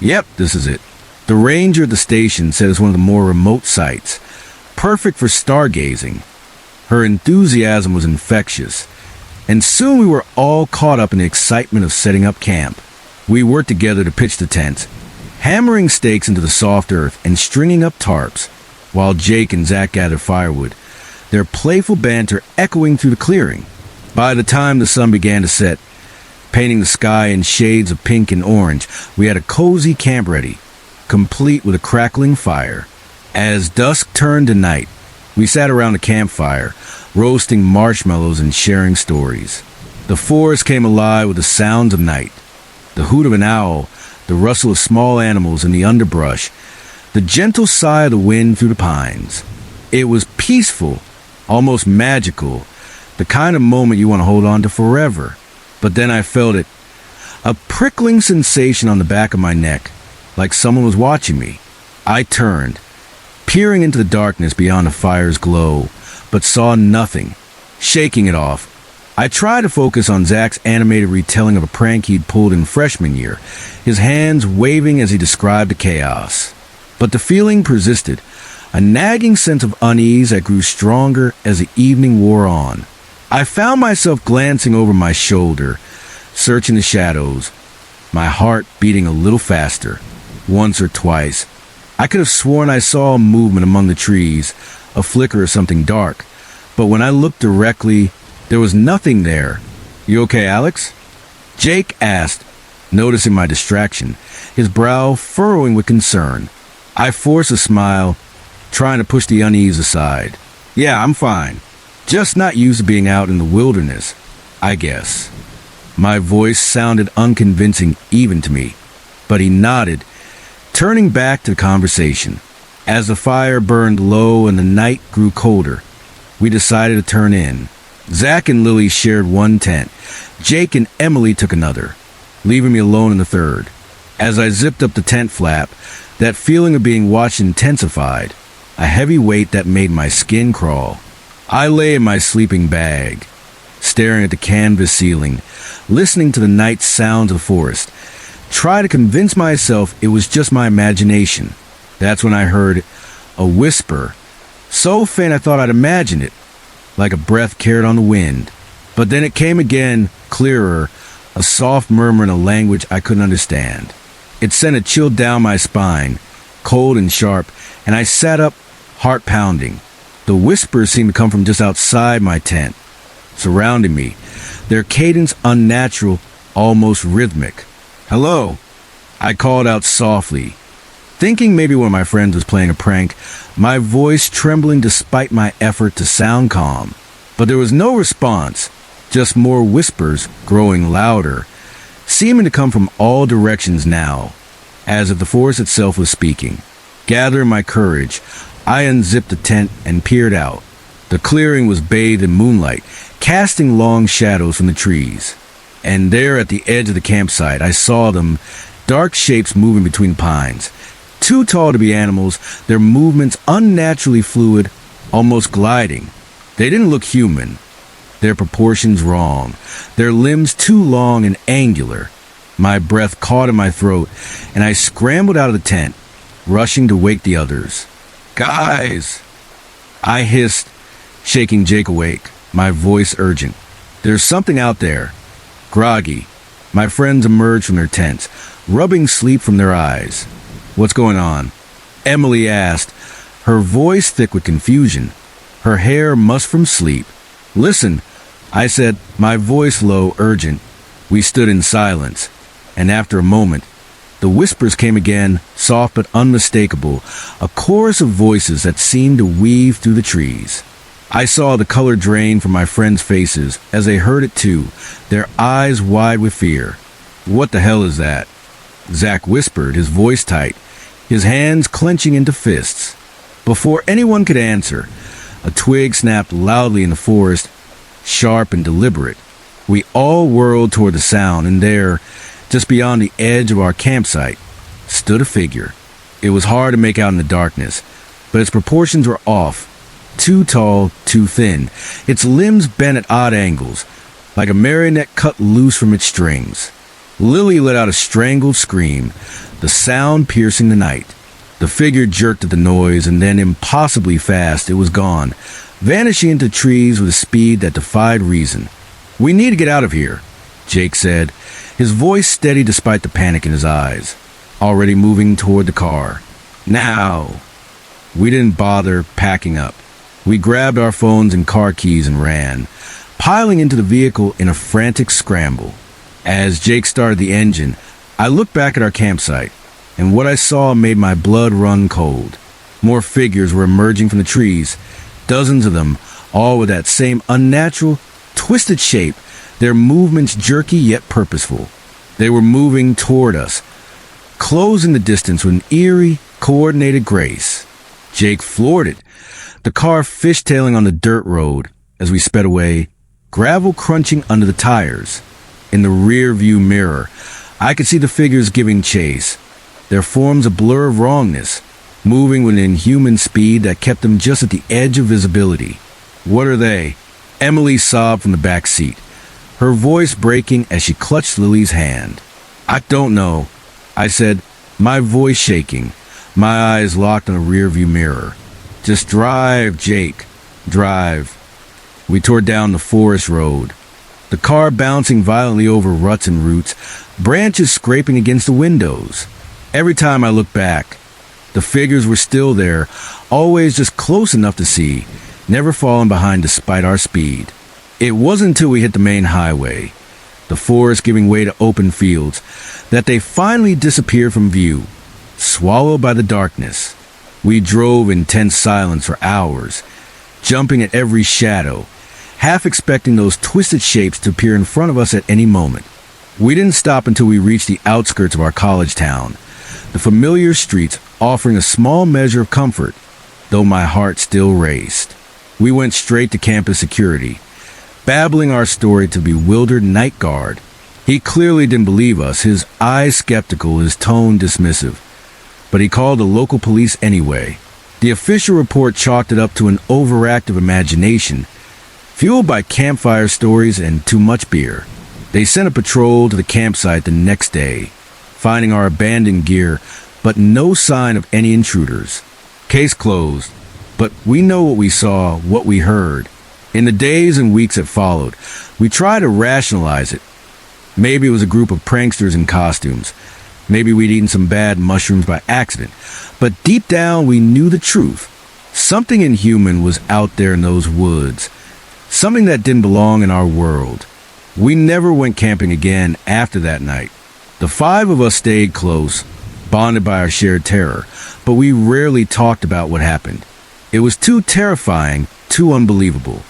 "Yep, this is it. The ranger at the station said it's one of the more remote sites, perfect for stargazing." Her enthusiasm was infectious, and soon we were all caught up in the excitement of setting up camp. We worked together to pitch the tents, hammering stakes into the soft earth and stringing up tarps, while Jake and Zach gathered firewood, their playful banter echoing through the clearing. By the time the sun began to set, painting the sky in shades of pink and orange, we had a cozy camp ready, complete with a crackling fire. As dusk turned to night, we sat around the campfire, roasting marshmallows and sharing stories. The forest came alive with the sounds of night, the hoot of an owl, the rustle of small animals in the underbrush, the gentle sigh of the wind through the pines. It was peaceful, almost magical, the kind of moment you want to hold on to forever. But then I felt it, a prickling sensation on the back of my neck, like someone was watching me. I turned, peering into the darkness beyond the fire's glow, but saw nothing. Shaking it off, I tried to focus on Zach's animated retelling of a prank he'd pulled in freshman year, his hands waving as he described the chaos. But the feeling persisted, a nagging sense of unease that grew stronger as the evening wore on. I found myself glancing over my shoulder, searching the shadows, my heart beating a little faster. Once or twice, I could have sworn I saw a movement among the trees, a flicker of something dark. But when I looked directly, there was nothing there. "You okay, Alex?" Jake asked, noticing my distraction, his brow furrowing with concern. I forced a smile, trying to push the unease aside. "Yeah, I'm fine. Just not used to being out in the wilderness, I guess." My voice sounded unconvincing even to me, but he nodded, turning back to the conversation. As the fire burned low and the night grew colder, we decided to turn in. Zach and Lily shared one tent. Jake and Emily took another, leaving me alone in the third. As I zipped up the tent flap, that feeling of being watched intensified, a heavy weight that made my skin crawl. I lay in my sleeping bag, staring at the canvas ceiling, listening to the night sounds of the forest. Try to convince myself it was just my imagination. That's when I heard a whisper, so faint I thought I'd imagined it, like a breath carried on the wind. But then it came again, clearer, a soft murmur in a language I couldn't understand. It sent a chill down my spine, cold and sharp, and I sat up, heart pounding. The whispers seemed to come from just outside my tent, surrounding me, their cadence unnatural, almost rhythmic. "Hello," I called out softly, thinking maybe one of my friends was playing a prank, my voice trembling despite my effort to sound calm. But there was no response, just more whispers growing louder, seeming to come from all directions now, as if the forest itself was speaking. Gathering my courage, I unzipped the tent and peered out. The clearing was bathed in moonlight, casting long shadows from the trees. And there at the edge of the campsite, I saw them, dark shapes moving between pines. Too tall to be animals, their movements unnaturally fluid, almost gliding. They didn't look human, their proportions wrong, their limbs too long and angular. My breath caught in my throat, and I scrambled out of the tent, rushing to wake the others. "Guys!" I hissed, shaking Jake awake, my voice urgent. "There's something out there. Groggy. My friends emerged from their tents, rubbing sleep from their eyes. "What's going on?" Emily asked, her voice thick with confusion, her hair mussed from sleep. "Listen," I said, my voice low, urgent. We stood in silence, and after a moment, the whispers came again, soft but unmistakable, a chorus of voices that seemed to weave through the trees. I saw the color drain from my friends' faces as they heard it too, their eyes wide with fear. "What the hell is that?" Zach whispered, his voice tight, his hands clenching into fists. Before anyone could answer, a twig snapped loudly in the forest, sharp and deliberate. We all whirled toward the sound, and there, just beyond the edge of our campsite, stood a figure. It was hard to make out in the darkness, but its proportions were off. Too tall, too thin, its limbs bent at odd angles, like a marionette cut loose from its strings. Lily let out a strangled scream, the sound piercing the night. The figure jerked at the noise, and then impossibly fast it was gone, vanishing into trees with a speed that defied reason. "We need to get out of here," Jake said, his voice steady despite the panic in his eyes, already moving toward the car. "Now!" We didn't bother packing up. We grabbed our phones and car keys and ran, piling into the vehicle in a frantic scramble. As Jake started the engine, I looked back at our campsite, and what I saw made my blood run cold. More figures were emerging from the trees, dozens of them, all with that same unnatural, twisted shape, their movements jerky yet purposeful. They were moving toward us, closing the distance with an eerie, coordinated grace. Jake floored it, the car fishtailing on the dirt road as we sped away, gravel crunching under the tires. In the rear-view mirror, I could see the figures giving chase, their forms a blur of wrongness, moving with an inhuman speed that kept them just at the edge of visibility. "What are they?" Emily sobbed from the back seat, her voice breaking as she clutched Lily's hand. "I don't know," I said, my voice shaking, my eyes locked on a rear-view mirror. "Just drive, Jake. Drive." We tore down the forest road, the car bouncing violently over ruts and roots, branches scraping against the windows. Every time I looked back, the figures were still there, always just close enough to see, never falling behind despite our speed. It wasn't until we hit the main highway, the forest giving way to open fields, that they finally disappeared from view, swallowed by the darkness. We drove in tense silence for hours, jumping at every shadow, half expecting those twisted shapes to appear in front of us at any moment. We didn't stop until we reached the outskirts of our college town, the familiar streets offering a small measure of comfort, though my heart still raced. We went straight to campus security, babbling our story to the bewildered night guard. He clearly didn't believe us, his eyes skeptical, his tone dismissive. But he called the local police anyway. The official report chalked it up to an overactive imagination, fueled by campfire stories and too much beer. They sent a patrol to the campsite the next day, finding our abandoned gear, but no sign of any intruders. Case closed, but we know what we saw, what we heard. In the days and weeks that followed, we tried to rationalize it. Maybe it was a group of pranksters in costumes. Maybe we'd eaten some bad mushrooms by accident. But deep down, we knew the truth. Something inhuman was out there in those woods. Something that didn't belong in our world. We never went camping again after that night. The five of us stayed close, bonded by our shared terror, but we rarely talked about what happened. It was too terrifying, too unbelievable.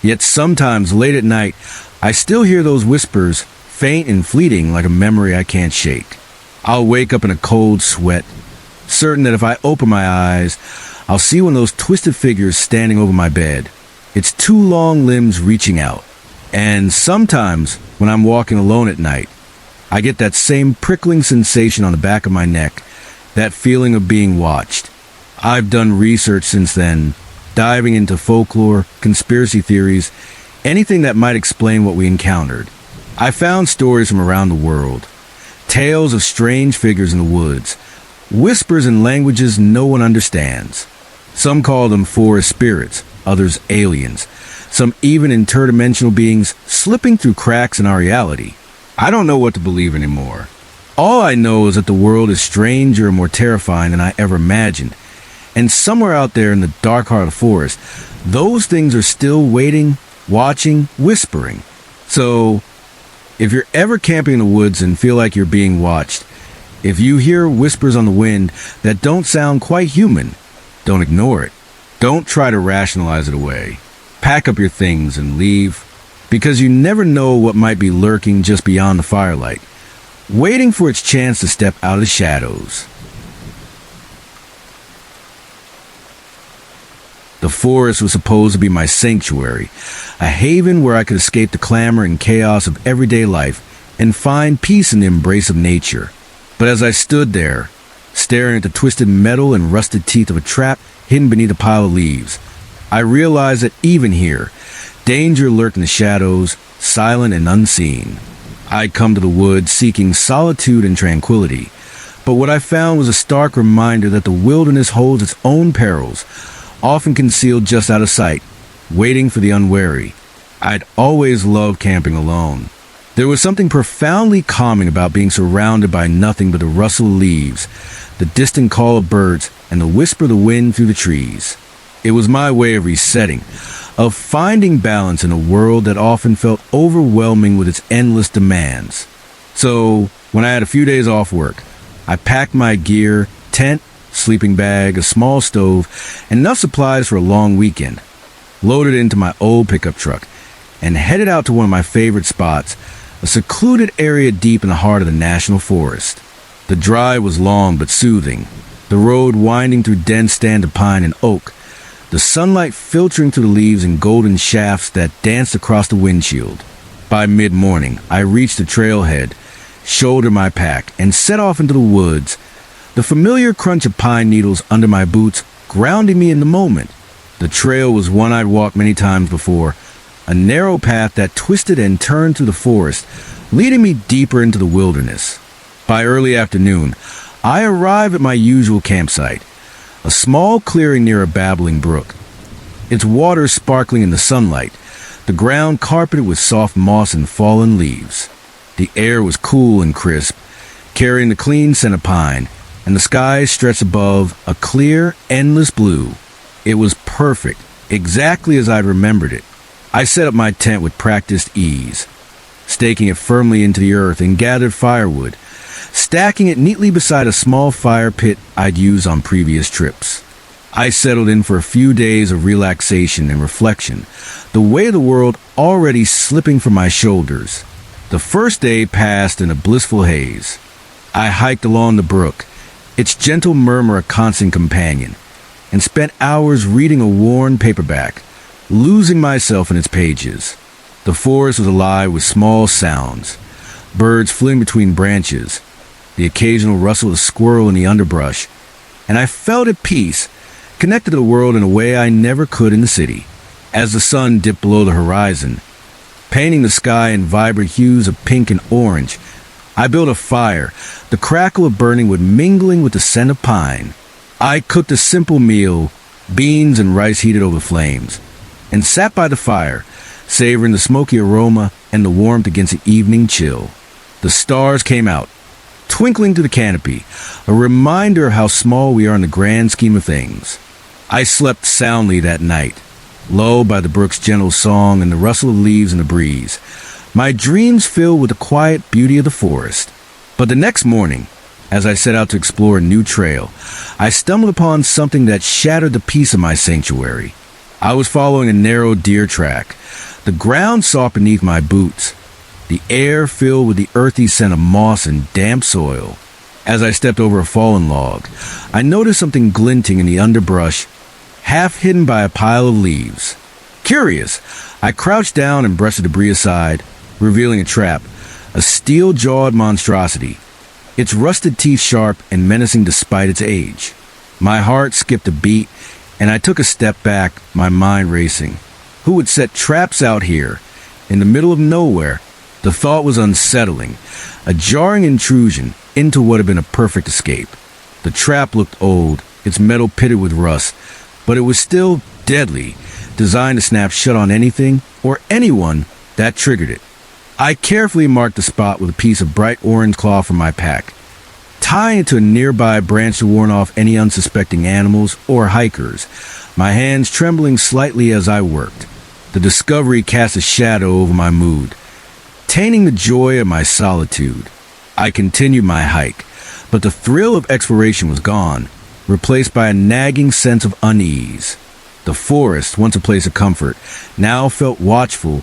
Yet sometimes late at night, I still hear those whispers, faint and fleeting like a memory I can't shake. I'll wake up in a cold sweat, certain that if I open my eyes, I'll see one of those twisted figures standing over my bed, its two long limbs reaching out. And sometimes, when I'm walking alone at night, I get that same prickling sensation on the back of my neck, that feeling of being watched. I've done research since then, diving into folklore, conspiracy theories, anything that might explain what we encountered. I found stories from around the world, tales of strange figures in the woods, whispers in languages no one understands. Some call them forest spirits, others aliens, some even interdimensional beings slipping through cracks in our reality. I don't know what to believe anymore. All I know is that the world is stranger and more terrifying than I ever imagined. And somewhere out there in the dark heart of the forest, those things are still waiting, watching, whispering. So, if you're ever camping in the woods and feel like you're being watched, if you hear whispers on the wind that don't sound quite human, don't ignore it. Don't try to rationalize it away. Pack up your things and leave, because you never know what might be lurking just beyond the firelight, waiting for its chance to step out of the shadows. The forest was supposed to be my sanctuary, a haven where I could escape the clamor and chaos of everyday life and find peace in the embrace of nature. But as I stood there, staring at the twisted metal and rusted teeth of a trap hidden beneath a pile of leaves, I realized that even here, danger lurked in the shadows, silent and unseen. I'd come to the woods seeking solitude and tranquility, but what I found was a stark reminder that the wilderness holds its own perils, often concealed just out of sight, waiting for the unwary. I'd always loved camping alone. There was something profoundly calming about being surrounded by nothing but the rustle of leaves, the distant call of birds, and the whisper of the wind through the trees. It was my way of resetting, of finding balance in a world that often felt overwhelming with its endless demands. So, when I had a few days off work, I packed my gear, tent, sleeping bag, a small stove, and enough supplies for a long weekend, loaded into my old pickup truck, and headed out to one of my favorite spots, a secluded area deep in the heart of the national forest. The drive was long but soothing, the road winding through dense stand of pine and oak, the sunlight filtering through the leaves in golden shafts that danced across the windshield. By mid-morning, I reached the trailhead, shouldered my pack, and set off into the woods, the familiar crunch of pine needles under my boots grounding me in the moment. The trail was one I'd walked many times before, a narrow path that twisted and turned through the forest, leading me deeper into the wilderness. By early afternoon, I arrived at my usual campsite, a small clearing near a babbling brook. Its water sparkling in the sunlight, the ground carpeted with soft moss and fallen leaves. The air was cool and crisp, carrying the clean scent of pine, and the sky stretched above, a clear, endless blue. It was perfect, exactly as I'd remembered it. I set up my tent with practiced ease, staking it firmly into the earth and gathered firewood, stacking it neatly beside a small fire pit I'd used on previous trips. I settled in for a few days of relaxation and reflection, the weight of the world already slipping from my shoulders. The first day passed in a blissful haze. I hiked along the brook, its gentle murmur a constant companion, and spent hours reading a worn paperback, losing myself in its pages. The forest was alive with small sounds, birds flitting between branches, the occasional rustle of a squirrel in the underbrush, and I felt at peace, connected to the world in a way I never could in the city. As the sun dipped below the horizon, painting the sky in vibrant hues of pink and orange, I built a fire, the crackle of burning wood mingling with the scent of pine. I cooked a simple meal, beans and rice heated over flames, and sat by the fire, savoring the smoky aroma and the warmth against the evening chill. The stars came out, twinkling through the canopy, a reminder of how small we are in the grand scheme of things. I slept soundly that night, lulled by the brook's gentle song and the rustle of leaves in the breeze, my dreams filled with the quiet beauty of the forest. But the next morning, as I set out to explore a new trail, I stumbled upon something that shattered the peace of my sanctuary. I was following a narrow deer track, the ground soft beneath my boots, the air filled with the earthy scent of moss and damp soil. As I stepped over a fallen log, I noticed something glinting in the underbrush, half hidden by a pile of leaves. Curious, I crouched down and brushed the debris aside, revealing a trap, a steel-jawed monstrosity, its rusted teeth sharp and menacing despite its age. My heart skipped a beat, and I took a step back, my mind racing. Who would set traps out here, in the middle of nowhere? The thought was unsettling, a jarring intrusion into what had been a perfect escape. The trap looked old, its metal pitted with rust, but it was still deadly, designed to snap shut on anything or anyone that triggered it. I carefully marked the spot with a piece of bright orange cloth from my pack, tying it to a nearby branch to warn off any unsuspecting animals or hikers, my hands trembling slightly as I worked. The discovery cast a shadow over my mood, tainting the joy of my solitude. I continued my hike, but the thrill of exploration was gone, replaced by a nagging sense of unease. The forest, once a place of comfort, now felt watchful,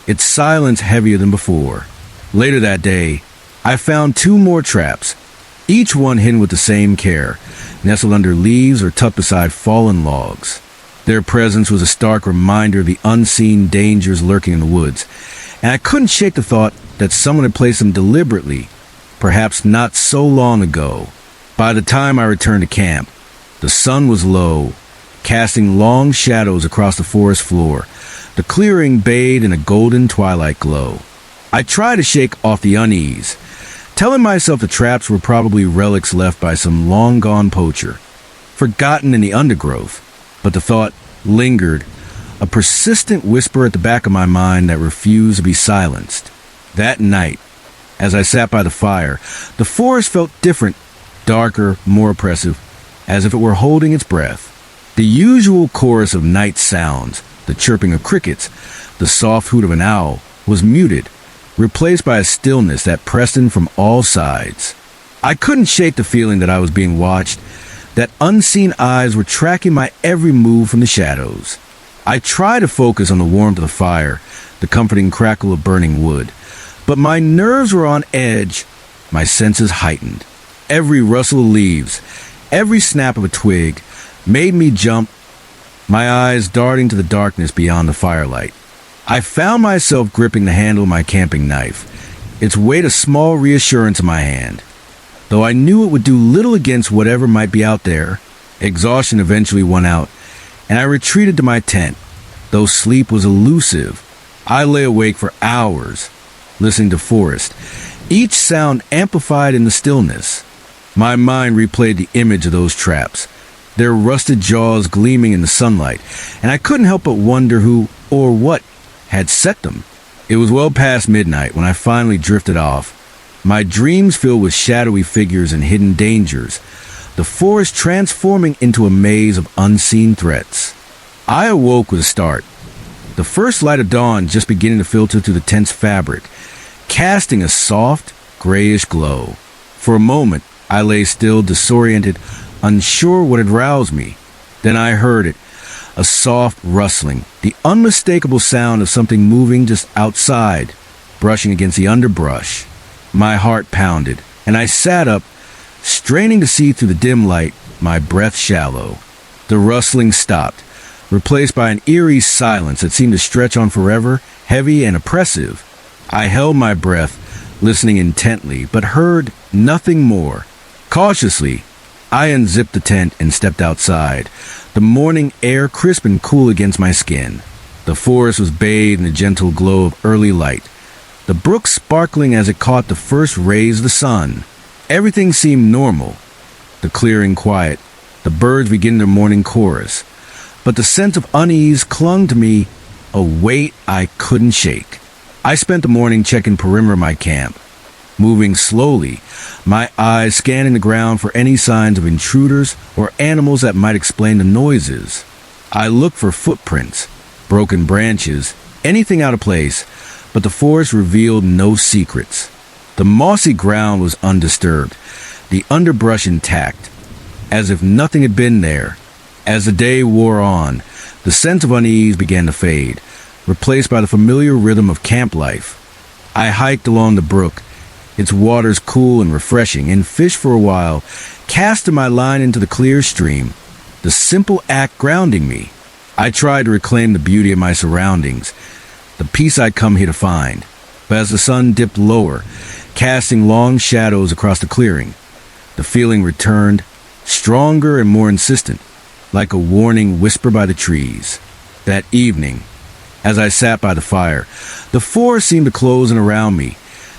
its silence heavier than before. Later that day, I found 2 more traps, each one hidden with the same care, nestled under leaves or tucked beside fallen logs. Their presence was a stark reminder of the unseen dangers lurking in the woods, and I couldn't shake the thought that someone had placed them deliberately, perhaps not so long ago. By the time I returned to camp, the sun was low, casting long shadows across the forest floor, the clearing bathed in a golden twilight glow. I tried to shake off the unease, telling myself the traps were probably relics left by some long-gone poacher, forgotten in the undergrowth, but the thought lingered, a persistent whisper at the back of my mind that refused to be silenced. That night, as I sat by the fire, the forest felt different, darker, more oppressive, as if it were holding its breath. The usual chorus of night sounds, the chirping of crickets, the soft hoot of an owl, was muted, replaced by a stillness that pressed in from all sides. I couldn't shake the feeling that I was being watched, that unseen eyes were tracking my every move from the shadows. I tried to focus on the warmth of the fire, the comforting crackle of burning wood, but my nerves were on edge, my senses heightened. Every rustle of leaves, every snap of a twig, made me jump, my eyes darting to the darkness beyond the firelight. I found myself gripping the handle of my camping knife, its weight a small reassurance in my hand. Though I knew it would do little against whatever might be out there, exhaustion eventually won out, and I retreated to my tent. Though sleep was elusive, I lay awake for hours, listening to forest, each sound amplified in the stillness. My mind replayed the image of those traps, their rusted jaws gleaming in the sunlight, and I couldn't help but wonder who or what had set them. It was well past midnight when I finally drifted off, my dreams filled with shadowy figures and hidden dangers, the forest transforming into a maze of unseen threats. I awoke with a start, the first light of dawn just beginning to filter through the tent's fabric, casting a soft, grayish glow. For a moment, I lay still, disoriented, unsure what had roused me. Then I heard it, a soft rustling, the unmistakable sound of something moving just outside, brushing against the underbrush. My heart pounded, and I sat up, straining to see through the dim light, my breath shallow. The rustling stopped, replaced by an eerie silence that seemed to stretch on forever, heavy and oppressive. I held my breath, listening intently, but heard nothing more. Cautiously, I unzipped the tent and stepped outside, the morning air crisp and cool against my skin. The forest was bathed in the gentle glow of early light, the brook sparkling as it caught the first rays of the sun. Everything seemed normal, the clearing quiet, the birds beginning their morning chorus. But the sense of unease clung to me, a weight I couldn't shake. I spent the morning checking perimeter of my camp, moving slowly, my eyes scanning the ground for any signs of intruders or animals that might explain the noises. I looked for footprints, broken branches, anything out of place, but the forest revealed no secrets. The mossy ground was undisturbed, the underbrush intact, as if nothing had been there. As the day wore on, the sense of unease began to fade, replaced by the familiar rhythm of camp life. I hiked along the brook, its waters cool and refreshing, and fished for a while, casting my line into the clear stream, the simple act grounding me. I tried to reclaim the beauty of my surroundings, the peace I'd come here to find. But as the sun dipped lower, casting long shadows across the clearing, the feeling returned, stronger and more insistent, like a warning whisper by the trees. That evening, as I sat by the fire, the forest seemed to close in around me,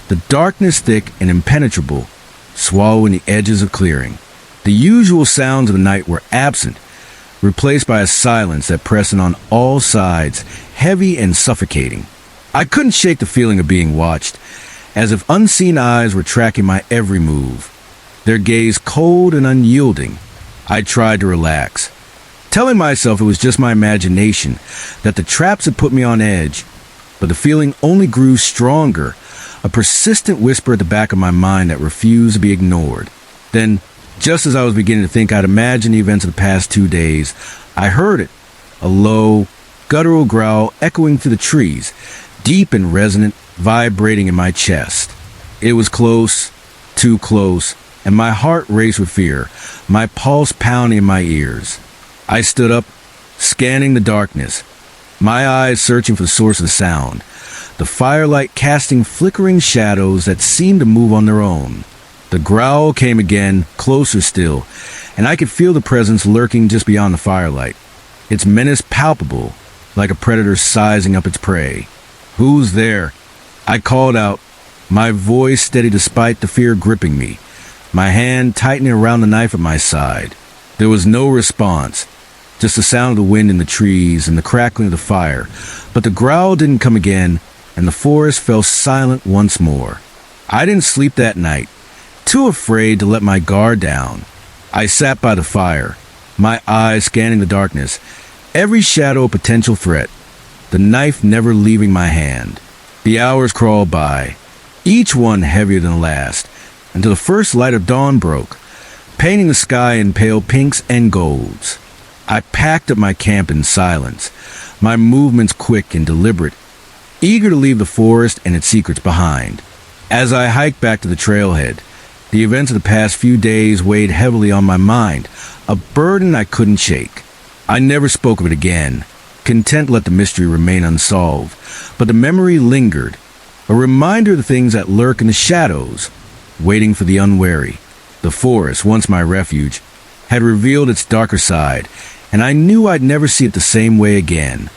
the darkness thick and impenetrable, swallowing the edges of clearing. The usual sounds of the night were absent, replaced by a silence that pressed in on all sides, heavy and suffocating. I couldn't shake the feeling of being watched, as if unseen eyes were tracking my every move, their gaze cold and unyielding. I tried to relax, telling myself it was just my imagination, that the traps had put me on edge, but the feeling only grew stronger, a persistent whisper at the back of my mind that refused to be ignored. Then, just as I was beginning to think I'd imagined the events of the past 2 days, I heard it, a low, guttural growl echoing through the trees, deep and resonant, vibrating in my chest. It was close, too close, and my heart raced with fear, my pulse pounding in my ears. I stood up, scanning the darkness, my eyes searching for the source of the sound, the firelight casting flickering shadows that seemed to move on their own. The growl came again, closer still, and I could feel the presence lurking just beyond the firelight, its menace palpable, like a predator sizing up its prey. "Who's there?" I called out, my voice steady despite the fear gripping me, my hand tightening around the knife at my side. There was no response, just the sound of the wind in the trees and the crackling of the fire, but the growl didn't come again, and the forest fell silent once more. I didn't sleep that night, too afraid to let my guard down. I sat by the fire, my eyes scanning the darkness, every shadow a potential threat, the knife never leaving my hand. The hours crawled by, each one heavier than the last, until the first light of dawn broke, painting the sky in pale pinks and golds. I packed up my camp in silence, my movements quick and deliberate, eager to leave the forest and its secrets behind. As I hiked back to the trailhead, the events of the past few days weighed heavily on my mind, a burden I couldn't shake. I never spoke of it again, content to let the mystery remain unsolved, but the memory lingered, a reminder of the things that lurk in the shadows, waiting for the unwary. The forest, once my refuge, had revealed its darker side, and I knew I'd never see it the same way again.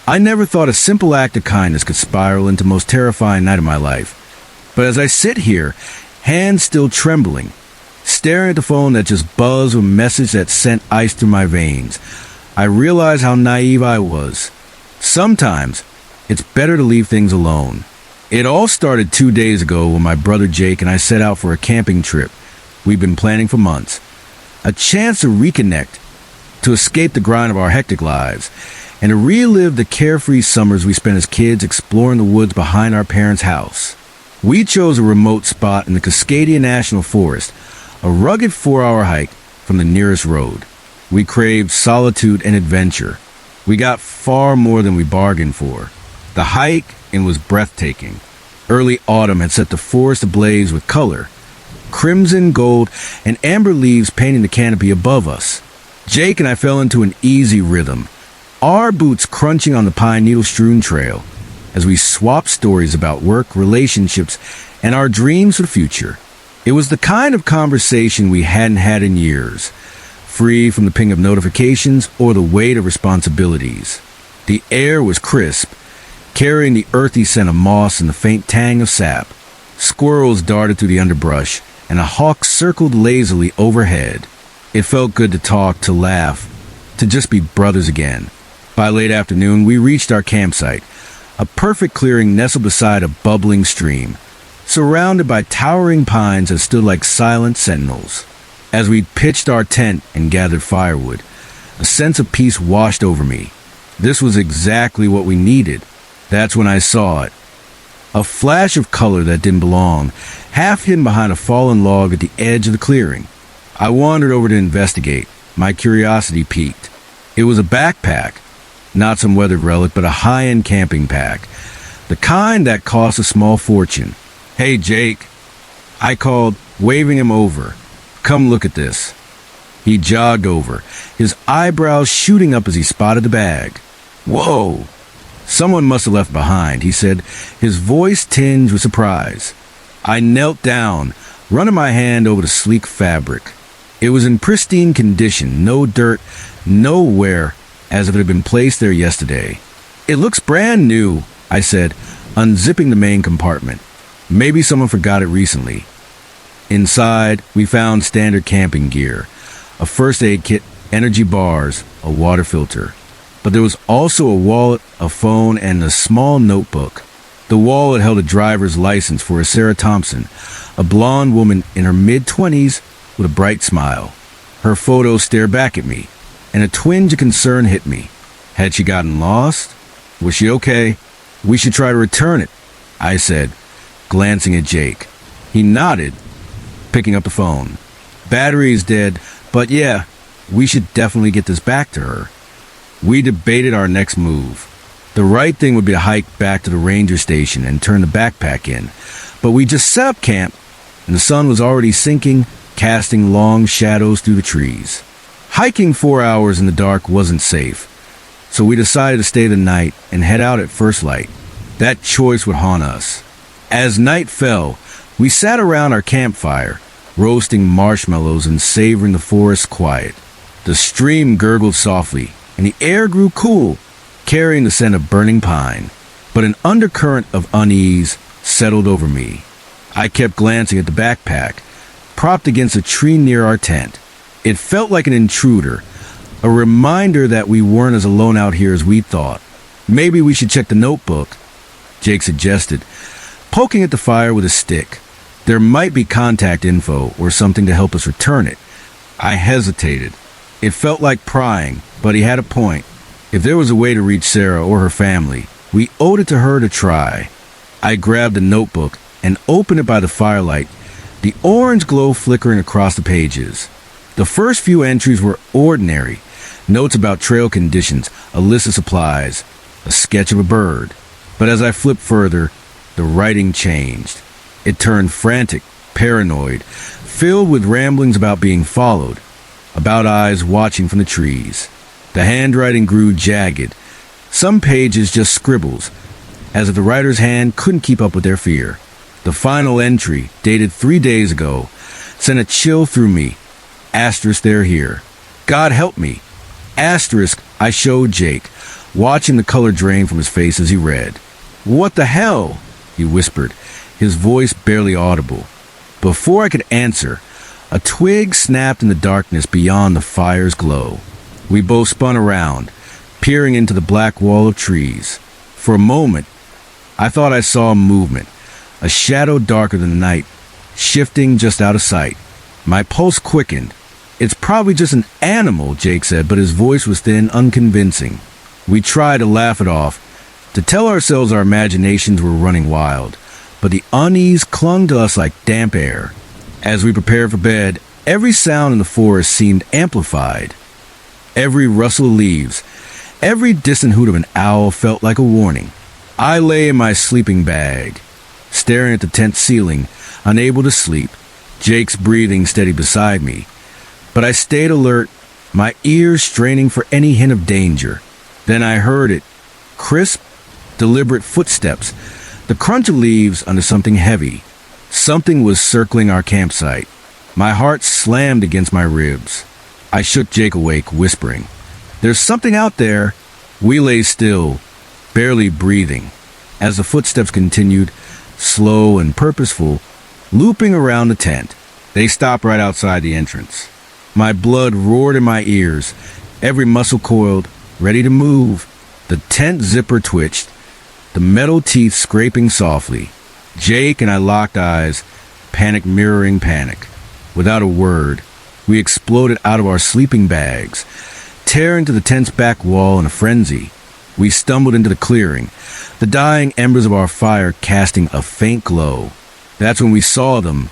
I never thought a simple act of kindness could spiral into the most terrifying night of my life. But as I sit here, hands still trembling, staring at the phone that just buzzed with a message that sent ice through my veins, I realize how naive I was. Sometimes, it's better to leave things alone. It all started 2 days ago when my brother Jake and I set out for a camping trip we've been planning for months. A chance to reconnect, to escape the grind of our hectic lives, and to relive the carefree summers we spent as kids exploring the woods behind our parents' house. We chose a remote spot in the Cascadia National Forest, a rugged 4-hour hike from the nearest road. We craved solitude and adventure. We got far more than we bargained for. The hike was breathtaking. Early autumn had set the forest ablaze with color, crimson, gold, and amber leaves painting the canopy above us. Jake and I fell into an easy rhythm, our boots crunching on the pine needle-strewn trail, as we swapped stories about work, relationships, and our dreams for the future. It was the kind of conversation we hadn't had in years, free from the ping of notifications or the weight of responsibilities. The air was crisp, carrying the earthy scent of moss and the faint tang of sap. Squirrels darted through the underbrush, and a hawk circled lazily overhead. It felt good to talk, to laugh, to just be brothers again. By late afternoon, we reached our campsite, a perfect clearing nestled beside a bubbling stream, surrounded by towering pines that stood like silent sentinels. As we pitched our tent and gathered firewood, a sense of peace washed over me. This was exactly what we needed. That's when I saw it. A flash of color that didn't belong, half hidden behind a fallen log at the edge of the clearing. I wandered over to investigate. My curiosity piqued. It was a backpack, not some weathered relic, but a high-end camping pack, the kind that cost a small fortune. "Hey, Jake," I called, waving him over. "Come look at this." He jogged over, his eyebrows shooting up as he spotted the bag. "Whoa! Someone must have left behind," he said, his voice tinged with surprise. I knelt down, running my hand over the sleek fabric. It was in pristine condition, no dirt, no wear, as if it had been placed there yesterday. "It looks brand new," I said, unzipping the main compartment. "Maybe someone forgot it recently." Inside, we found standard camping gear, a first aid kit, energy bars, a water filter. but there was also a wallet, a phone, and a small notebook. The wallet held a driver's license for a Sarah Thompson, a blonde woman in her mid-20s with a bright smile. Her photo stared back at me, and a twinge of concern hit me. Had she gotten lost? Was she okay? We should try to return it, I said, glancing at Jake. He nodded, picking up the phone. Battery is dead, but yeah, we should definitely get this back to her. We debated our next move. The right thing would be to hike back to the ranger station and turn the backpack in, but we just set up camp, and the sun was already sinking, casting long shadows through the trees. Hiking 4 hours in the dark wasn't safe, so we decided to stay the night and head out at first light. That choice would haunt us. As night fell, we sat around our campfire, roasting marshmallows and savoring the forest's quiet. The stream gurgled softly, and the air grew cool, carrying the scent of burning pine. But an undercurrent of unease settled over me. I kept glancing at the backpack, propped against a tree near our tent. It felt like an intruder, a reminder that we weren't as alone out here as we thought. Maybe we should check the notebook, Jake suggested, poking at the fire with a stick. There might be contact info or something to help us return it. I hesitated. It felt like prying, but he had a point. If there was a way to reach Sarah or her family, we owed it to her to try. I grabbed the notebook and opened it by the firelight, the orange glow flickering across the pages. The first few entries were ordinary. Notes about trail conditions, a list of supplies, a sketch of a bird. But as I flipped further, the writing changed. It turned frantic, paranoid, filled with ramblings about being followed, about eyes watching from the trees. The handwriting grew jagged, some pages just scribbles, as if the writer's hand couldn't keep up with their fear. The final entry, dated 3 days ago, sent a chill through me. Asterisk, they're here. God help me. Asterisk, I showed Jake, watching the color drain from his face as he read. What the hell? He whispered, his voice barely audible. Before I could answer, a twig snapped in the darkness beyond the fire's glow. We both spun around, peering into the black wall of trees. For a moment, I thought I saw movement, a shadow darker than the night, shifting just out of sight. My pulse quickened. It's probably just an animal, Jake said, but his voice was thin, unconvincing. We tried to laugh it off, to tell ourselves our imaginations were running wild, but the unease clung to us like damp air. As we prepared for bed, every sound in the forest seemed amplified. Every rustle of leaves, every distant hoot of an owl felt like a warning. I lay in my sleeping bag, staring at the tent ceiling, unable to sleep, Jake's breathing steady beside me. But I stayed alert, my ears straining for any hint of danger. Then I heard it, crisp, deliberate footsteps, the crunch of leaves under something heavy. Something was circling our campsite. My heart slammed against my ribs. I shook Jake awake, whispering, "There's something out there." We lay still, barely breathing, as the footsteps continued, slow and purposeful, looping around the tent. They stopped right outside the entrance. My blood roared in my ears, every muscle coiled, ready to move. The tent zipper twitched, the metal teeth scraping softly. Jake and I locked eyes, panic mirroring panic. Without a word, we exploded out of our sleeping bags, tearing to the tent's back wall in a frenzy. We stumbled into the clearing, the dying embers of our fire casting a faint glow. That's when we saw them,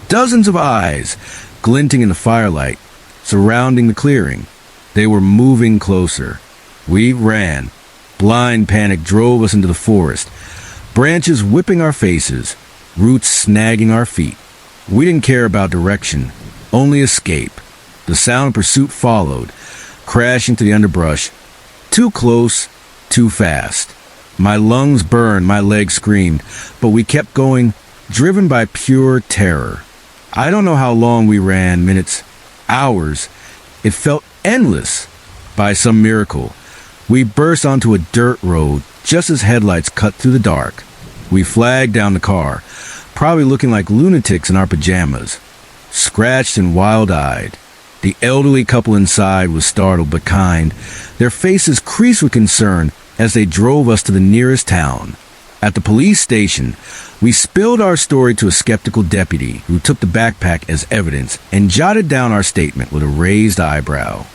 dozens of eyes, glinting in the firelight, surrounding the clearing. They were moving closer. We ran. Blind panic drove us into the forest, branches whipping our faces, roots snagging our feet. We didn't care about direction, only escape. The sound of pursuit followed, crashing to the underbrush. Too close, too fast. My lungs burned, my legs screamed, but we kept going, driven by pure terror. I don't know how long we ran, minutes, hours. It felt endless. By some miracle, we burst onto a dirt road just as headlights cut through the dark. We flagged down the car, probably looking like lunatics in our pajamas, scratched and wild-eyed. The elderly couple inside was startled but kind, their faces creased with concern as they drove us to the nearest town. At the police station, we spilled our story to a skeptical deputy who took the backpack as evidence and jotted down our statement with a raised eyebrow.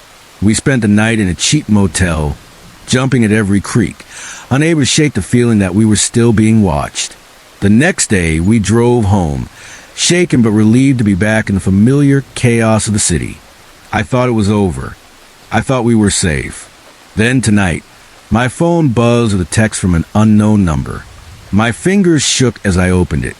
We spent the night in a cheap motel, jumping at every creak, unable to shake the feeling that we were still being watched. The next day, we drove home, shaken but relieved to be back in the familiar chaos of the city. I thought it was over. I thought we were safe. Then tonight, my phone buzzed with a text from an unknown number. My fingers shook as I opened it.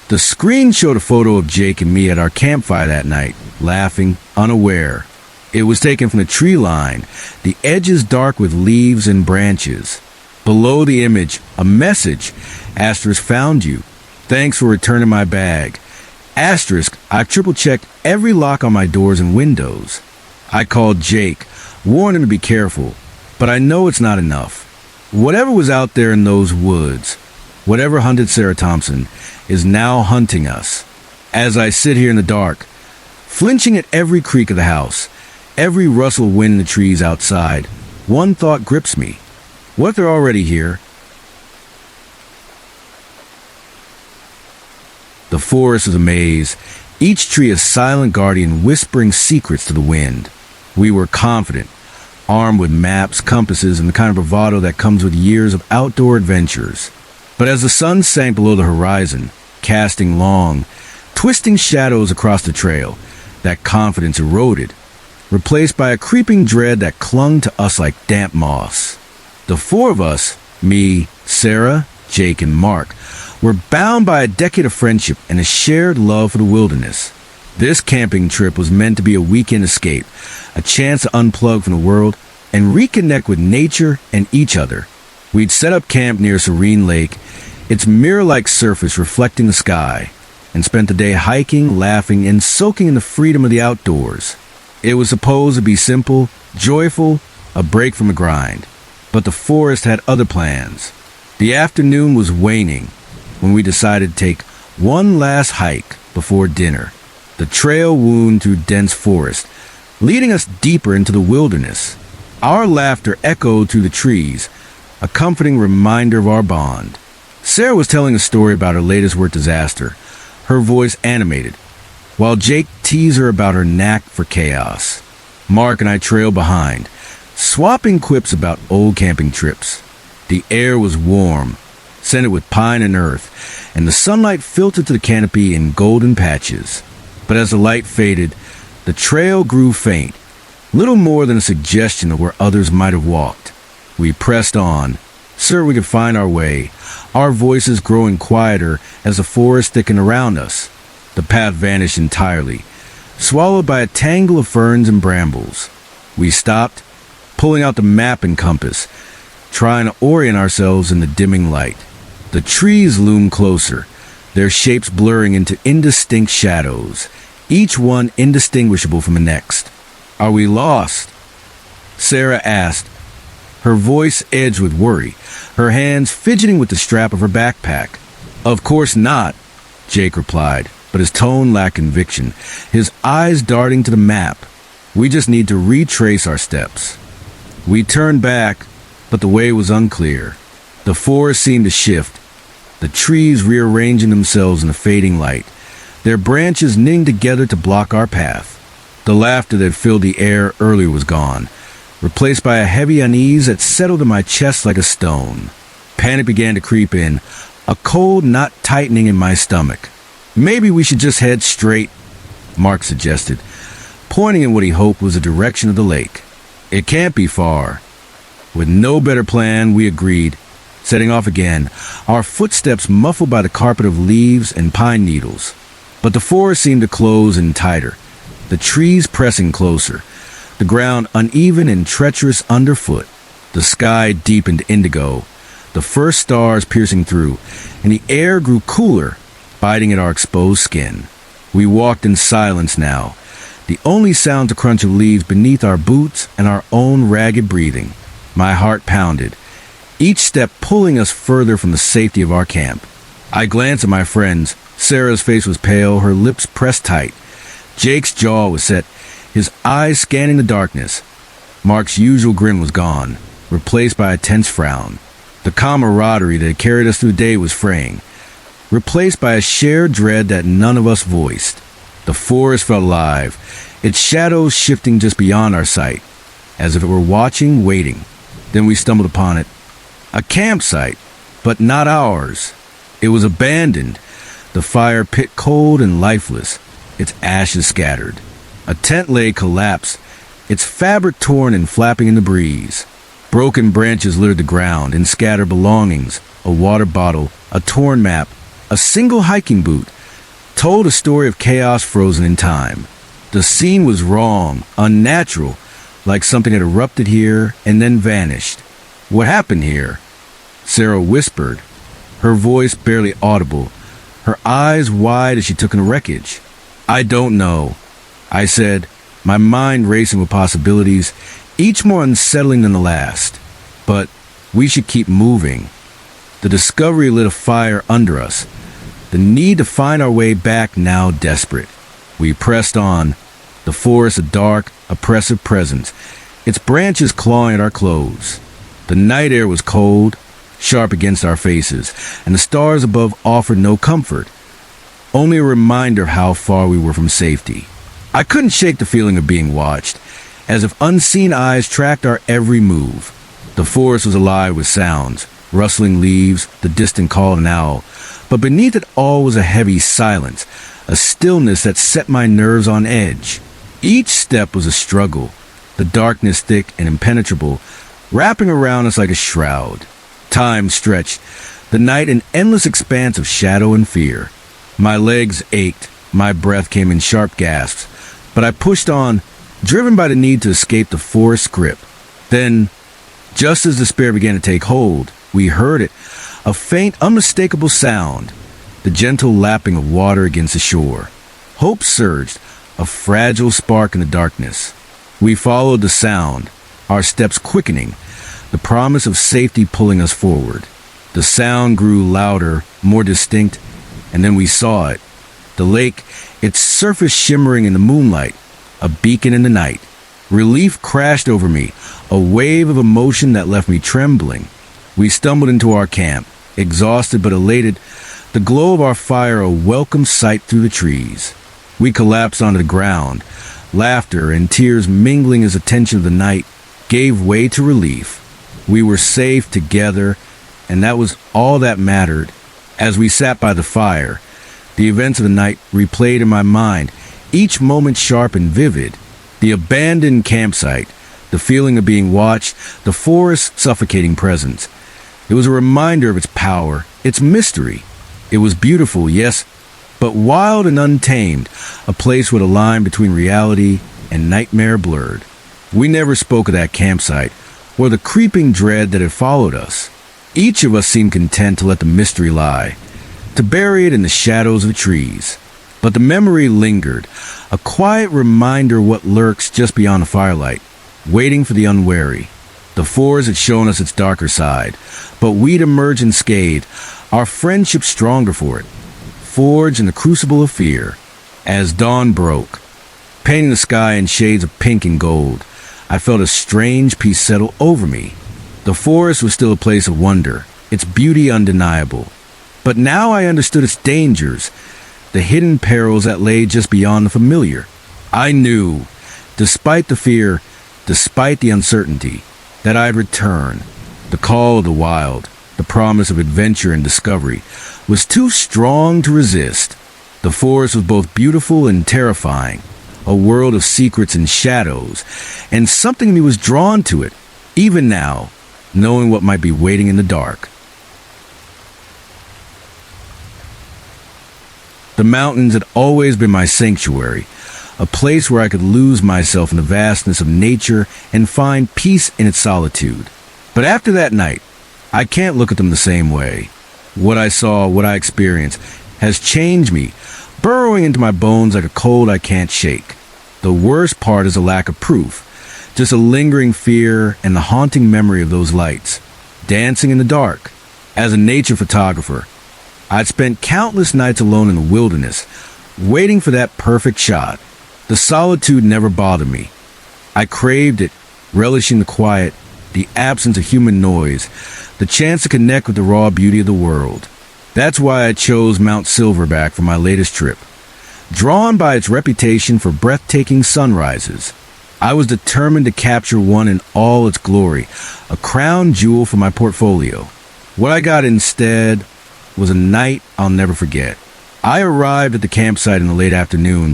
The screen showed a photo of Jake and me at our campfire that night, laughing, unaware. It was taken from the tree line, the edges dark with leaves and branches. Below the image, a message. Asterisk, found you. Thanks for returning my bag. Asterisk, I triple-checked every lock on my doors and windows. I called Jake, warned him to be careful, but I know it's not enough. Whatever was out there in those woods, whatever hunted Sarah Thompson, is now hunting us. As I sit here in the dark, flinching at every creak of the house, every rustle of wind in the trees outside, one thought grips me. What if they're already here? The forest is a maze, each tree a silent guardian whispering secrets to the wind. We were confident, armed with maps, compasses, and the kind of bravado that comes with years of outdoor adventures. But as the sun sank below the horizon, casting long, twisting shadows across the trail, that confidence eroded, replaced by a creeping dread that clung to us like damp moss. The four of us, me, Sarah, Jake, and Mark, were bound by a decade of friendship and a shared love for the wilderness. This camping trip was meant to be a weekend escape, a chance to unplug from the world and reconnect with nature and each other. We'd set up camp near Serene Lake, its mirror-like surface reflecting the sky, and spent the day hiking, laughing, and soaking in the freedom of the outdoors. It was supposed to be simple, joyful, a break from the grind. But the forest had other plans. The afternoon was waning when we decided to take one last hike before dinner. The trail wound through dense forest, leading us deeper into the wilderness. Our laughter echoed through the trees, a comforting reminder of our bond. Sarah was telling a story about her latest work disaster, her voice animated, while Jake teased her about her knack for chaos. Mark and I trailed behind, swapping quips about old camping trips. The air was warm, scented with pine and earth, and the sunlight filtered to the canopy in golden patches. But as the light faded, the trail grew faint, little more than a suggestion of where others might have walked. We pressed on, certain we could find our way, our voices growing quieter as the forest thickened around us. The path vanished entirely, swallowed by a tangle of ferns and brambles. We stopped, pulling out the map and compass, trying to orient ourselves in the dimming light. The trees loomed closer, their shapes blurring into indistinct shadows, each one indistinguishable from the next. Are we lost? Sarah asked, her voice edged with worry, her hands fidgeting with the strap of her backpack. Of course not, Jake replied, but his tone lacked conviction, his eyes darting to the map. We just need to retrace our steps. We turned back, but the way was unclear. The forest seemed to shift, the trees rearranging themselves in the fading light, their branches knitting together to block our path. The laughter that filled the air earlier was gone, replaced by a heavy unease that settled in my chest like a stone. Panic began to creep in, a cold knot tightening in my stomach. Maybe we should just head straight, Mark suggested, pointing in what he hoped was the direction of the lake. It can't be far. With no better plan, we agreed, setting off again, our footsteps muffled by the carpet of leaves and pine needles. But the forest seemed to close in tighter, the trees pressing closer, the ground uneven and treacherous underfoot. The sky deepened indigo, the first stars piercing through, and the air grew cooler, biting at our exposed skin. We walked in silence now, the only sound the crunch of leaves beneath our boots and our own ragged breathing. My heart pounded, each step pulling us further from the safety of our camp. I glanced at my friends. Sarah's face was pale, her lips pressed tight. Jake's jaw was set, his eyes scanning the darkness. Mark's usual grin was gone, replaced by a tense frown. The camaraderie that had carried us through the day was fraying, replaced by a shared dread that none of us voiced. The forest felt alive, its shadows shifting just beyond our sight, as if it were watching, waiting. Then we stumbled upon it. A campsite, but not ours. It was abandoned, the fire pit cold and lifeless, its ashes scattered. A tent lay collapsed, its fabric torn and flapping in the breeze. Broken branches littered the ground and scattered belongings, a water bottle, a torn map, a single hiking boot, told a story of chaos frozen in time. The scene was wrong, unnatural, like something had erupted here and then vanished. What happened here? Sarah whispered, her voice barely audible, her eyes wide as she took in the wreckage. I don't know, I said, my mind racing with possibilities, each more unsettling than the last. But we should keep moving. The discovery lit a fire under us, the need to find our way back now desperate. We pressed on, the forest a dark, oppressive presence, its branches clawing at our clothes. The night air was cold, sharp against our faces, and the stars above offered no comfort, only a reminder of how far we were from safety. I couldn't shake the feeling of being watched, as if unseen eyes tracked our every move. The forest was alive with sounds, rustling leaves, the distant call of an owl, but beneath it all was a heavy silence, a stillness that set my nerves on edge. Each step was a struggle, the darkness thick and impenetrable, wrapping around us like a shroud. Time stretched, the night an endless expanse of shadow and fear. My legs ached, my breath came in sharp gasps, but I pushed on, driven by the need to escape the forest's grip. Then, just as despair began to take hold, we heard it, a faint, unmistakable sound, the gentle lapping of water against the shore. Hope surged, a fragile spark in the darkness. We followed the sound, our steps quickening, the promise of safety pulling us forward. The sound grew louder, more distinct, and then we saw it. The lake, its surface shimmering in the moonlight, a beacon in the night. Relief crashed over me, a wave of emotion that left me trembling. We stumbled into our camp, exhausted but elated, the glow of our fire a welcome sight through the trees. We collapsed onto the ground, laughter and tears mingling as the tension of the night gave way to relief. We were safe together, and that was all that mattered. As we sat by the fire, the events of the night replayed in my mind, each moment sharp and vivid. The abandoned campsite, the feeling of being watched, the forest's suffocating presence. It was a reminder of its power, its mystery. It was beautiful, yes, but wild and untamed, a place where the line between reality and nightmare blurred. We never spoke of that campsite, or the creeping dread that had followed us. Each of us seemed content to let the mystery lie, to bury it in the shadows of the trees. But the memory lingered, a quiet reminder of what lurks just beyond the firelight, waiting for the unwary. The forest had shown us its darker side, but we'd emerged unscathed, our friendship stronger for it, forged in the crucible of fear. As dawn broke, painting the sky in shades of pink and gold, I felt a strange peace settle over me. The forest was still a place of wonder, its beauty undeniable. But now I understood its dangers, the hidden perils that lay just beyond the familiar. I knew, despite the fear, despite the uncertainty, that I'd return. The call of the wild, the promise of adventure and discovery, was too strong to resist. The forest was both beautiful and terrifying, a world of secrets and shadows, and something in me was drawn to it, even now, knowing what might be waiting in the dark. The mountains had always been my sanctuary, a place where I could lose myself in the vastness of nature and find peace in its solitude. But after that night, I can't look at them the same way. What I saw, what I experienced, has changed me, burrowing into my bones like a cold I can't shake. The worst part is a lack of proof, just a lingering fear and the haunting memory of those lights, dancing in the dark. As a nature photographer, I'd spent countless nights alone in the wilderness, waiting for that perfect shot, the The solitude never bothered me. I craved it, relishing the quiet, the absence of human noise, the chance to connect with the raw beauty of the world. That's why I chose Mount Silverback for my latest trip. Drawn by its reputation for breathtaking sunrises, I was determined to capture one in all its glory, a crown jewel for my portfolio. What I got instead was a night I'll never forget. I arrived at the campsite in the late afternoon,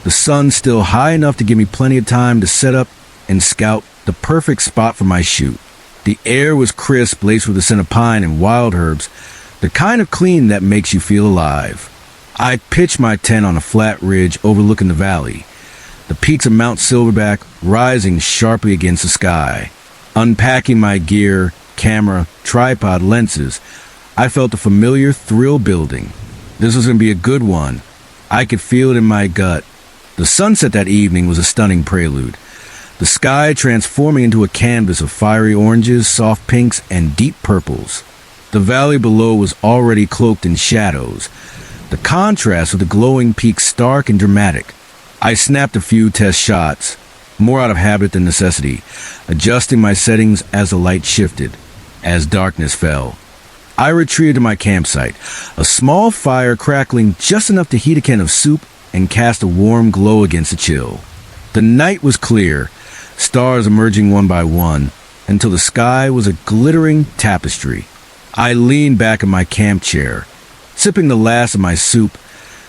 the sun still high enough to give me plenty of time to set up and scout the perfect spot for my shoot. The air was crisp, laced with the scent of pine and wild herbs, the kind of clean that makes you feel alive. I pitched my tent on a flat ridge overlooking the valley, the peaks of Mount Silverback rising sharply against the sky. Unpacking my gear, camera, tripod, lenses, I felt a familiar thrill building. This was going to be a good one. I could feel it in my gut. The sunset that evening was a stunning prelude. The sky transforming into a canvas of fiery oranges, soft pinks, and deep purples. The valley below was already cloaked in shadows, the contrast with the glowing peaks stark and dramatic. I snapped a few test shots, more out of habit than necessity, adjusting my settings as the light shifted. As darkness fell, I retreated to my campsite, a small fire crackling just enough to heat a can of soup and cast a warm glow against the chill. The night was clear, stars emerging one by one, until the sky was a glittering tapestry. I leaned back in my camp chair, sipping the last of my soup,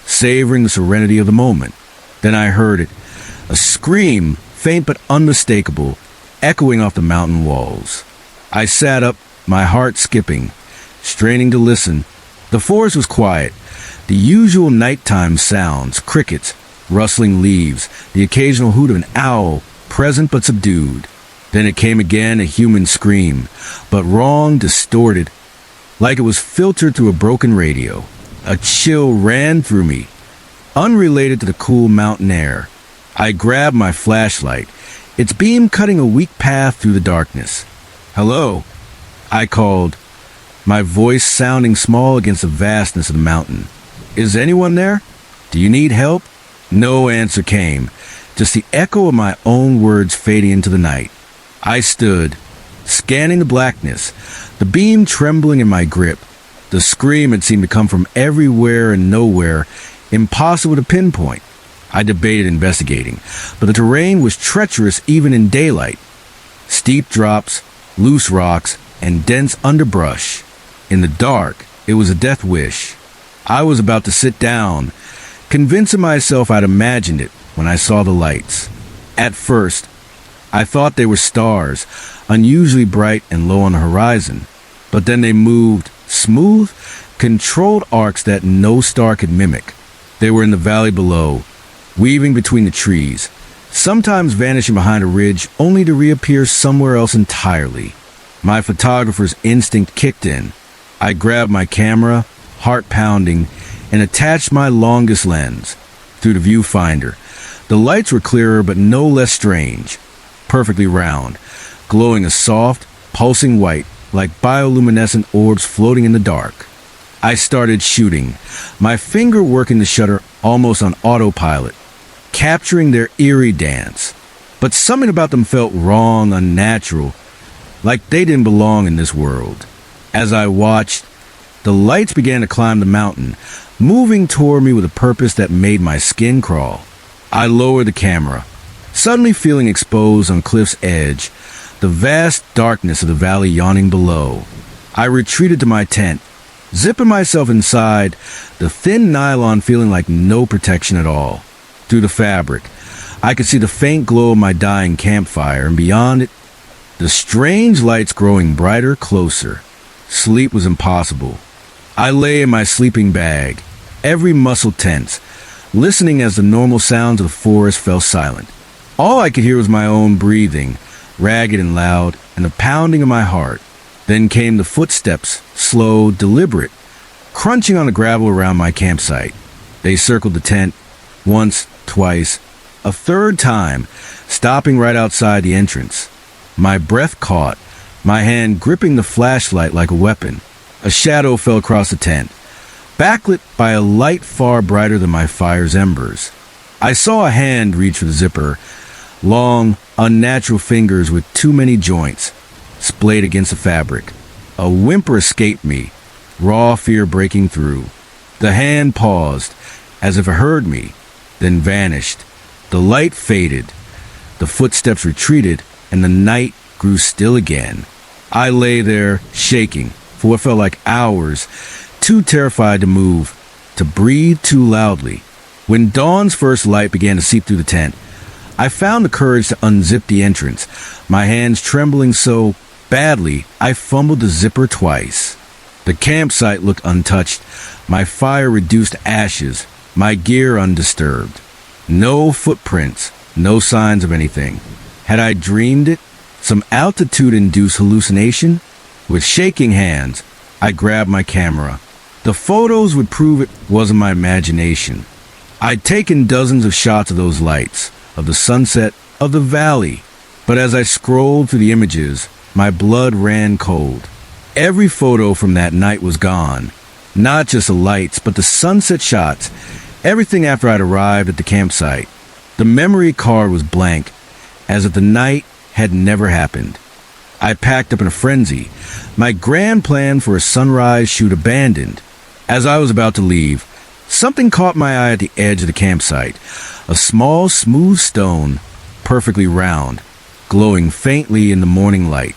savoring the serenity of the moment. Then I heard it, a scream, faint but unmistakable, echoing off the mountain walls. I sat up, my heart skipping, straining to listen. The forest was quiet, the usual nighttime sounds, crickets, rustling leaves, the occasional hoot of an owl, present but subdued. Then it came again, a human scream, but wrong, distorted, like it was filtered through a broken radio. A chill ran through me, unrelated to the cool mountain air. I grabbed my flashlight, its beam cutting a weak path through the darkness. "Hello," I called, my voice sounding small against the vastness of the mountain. "Is anyone there? Do you need help?" No answer came, just the echo of my own words fading into the night. I stood, scanning the blackness, the beam trembling in my grip. The scream had seemed to come from everywhere and nowhere, impossible to pinpoint. I debated investigating, but the terrain was treacherous even in daylight. Steep drops, loose rocks, and dense underbrush. In the dark, it was a death wish. I was about to sit down, convincing myself I'd imagined it when I saw the lights. At first, I thought they were stars, unusually bright and low on the horizon, but then they moved, smooth, controlled arcs that no star could mimic. They were in the valley below, weaving between the trees, sometimes vanishing behind a ridge only to reappear somewhere else entirely. My photographer's instinct kicked in. I grabbed my camera, heart pounding, and attached my longest lens. Through the viewfinder, the lights were clearer but no less strange, perfectly round, glowing a soft, pulsing white like bioluminescent orbs floating in the dark. I started shooting, my finger working the shutter almost on autopilot, capturing their eerie dance. But something about them felt wrong, unnatural, like they didn't belong in this world. As I watched, the lights began to climb the mountain, moving toward me with a purpose that made my skin crawl. I lowered the camera, suddenly feeling exposed on cliff's edge, the vast darkness of the valley yawning below. I retreated to my tent, zipping myself inside, the thin nylon feeling like no protection at all. Through the fabric, I could see the faint glow of my dying campfire, and beyond it, the strange lights growing brighter, closer. Sleep was impossible. I lay in my sleeping bag, every muscle tense, listening as the normal sounds of the forest fell silent. All I could hear was my own breathing, ragged and loud, and the pounding of my heart. Then came the footsteps, slow, deliberate, crunching on the gravel around my campsite. They circled the tent, once, twice, a third time, stopping right outside the entrance. My breath caught, my hand gripping the flashlight like a weapon. A shadow fell across the tent, backlit by a light far brighter than my fire's embers. I saw a hand reach for the zipper, long, unnatural fingers with too many joints, splayed against the fabric. A whimper escaped me, raw fear breaking through. The hand paused, as if it heard me, then vanished. The light faded, the footsteps retreated, and the night grew still again. I lay there, shaking, for what felt like hours, too terrified to move, to breathe too loudly. When dawn's first light began to seep through the tent, I found the courage to unzip the entrance, my hands trembling so badly I fumbled the zipper twice. The campsite looked untouched, my fire reduced to ashes, my gear undisturbed. No footprints, no signs of anything. Had I dreamed it? Some altitude-induced hallucination? With shaking hands, I grabbed my camera. The photos would prove it wasn't my imagination. I'd taken dozens of shots of those lights, of the sunset, of the valley. But as I scrolled through the images, my blood ran cold. Every photo from that night was gone. Not just the lights, but the sunset shots. Everything after I'd arrived at the campsite. The memory card was blank, as if the night had never happened. I packed up in a frenzy, my grand plan for a sunrise shoot abandoned. As I was about to leave, something caught my eye at the edge of the campsite. A small, smooth stone, perfectly round, glowing faintly in the morning light.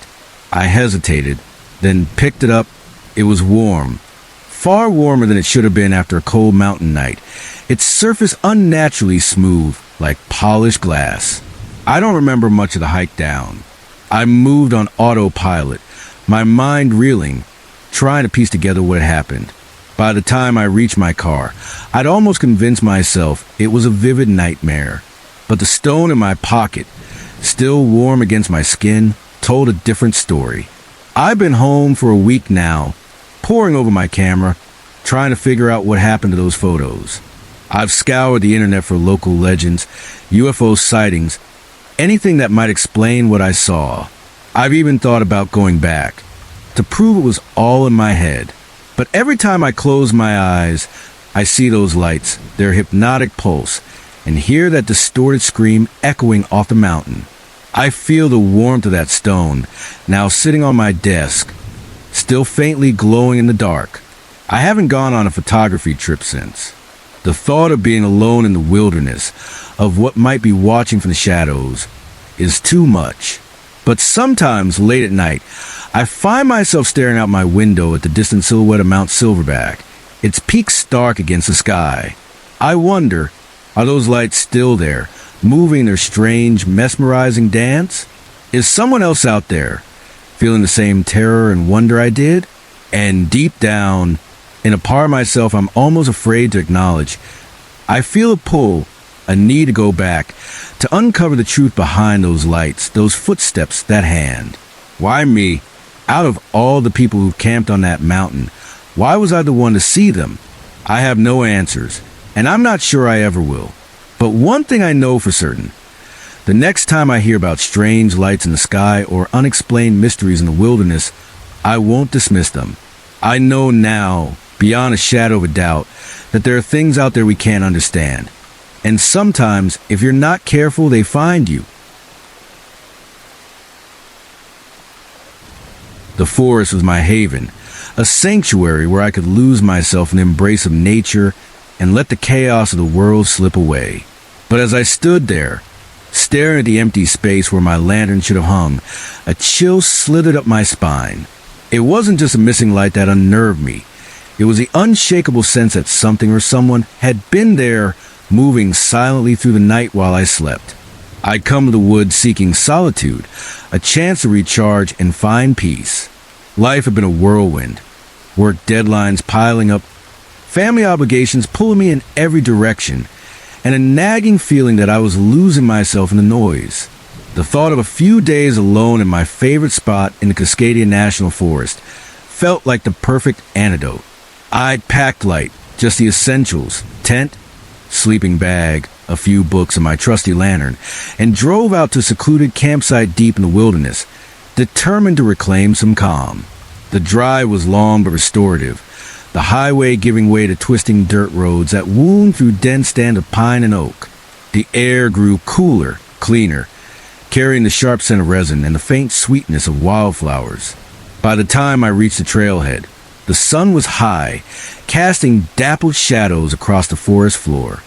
I hesitated, then picked it up. It was warm, far warmer than it should have been after a cold mountain night. Its surface unnaturally smooth, like polished glass. I don't remember much of the hike down. I moved on autopilot, my mind reeling, trying to piece together what had happened. By the time I reached my car, I'd almost convinced myself it was a vivid nightmare. But the stone in my pocket, still warm against my skin, told a different story. I've been home for a week now, poring over my camera, trying to figure out what happened to those photos. I've scoured the internet for local legends, UFO sightings, anything that might explain what I saw. I've even thought about going back, to prove it was all in my head. But every time I close my eyes, I see those lights, their hypnotic pulse, and hear that distorted scream echoing off the mountain. I feel the warmth of that stone, now sitting on my desk, still faintly glowing in the dark. I haven't gone on a photography trip since. The thought of being alone in the wilderness, of what might be watching from the shadows, is too much. But sometimes, late at night, I find myself staring out my window at the distant silhouette of Mount Silverback, its peak stark against the sky. I wonder, are those lights still there, moving their strange, mesmerizing dance? Is someone else out there, feeling the same terror and wonder I did? And deep down, in a part of myself I'm almost afraid to acknowledge, I feel a pull, a need to go back, to uncover the truth behind those lights, those footsteps, that hand. Why me? Out of all the people who camped on that mountain, why was I the one to see them? I have no answers, and I'm not sure I ever will. But one thing I know for certain, the next time I hear about strange lights in the sky or unexplained mysteries in the wilderness, I won't dismiss them. I know now, beyond a shadow of a doubt, that there are things out there we can't understand. And sometimes, if you're not careful, they find you. The forest was my haven, a sanctuary where I could lose myself in the embrace of nature and let the chaos of the world slip away. But as I stood there, staring at the empty space where my lantern should have hung, a chill slithered up my spine. It wasn't just a missing light that unnerved me. It was the unshakable sense that something or someone had been there, moving silently through the night while I slept. I'd come to the woods seeking solitude, a chance to recharge and find peace. Life had been a whirlwind, work deadlines piling up, family obligations pulling me in every direction, and a nagging feeling that I was losing myself in the noise. The thought of a few days alone in my favorite spot in the Cascadia National Forest felt like the perfect antidote. I'd packed light, just the essentials, tent, sleeping bag, a few books, and my trusty lantern, and drove out to a secluded campsite deep in the wilderness, determined to reclaim some calm. The drive was long but restorative, the highway giving way to twisting dirt roads that wound through dense stand of pine and oak. The air grew cooler, cleaner, carrying the sharp scent of resin and the faint sweetness of wildflowers. By the time I reached the trailhead, the sun was high, casting dappled shadows across the forest floor.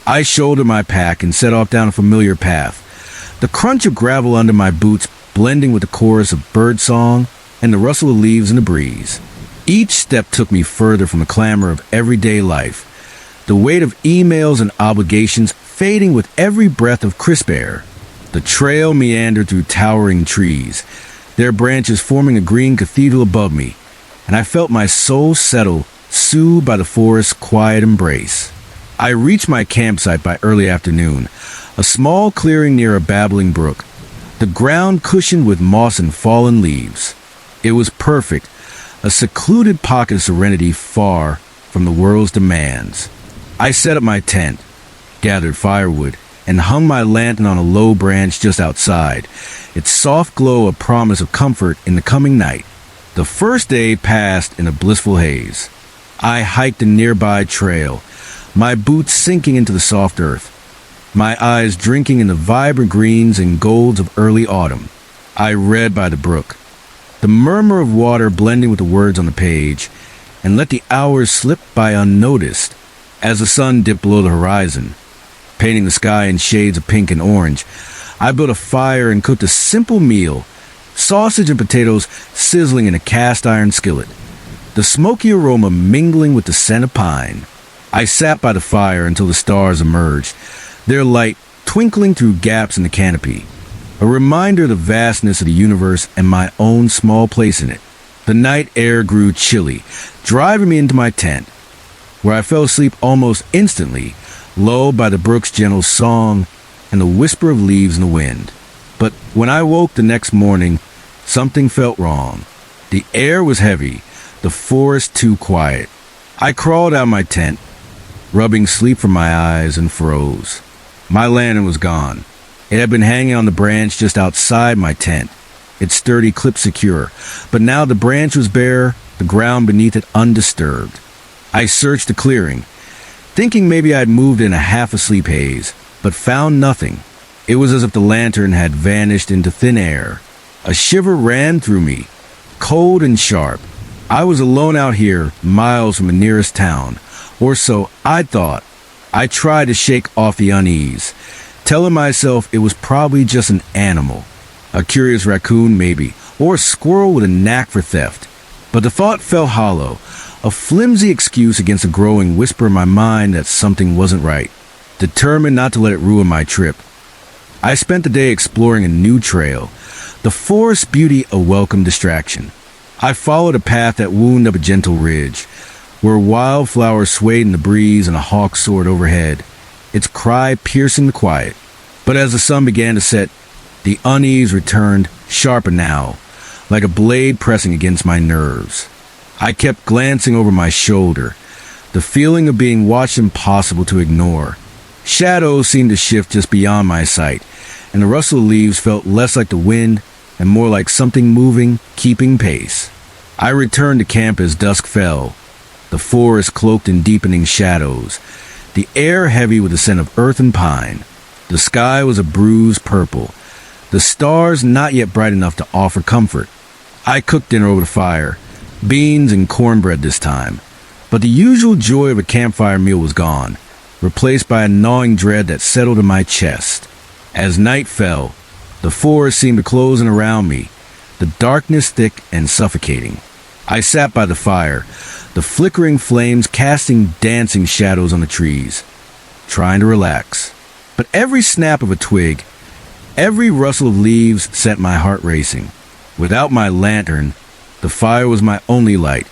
I shouldered my pack and set off down a familiar path, the crunch of gravel under my boots blending with the chorus of birdsong and the rustle of leaves in the breeze. Each step took me further from the clamor of everyday life, the weight of emails and obligations fading with every breath of crisp air. The trail meandered through towering trees, their branches forming a green cathedral above me, and I felt my soul settle, soothed by the forest's quiet embrace. I reached my campsite by early afternoon, a small clearing near a babbling brook, the ground cushioned with moss and fallen leaves. It was perfect, a secluded pocket of serenity far from the world's demands. I set up my tent, gathered firewood, and hung my lantern on a low branch just outside, its soft glow a promise of comfort in the coming night. The first day passed in a blissful haze. I hiked a nearby trail, my boots sinking into the soft earth, my eyes drinking in the vibrant greens and golds of early autumn. I read by the brook, the murmur of water blending with the words on the page, and let the hours slip by unnoticed as the sun dipped below the horizon, painting the sky in shades of pink and orange. I built a fire and cooked a simple meal, sausage and potatoes sizzling in a cast iron skillet, the smoky aroma mingling with the scent of pine. I sat by the fire until the stars emerged, their light twinkling through gaps in the canopy, a reminder of the vastness of the universe and my own small place in it. The night air grew chilly, driving me into my tent, where I fell asleep almost instantly, lulled by the brook's gentle song and the whisper of leaves in the wind. But when I woke the next morning, something felt wrong. The air was heavy, the forest too quiet. I crawled out of my tent, rubbing sleep from my eyes, and froze. My lantern was gone. It had been hanging on the branch just outside my tent, its sturdy clip secure, but now the branch was bare, the ground beneath it undisturbed. I searched the clearing, thinking maybe I'd moved in a half-asleep haze, but found nothing. It was as if the lantern had vanished into thin air. A shiver ran through me, cold and sharp. I was alone out here, miles from the nearest town, or so I thought. I tried to shake off the unease, telling myself it was probably just an animal, a curious raccoon maybe, or a squirrel with a knack for theft. But the thought fell hollow, a flimsy excuse against a growing whisper in my mind that something wasn't right. Determined not to let it ruin my trip, I spent the day exploring a new trail, the forest beauty a welcome distraction. I followed a path that wound up a gentle ridge, where wildflowers swayed in the breeze and a hawk soared overhead, its cry piercing the quiet. But as the sun began to set, the unease returned, sharper now, like a blade pressing against my nerves. I kept glancing over my shoulder, the feeling of being watched impossible to ignore. Shadows seemed to shift just beyond my sight, and the rustle of leaves felt less like the wind and more like something moving, keeping pace. I returned to camp as dusk fell, the forest cloaked in deepening shadows, the air heavy with the scent of earth and pine. The sky was a bruised purple, the stars not yet bright enough to offer comfort. I cooked dinner over the fire, beans and cornbread this time, but the usual joy of a campfire meal was gone, replaced by a gnawing dread that settled in my chest. As night fell, the forest seemed to close in around me, the darkness thick and suffocating. I sat by the fire, the flickering flames casting dancing shadows on the trees, trying to relax. But every snap of a twig, every rustle of leaves sent my heart racing. Without my lantern, the fire was my only light,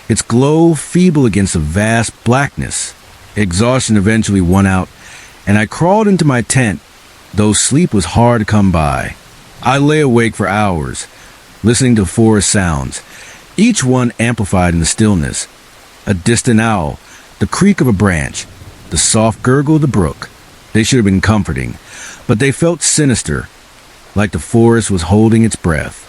its glow feeble against the vast blackness. Exhaustion eventually won out, and I crawled into my tent, though sleep was hard to come by. I lay awake for hours, listening to forest sounds, each one amplified in the stillness. A distant owl, the creak of a branch, the soft gurgle of the brook. They should have been comforting, but they felt sinister, like the forest was holding its breath.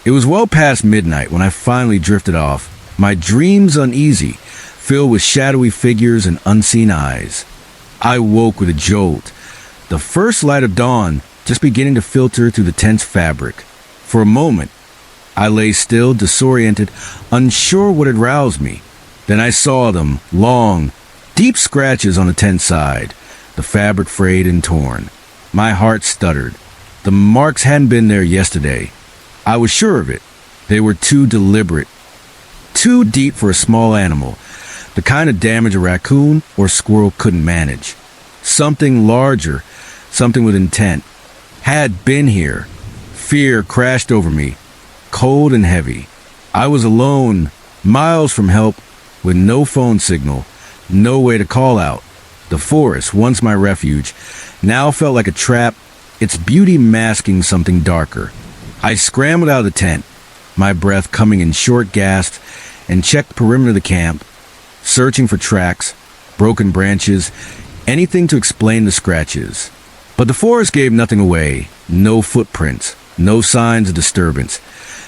It was well past midnight when I finally drifted off, my dreams uneasy, filled with shadowy figures and unseen eyes. I woke with a jolt, the first light of dawn just beginning to filter through the tent's fabric. For a moment, I lay still, disoriented, unsure what had roused me. Then I saw them, long, deep scratches on the tent side, the fabric frayed and torn. My heart stuttered. The marks hadn't been there yesterday. I was sure of it. They were too deliberate, too deep for a small animal, the kind of damage a raccoon or squirrel couldn't manage. Something larger, something with intent, had been here. Fear crashed over me, cold and heavy. I was alone, miles from help, with no phone signal, no way to call out. The forest, once my refuge, now felt like a trap, its beauty masking something darker. I scrambled out of the tent, my breath coming in short gasps, and checked the perimeter of the camp, searching for tracks, broken branches, anything to explain the scratches. But the forest gave nothing away, no footprints, no signs of disturbance,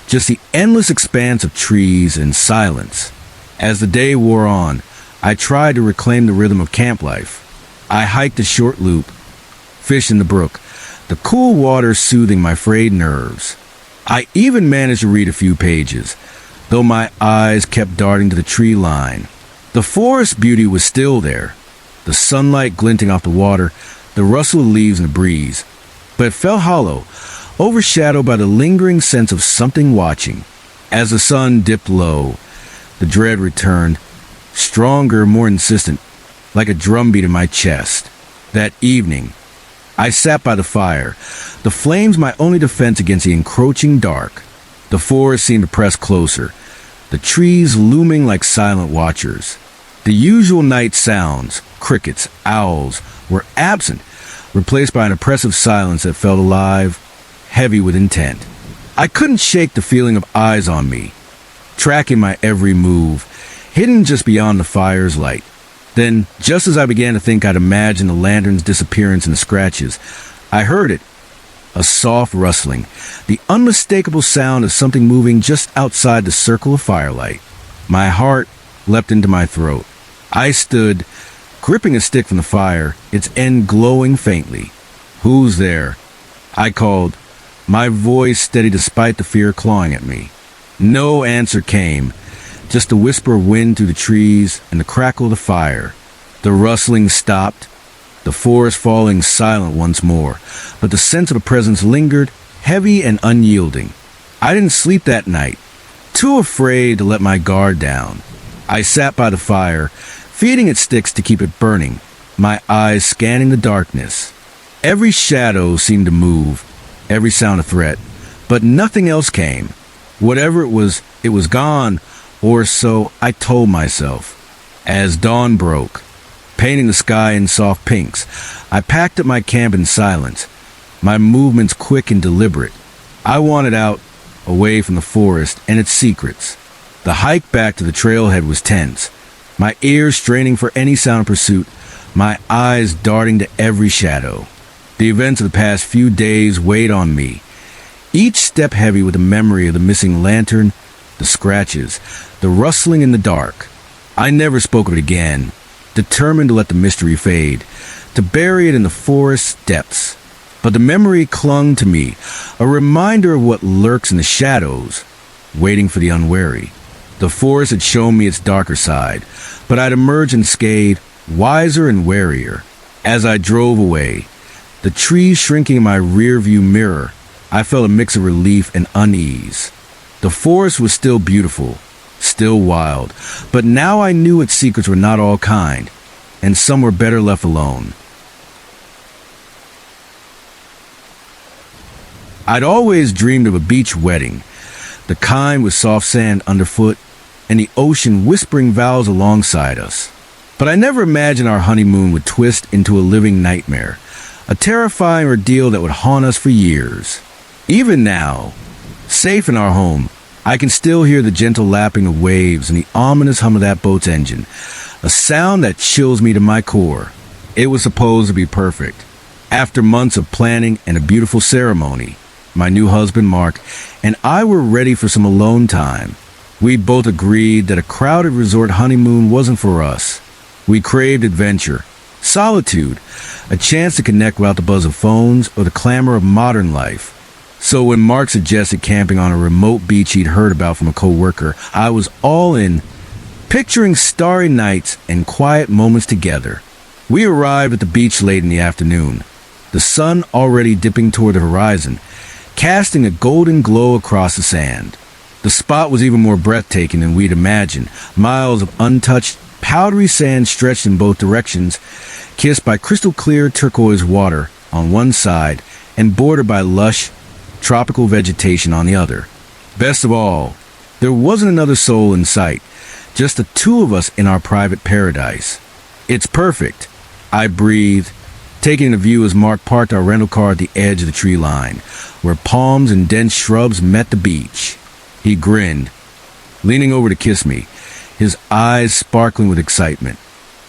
just the endless expanse of trees and silence. As the day wore on, I tried to reclaim the rhythm of camp life. I hiked a short loop, fished in the brook, the cool water soothing my frayed nerves. I even managed to read a few pages, though my eyes kept darting to the tree line. The forest beauty was still there, the sunlight glinting off the water, the rustle of leaves in the breeze, but it felt hollow, overshadowed by the lingering sense of something watching. As the sun dipped low, the dread returned, stronger, more insistent, like a drumbeat in my chest. That evening, I sat by the fire, the flames my only defense against the encroaching dark. The forest seemed to press closer, the trees looming like silent watchers. The usual night sounds, crickets, owls, were absent, replaced by an oppressive silence that felt alive, heavy with intent. I couldn't shake the feeling of eyes on me, tracking my every move, hidden just beyond the fire's light. Then, just as I began to think I'd imagined the lantern's disappearance in the scratches, I heard it. A soft rustling, the unmistakable sound of something moving just outside the circle of firelight. My heart leapt into my throat. I stood, gripping a stick from the fire, its end glowing faintly. "Who's there?" I called, my voice steady despite the fear clawing at me. No answer came, just a whisper of wind through the trees and the crackle of the fire. The rustling stopped, the forest falling silent once more, but the sense of a presence lingered, heavy and unyielding. I didn't sleep that night, too afraid to let my guard down. I sat by the fire, feeding it sticks to keep it burning, my eyes scanning the darkness. Every shadow seemed to move, every sound a threat, but nothing else came. Whatever it was gone, or so I told myself. As dawn broke, painting the sky in soft pinks, I packed up my camp in silence, my movements quick and deliberate. I wanted out, away from the forest and its secrets. The hike back to the trailhead was tense, my ears straining for any sound of pursuit, my eyes darting to every shadow. The events of the past few days weighed on me, each step heavy with the memory of the missing lantern, the scratches, the rustling in the dark. I never spoke of it again, determined to let the mystery fade, to bury it in the forest's depths. But the memory clung to me, a reminder of what lurks in the shadows, waiting for the unwary. The forest had shown me its darker side, but I'd emerged unscathed, wiser and warier. As I drove away, the trees shrinking in my rearview mirror, I felt a mix of relief and unease. The forest was still beautiful, still wild, but now I knew its secrets were not all kind, and some were better left alone. I'd always dreamed of a beach wedding, the kind with soft sand underfoot and the ocean whispering vows alongside us. But I never imagined our honeymoon would twist into a living nightmare, a terrifying ordeal that would haunt us for years. Even now, safe in our home, I can still hear the gentle lapping of waves and the ominous hum of that boat's engine, a sound that chills me to my core. It was supposed to be perfect. After months of planning and a beautiful ceremony, my new husband, Mark, and I were ready for some alone time. We both agreed that a crowded resort honeymoon wasn't for us. We craved adventure, Solitude, a chance to connect without the buzz of phones or the clamor of modern life. So when Mark suggested camping on a remote beach he'd heard about from a coworker, I was all in, picturing starry nights and quiet moments together. We arrived at the beach late in the afternoon, the sun already dipping toward the horizon, casting a golden glow across the sand. The spot was even more breathtaking than we'd imagined. Miles of untouched, powdery sand stretched in both directions, kissed by crystal clear turquoise water on one side and bordered by lush, tropical vegetation on the other. Best of all, there wasn't another soul in sight, just the two of us in our private paradise. It's perfect, I breathed, taking a view as Mark parked our rental car at the edge of the tree line, where palms and dense shrubs met the beach. He grinned, leaning over to kiss me, his eyes sparkling with excitement.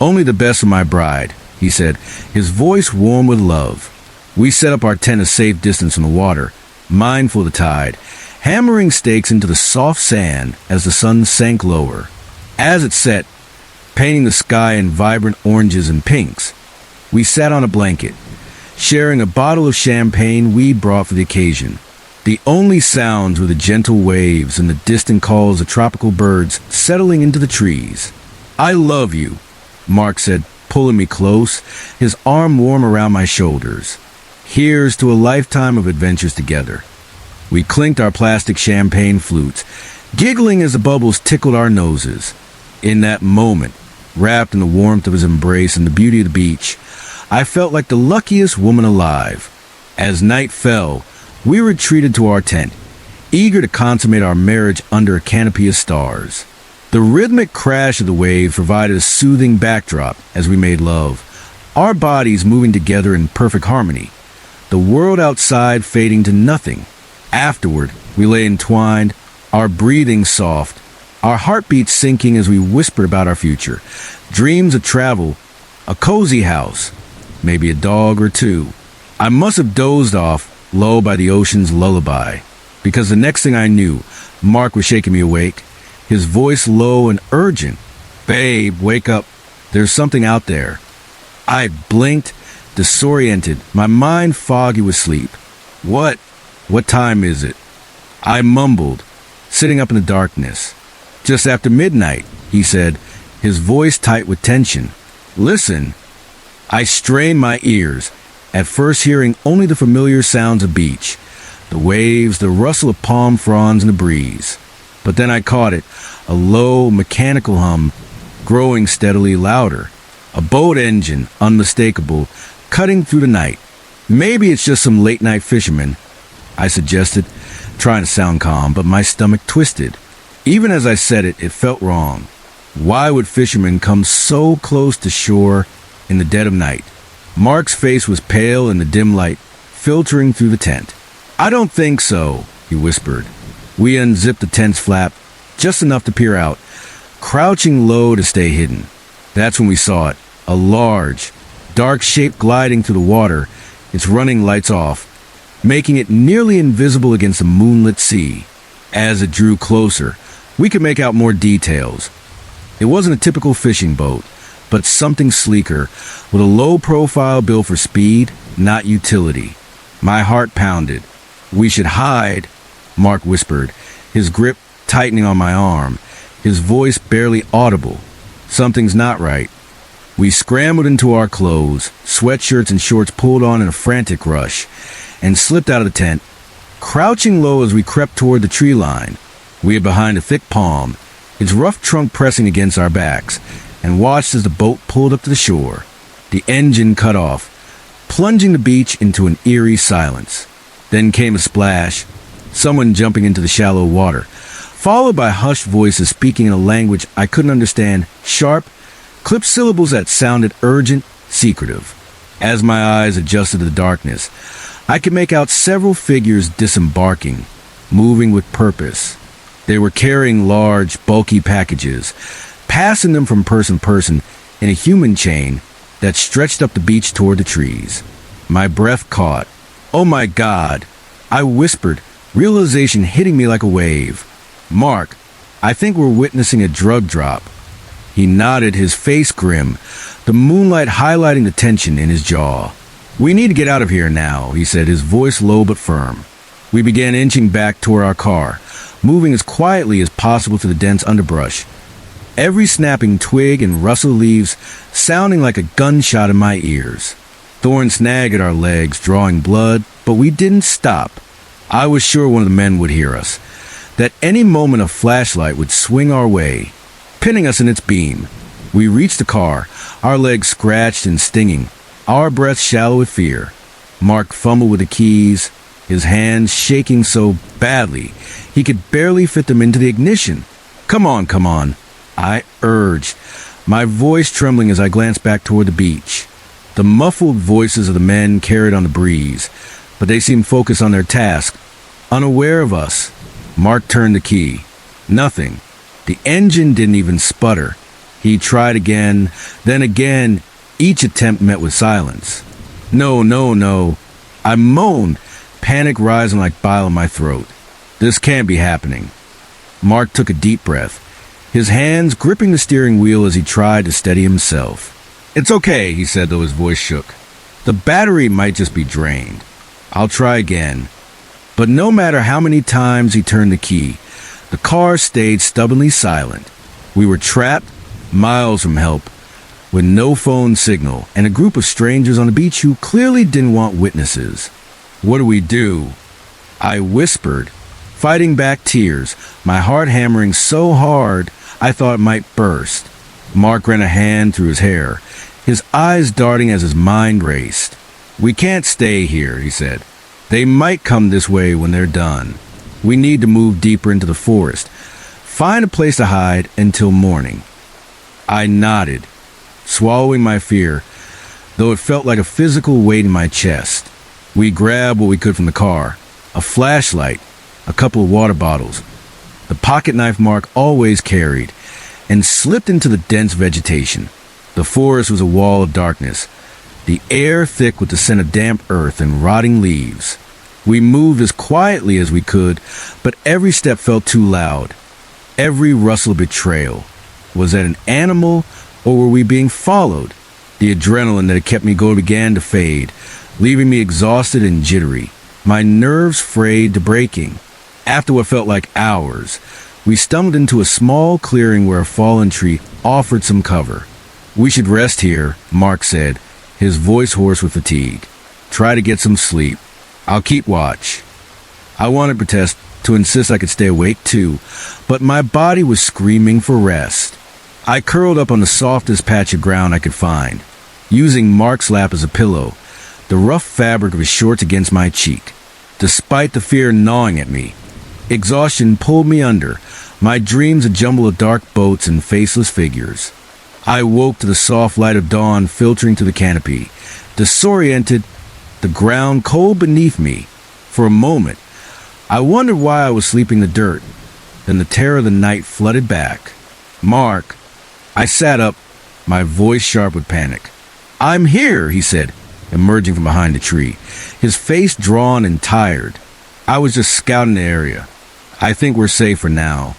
"Only the best for my bride," he said, his voice warm with love. We set up our tent a safe distance from the water, mindful of the tide, hammering stakes into the soft sand as the sun sank lower. As it set, painting the sky in vibrant oranges and pinks, we sat on a blanket, sharing a bottle of champagne we'd brought for the occasion. The only sounds were the gentle waves and the distant calls of tropical birds settling into the trees. "I love you," Mark said, pulling me close, his arm warm around my shoulders. "Here's to a lifetime of adventures together." We clinked our plastic champagne flutes, giggling as the bubbles tickled our noses. In that moment, wrapped in the warmth of his embrace and the beauty of the beach, I felt like the luckiest woman alive. As night fell, we retreated to our tent, eager to consummate our marriage under a canopy of stars. The rhythmic crash of the waves provided a soothing backdrop as we made love, our bodies moving together in perfect harmony, the world outside fading to nothing. Afterward, we lay entwined, our breathing soft, our heartbeats sinking as we whispered about our future, dreams of travel, a cozy house, maybe a dog or two. I must have dozed off, lulled by the ocean's lullaby, because the next thing I knew, Mark was shaking me awake, his voice low and urgent. "Babe, wake up. There's something out there." I blinked, disoriented, my mind foggy with sleep. "What? What time is it?" I mumbled, sitting up in the darkness. "Just after midnight," he said, his voice tight with tension. "Listen." I strained my ears, at first hearing only the familiar sounds of beach, the waves, the rustle of palm fronds in the breeze. But then I caught it, a low, mechanical hum, growing steadily louder. A boat engine, unmistakable, cutting through the night. "Maybe it's just some late-night fisherman," I suggested, trying to sound calm, but my stomach twisted. Even as I said it, it felt wrong. Why would fishermen come so close to shore in the dead of night? Mark's face was pale in the dim light, filtering through the tent. "I don't think so," he whispered. We unzipped the tent's flap, just enough to peer out, crouching low to stay hidden. That's when we saw it, a large, dark shape gliding through the water, its running lights off, making it nearly invisible against the moonlit sea. As it drew closer, we could make out more details. It wasn't a typical fishing boat, but something sleeker, with a low-profile built for speed, not utility. My heart pounded. "We should hide," Mark whispered, his grip tightening on my arm, his voice barely audible. "Something's not right." We scrambled into our clothes, sweatshirts and shorts pulled on in a frantic rush, and slipped out of the tent, crouching low as we crept toward the tree line. We hid behind a thick palm, its rough trunk pressing against our backs, and watched as the boat pulled up to the shore. The engine cut off, plunging the beach into an eerie silence. Then came a splash, someone jumping into the shallow water, followed by hushed voices speaking in a language I couldn't understand, sharp, clipped syllables that sounded urgent, secretive. As my eyes adjusted to the darkness, I could make out several figures disembarking, moving with purpose. They were carrying large, bulky packages, passing them from person to person in a human chain that stretched up the beach toward the trees. My breath caught. "Oh my God," I whispered, realization hitting me like a wave. "Mark, I think we're witnessing a drug drop." He nodded, his face grim, the moonlight highlighting the tension in his jaw. "We need to get out of here now," he said, his voice low but firm. We began inching back toward our car, moving as quietly as possible through the dense underbrush. Every snapping twig and rustle of leaves sounding like a gunshot in my ears. Thorns snagged at our legs, drawing blood, but we didn't stop. I was sure one of the men would hear us, that any moment a flashlight would swing our way, pinning us in its beam. We reached the car, our legs scratched and stinging, our breaths shallow with fear. Mark fumbled with the keys, his hands shaking so badly he could barely fit them into the ignition. Come on, I urged, my voice trembling as I glanced back toward the beach. The muffled voices of the men carried on the breeze, but they seemed focused on their task, unaware of us. Mark turned the key. Nothing. The engine didn't even sputter. He tried again, then again, each attempt met with silence. No. I moaned, panic rising like bile in my throat. This can't be happening. Mark took a deep breath, his hands gripping the steering wheel as he tried to steady himself. "It's okay," he said, though his voice shook. "The battery might just be drained. I'll try again." But no matter how many times he turned the key, the car stayed stubbornly silent. We were trapped, miles from help, with no phone signal and a group of strangers on the beach who clearly didn't want witnesses. "What do we do?" I whispered, fighting back tears, my heart hammering so hard I thought it might burst. Mark ran a hand through his hair, his eyes darting as his mind raced. "We can't stay here," he said. "They might come this way when they're done. We need to move deeper into the forest, find a place to hide until morning." I nodded, swallowing my fear, though it felt like a physical weight in my chest. We grabbed what we could from the car, a flashlight, a couple of water bottles, the pocket knife Mark always carried, and slipped into the dense vegetation. The forest was a wall of darkness, the air thick with the scent of damp earth and rotting leaves. We moved as quietly as we could, but every step felt too loud. Every rustle of betrayal. Was that an animal, or were we being followed? The adrenaline that had kept me going began to fade, leaving me exhausted and jittery, my nerves frayed to breaking. After what felt like hours, we stumbled into a small clearing where a fallen tree offered some cover. "We should rest here," Mark said, his voice hoarse with fatigue. "Try to get some sleep. I'll keep watch." I wanted to protest, to insist I could stay awake too, but my body was screaming for rest. I curled up on the softest patch of ground I could find, using Mark's lap as a pillow, the rough fabric of his shorts against my cheek. Despite the fear gnawing at me, exhaustion pulled me under, my dreams a jumble of dark boats and faceless figures. I woke to the soft light of dawn filtering through the canopy, disoriented, the ground cold beneath me. For a moment, I wondered why I was sleeping in the dirt. Then the terror of the night flooded back. "Mark." I sat up, my voice sharp with panic. "I'm here," he said, emerging from behind the tree, his face drawn and tired. "I was just scouting the area. I think we're safe for now."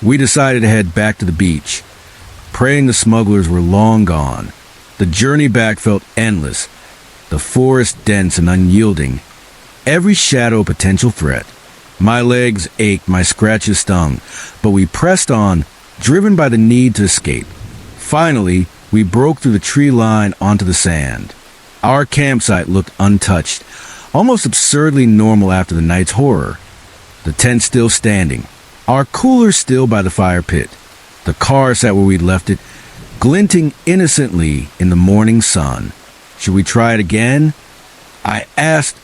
We decided to head back to the beach, praying the smugglers were long gone. The journey back felt endless, the forest dense and unyielding, every shadow a potential threat. My legs ached, my scratches stung, but we pressed on, driven by the need to escape. Finally, we broke through the tree line onto the sand. Our campsite looked untouched, almost absurdly normal after the night's horror. The tent still standing, our cooler still by the fire pit. The car sat where we'd left it, glinting innocently in the morning sun. Should we try it again? I asked,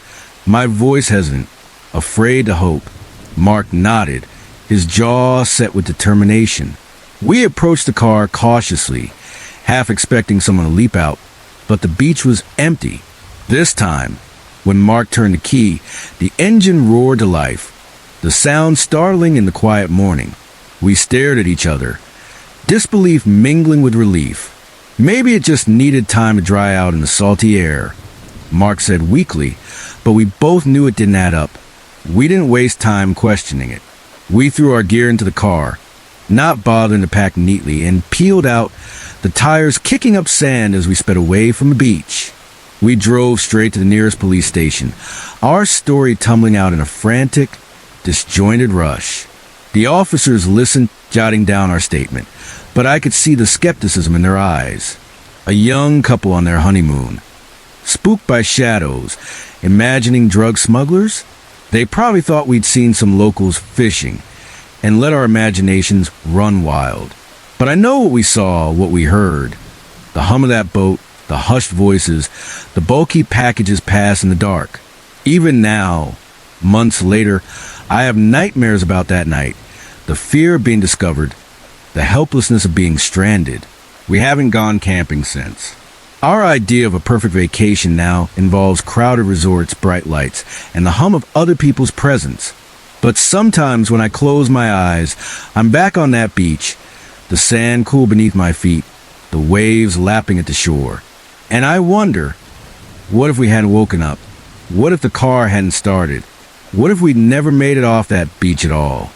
my voice hesitant, afraid to hope. Mark nodded, his jaw set with determination. We approached the car cautiously, half expecting someone to leap out, but the beach was empty. This time, when Mark turned the key, the engine roared to life, the sound startling in the quiet morning. We stared at each other, disbelief mingling with relief. Maybe it just needed time to dry out in the salty air, Mark said weakly, but we both knew it didn't add up. We didn't waste time questioning it. We threw our gear into the car, not bothering to pack neatly, and peeled out, the tires kicking up sand as we sped away from the beach. We drove straight to the nearest police station, our story tumbling out in a frantic, disjointed rush. The officers listened, jotting down our statement, but I could see the skepticism in their eyes. A young couple on their honeymoon, spooked by shadows, imagining drug smugglers? They probably thought we'd seen some locals fishing and let our imaginations run wild. But I know what we saw, what we heard. The hum of that boat, the hushed voices, the bulky packages pass in the dark. Even now, months later, I have nightmares about that night. The fear of being discovered, the helplessness of being stranded. We haven't gone camping since. Our idea of a perfect vacation now involves crowded resorts, bright lights, and the hum of other people's presence. But sometimes when I close my eyes, I'm back on that beach, the sand cool beneath my feet, the waves lapping at the shore. And I wonder, what if we hadn't woken up? What if the car hadn't started? What if we'd never made it off that beach at all?